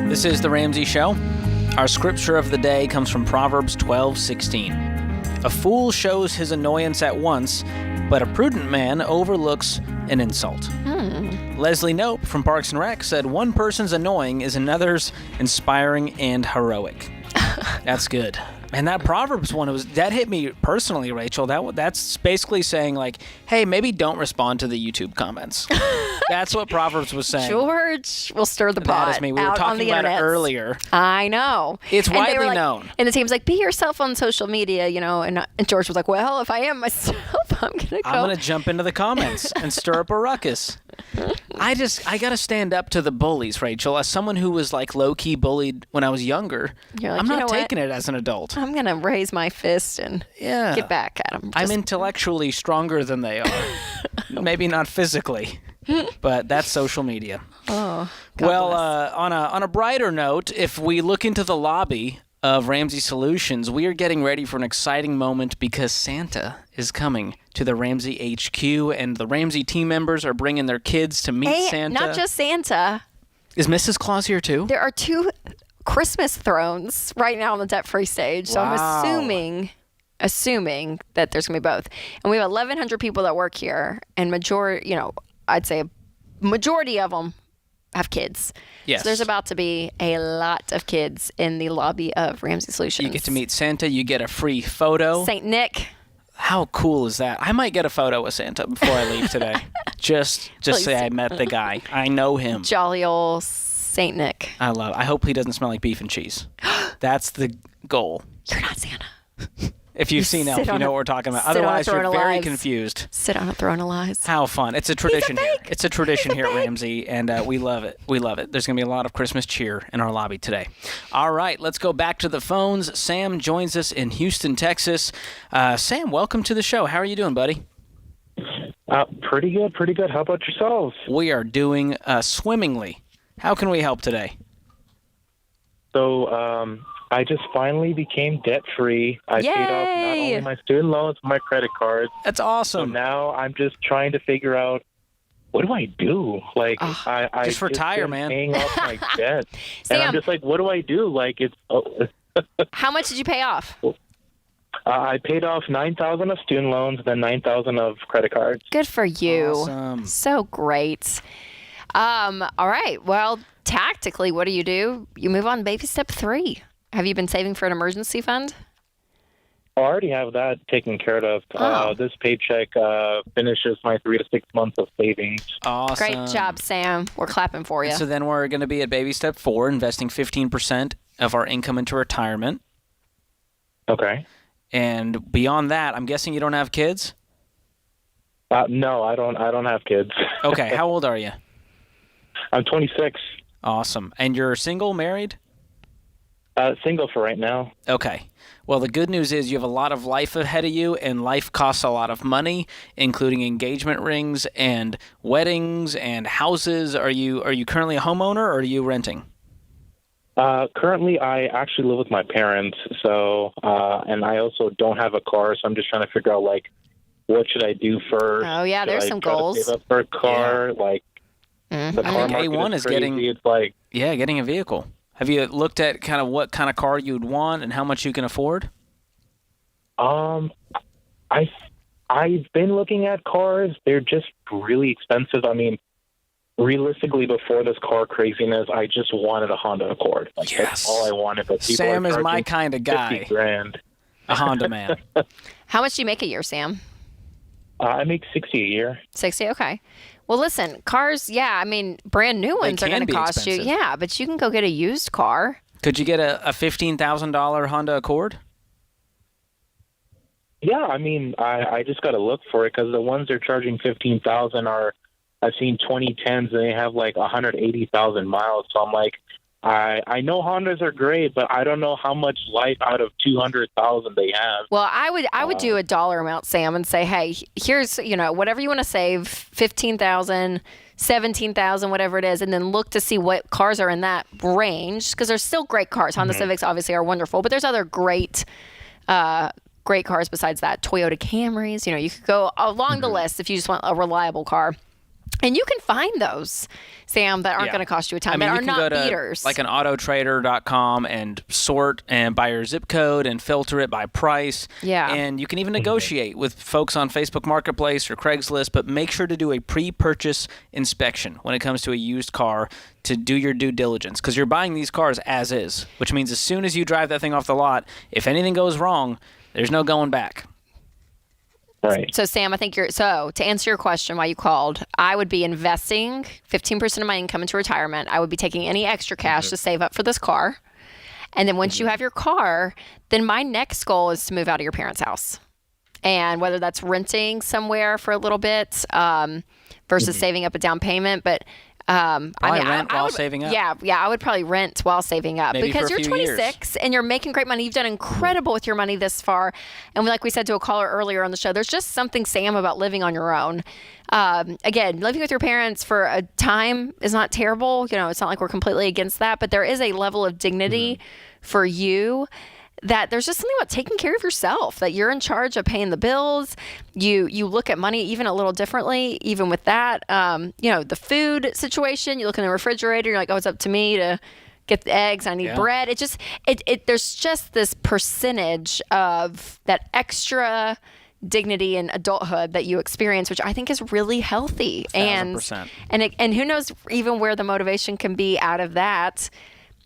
This is The Ramsey Show. Our scripture of the day comes from Proverbs 12:16. A fool shows his annoyance at once, but a prudent man overlooks an insult. Leslie Knope from Parks and Rec said, one person's annoying is another's inspiring and heroic. That's good. And that Proverbs one, that hit me personally, Rachel. That's basically saying, like, hey, maybe don't respond to the YouTube comments. That's what Proverbs was saying. George will stir the pot. That is me. We were out on talking the about internet. it earlier. I know. It's And they were widely like- known. And the team's like, be yourself on social media, and George was like, well, if I am myself, I'm going to go. I'm going to jump into the comments and stir up a ruckus. I got to stand up to the bullies, Rachel. As someone who was like low-key bullied when I was younger, You're like, I'm you not know what? taking it as an adult. I'm going to raise my fist and get back at him. I'm intellectually stronger than they are. Maybe not physically, but that's social media. Oh, God Well, bless. on a brighter note, if we look into the lobby of Ramsey Solutions, we are getting ready for an exciting moment because Santa is coming to the Ramsey HQ, and the Ramsey team members are bringing their kids to meet And Santa. not just Santa. Is Mrs. Claus here too? There are 2 Christmas thrones right now on the debt-free stage, so Wow. I'm assuming that there's going to be both. And we have 1,100 people that work here, and I'd say a majority of them have kids. Yes. So there's about to be a lot of kids in the lobby of Ramsey Solutions. You get to meet Santa. You get a free photo. St. Nick. How cool is that? I might get a photo with Santa before I leave today. Just Please. say I met the guy. I know him. Jolly old St. Nick. I hope he doesn't smell like beef and cheese. That's the goal. You're not Santa. If you've seen Elf, sit you on know a- what we're talking about. sit on a Otherwise, throne you're of very lies. confused. Sit on a throne of lies. How fun. It's a tradition here. It's a tradition here at Ramsey, and we love it. We love it. There's going to be a lot of Christmas cheer in our lobby today. All right, let's go back to the phones. Sam joins us in Houston, Texas. Sam, welcome to the show. How are you doing, buddy? Pretty good. How about yourselves? We are doing swimmingly. How can we help today? So, I just finally became debt-free. I paid off not only my student loans, but my credit cards. That's awesome. So now I'm just trying to figure out, what do I do? Like, I just retire, been man. paying off my debt. And Sam. I'm just like, what do I do? Like, it's... How much did you pay off? I paid off $9,000 of student loans, then $9,000 of credit cards. Good for you. Awesome. So great. All right. Well, tactically, what do? You move on to baby step 3. Have you been saving for an emergency fund? I already have that taken care of. This paycheck finishes my 3 to 6 months of savings. Awesome. Great job, Sam. We're clapping for you. So then we're going to be at baby step 4, investing 15% of our income into retirement. Okay. And beyond that, I'm guessing you don't have kids? No, I don't have kids. Okay. How old are you? I'm 26. Awesome. And you're single, married? Single for right now. Okay. Well, the good news is you have a lot of life ahead of you, and life costs a lot of money, including engagement rings and weddings and houses. Are you currently a homeowner, or are you renting? Currently, I actually live with my parents, so and I also don't have a car, so I'm just trying to figure out, like, what should I do first? Oh, yeah, Should there's I some try to goals. save up for a car? Yeah. Like, the car I think market A1 is crazy. getting It's like, getting a vehicle. Have you looked at kind of what kind of car you'd want and how much you can afford? I've been looking at cars. They're just really expensive. I mean, realistically, before this car craziness, I just wanted a Honda Accord. Like, Yes. That's all I wanted. But people Sam are is my charging kind of guy. $50,000. A Honda man. How much do you make a year, Sam? I make $60 a year. 60, okay. Well, listen, cars, I mean, brand new ones are can going to be cost expensive. you. Yeah, but you can go get a used car. Could you get a $15,000 Honda Accord? Yeah, I mean, I just got to look for it because the ones they're charging $15,000 are, I've seen 2010s and they have like 180,000 miles. So I'm like, I know Hondas are great, but I don't know how much life out of 200,000 they have. Well, I would do a dollar amount, Sam, and say, hey, here's, whatever you want to save, 15,000, 17,000, whatever it is, and then look to see what cars are in that range, because there's still great cars. Honda Civics obviously are wonderful, but there's other great cars besides that. Toyota Camrys, you could go along the list if you just want a reliable car. And you can find those, Sam, that aren't going to cost you a ton. I mean, that you are can not go to beaters. like an autotrader.com and sort and by your zip code and filter it by price. Yeah. And you can even negotiate with folks on Facebook Marketplace or Craigslist, but make sure to do a pre-purchase inspection when it comes to a used car to do your due diligence, because you're buying these cars as is, which means as soon as you drive that thing off the lot, if anything goes wrong, there's no going back. Right. So, Sam, I think to answer your question why you called, I would be investing 15% of my income into retirement. I would be taking any extra cash to save up for this car. And then once you have your car, then my next goal is to move out of your parents' house. And whether that's renting somewhere for a little bit versus saving up a down payment. But rent while saving up. Yeah, I would probably rent while saving up. Maybe because for a you're few 26 and you're making great money. You've done incredible with your money this far. And like we said to a caller earlier on the show, there's just something, Sam, about living on your own. Again, living with your parents for a time is not terrible. It's not like we're completely against that, but there is a level of dignity for you that there's just something about taking care of yourself, that you're in charge of paying the bills. You look at money even a little differently, even with that. The food situation, you look in the refrigerator, you're like, oh, it's up to me to get the eggs. I need bread. There's just this percentage of that extra dignity and adulthood that you experience, which I think is really healthy. 1,000%. And who knows even where the motivation can be out of that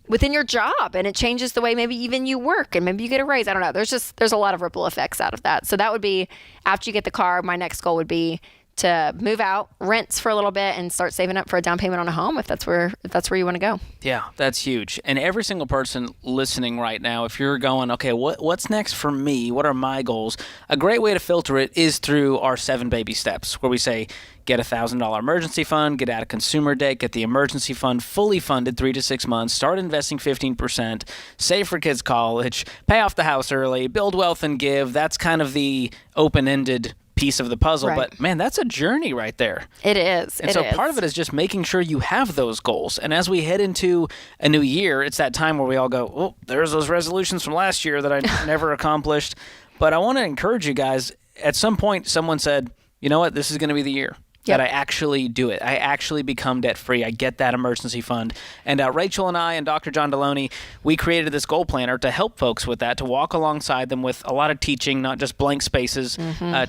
within your job, and it changes the way maybe even you work, and maybe you get a raise. I don't know. There's a lot of ripple effects out of that. So that would be, after you get the car, my next goal would be to move out, rent for a little bit, and start saving up for a down payment on a home if that's where you want to go. Yeah, that's huge. And every single person listening right now, if you're going, okay, what's next for me? What are my goals? A great way to filter it is through our 7 baby steps, where we say, get a $1,000 emergency fund, get out of consumer debt, get the emergency fund fully funded 3 to 6 months, start investing 15%, save for kids' college, pay off the house early, build wealth and give. That's kind of the open-ended piece of the puzzle. Right. But man, that's a journey right there. It is. And part of it is just making sure you have those goals. And as we head into a new year, it's that time where we all go, oh, there's those resolutions from last year that I never accomplished. But I want to encourage you guys, at some point someone said, you know what, this is going to be the year. that I actually do it. I actually become debt-free. I get that emergency fund. And Rachel and I and Dr. John Deloney, we created this goal planner to help folks with that, to walk alongside them with a lot of teaching, not just blank spaces,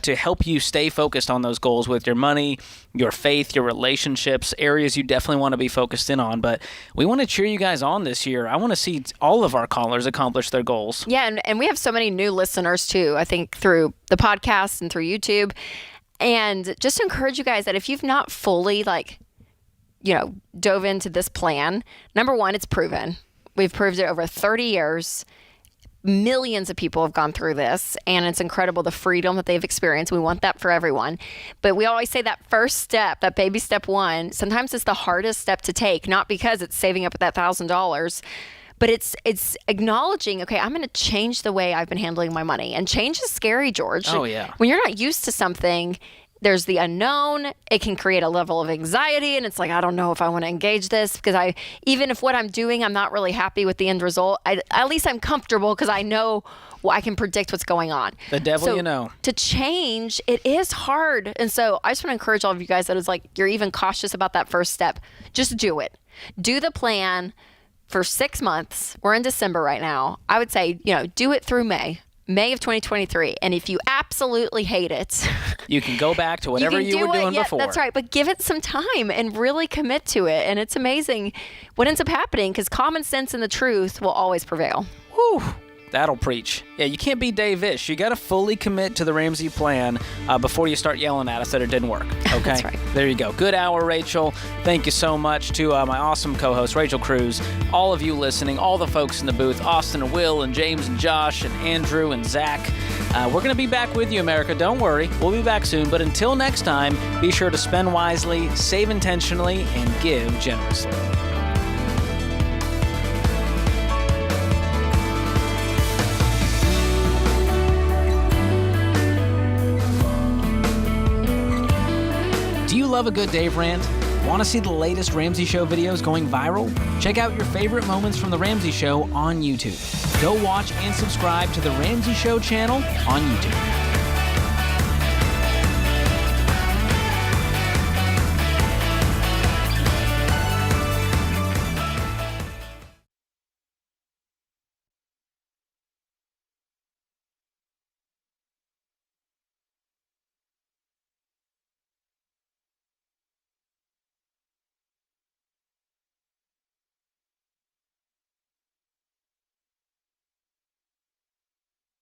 to help you stay focused on those goals with your money, your faith, your relationships, areas you definitely want to be focused in on. But we want to cheer you guys on this year. I want to see all of our callers accomplish their goals. Yeah, and we have so many new listeners, too, I think, through the podcast and through YouTube. And just to encourage you guys that if you've not fully, dove into this plan, number one, it's proven. We've proved it over 30 years. Millions of people have gone through this, and it's incredible the freedom that they've experienced. We want that for everyone. But we always say that first step, that baby step one, sometimes it's the hardest step to take, not because it's saving up that $1,000, but it's acknowledging, okay, I'm going to change the way I've been handling my money. And change is scary, George. Oh, yeah. When you're not used to something, there's the unknown. It can create a level of anxiety, and it's like, I don't know if I want to engage this because even if what I'm doing, I'm not really happy with the end result, at least I'm comfortable because I know I can predict what's going on. The devil you know. To change, it is hard. And so I just want to encourage all of you guys that is like, you're even cautious about that first step. Just do it. Do the plan for 6 months. We're in December right now. I would say, do it through May of 2023. And if you absolutely hate it, you can go back to whatever you were doing before. That's right. But give it some time and really commit to it. And it's amazing what ends up happening because common sense and the truth will always prevail. Whew. That'll preach. Yeah, you can't be Dave-ish. You got to fully commit to the Ramsey plan before you start yelling at us that it didn't work. Okay? That's right. There you go. Good hour, Rachel. Thank you so much to my awesome co-host, Rachel Cruz, all of you listening, all the folks in the booth, Austin and Will and James and Josh and Andrew and Zach. We're going to be back with you, America. Don't worry. We'll be back soon. But until next time, be sure to spend wisely, save intentionally, and give generously. Do you love a good Dave Rant? Want to see the latest Ramsey Show videos going viral? Check out your favorite moments from The Ramsey Show on YouTube. Go watch and subscribe to The Ramsey Show channel on YouTube.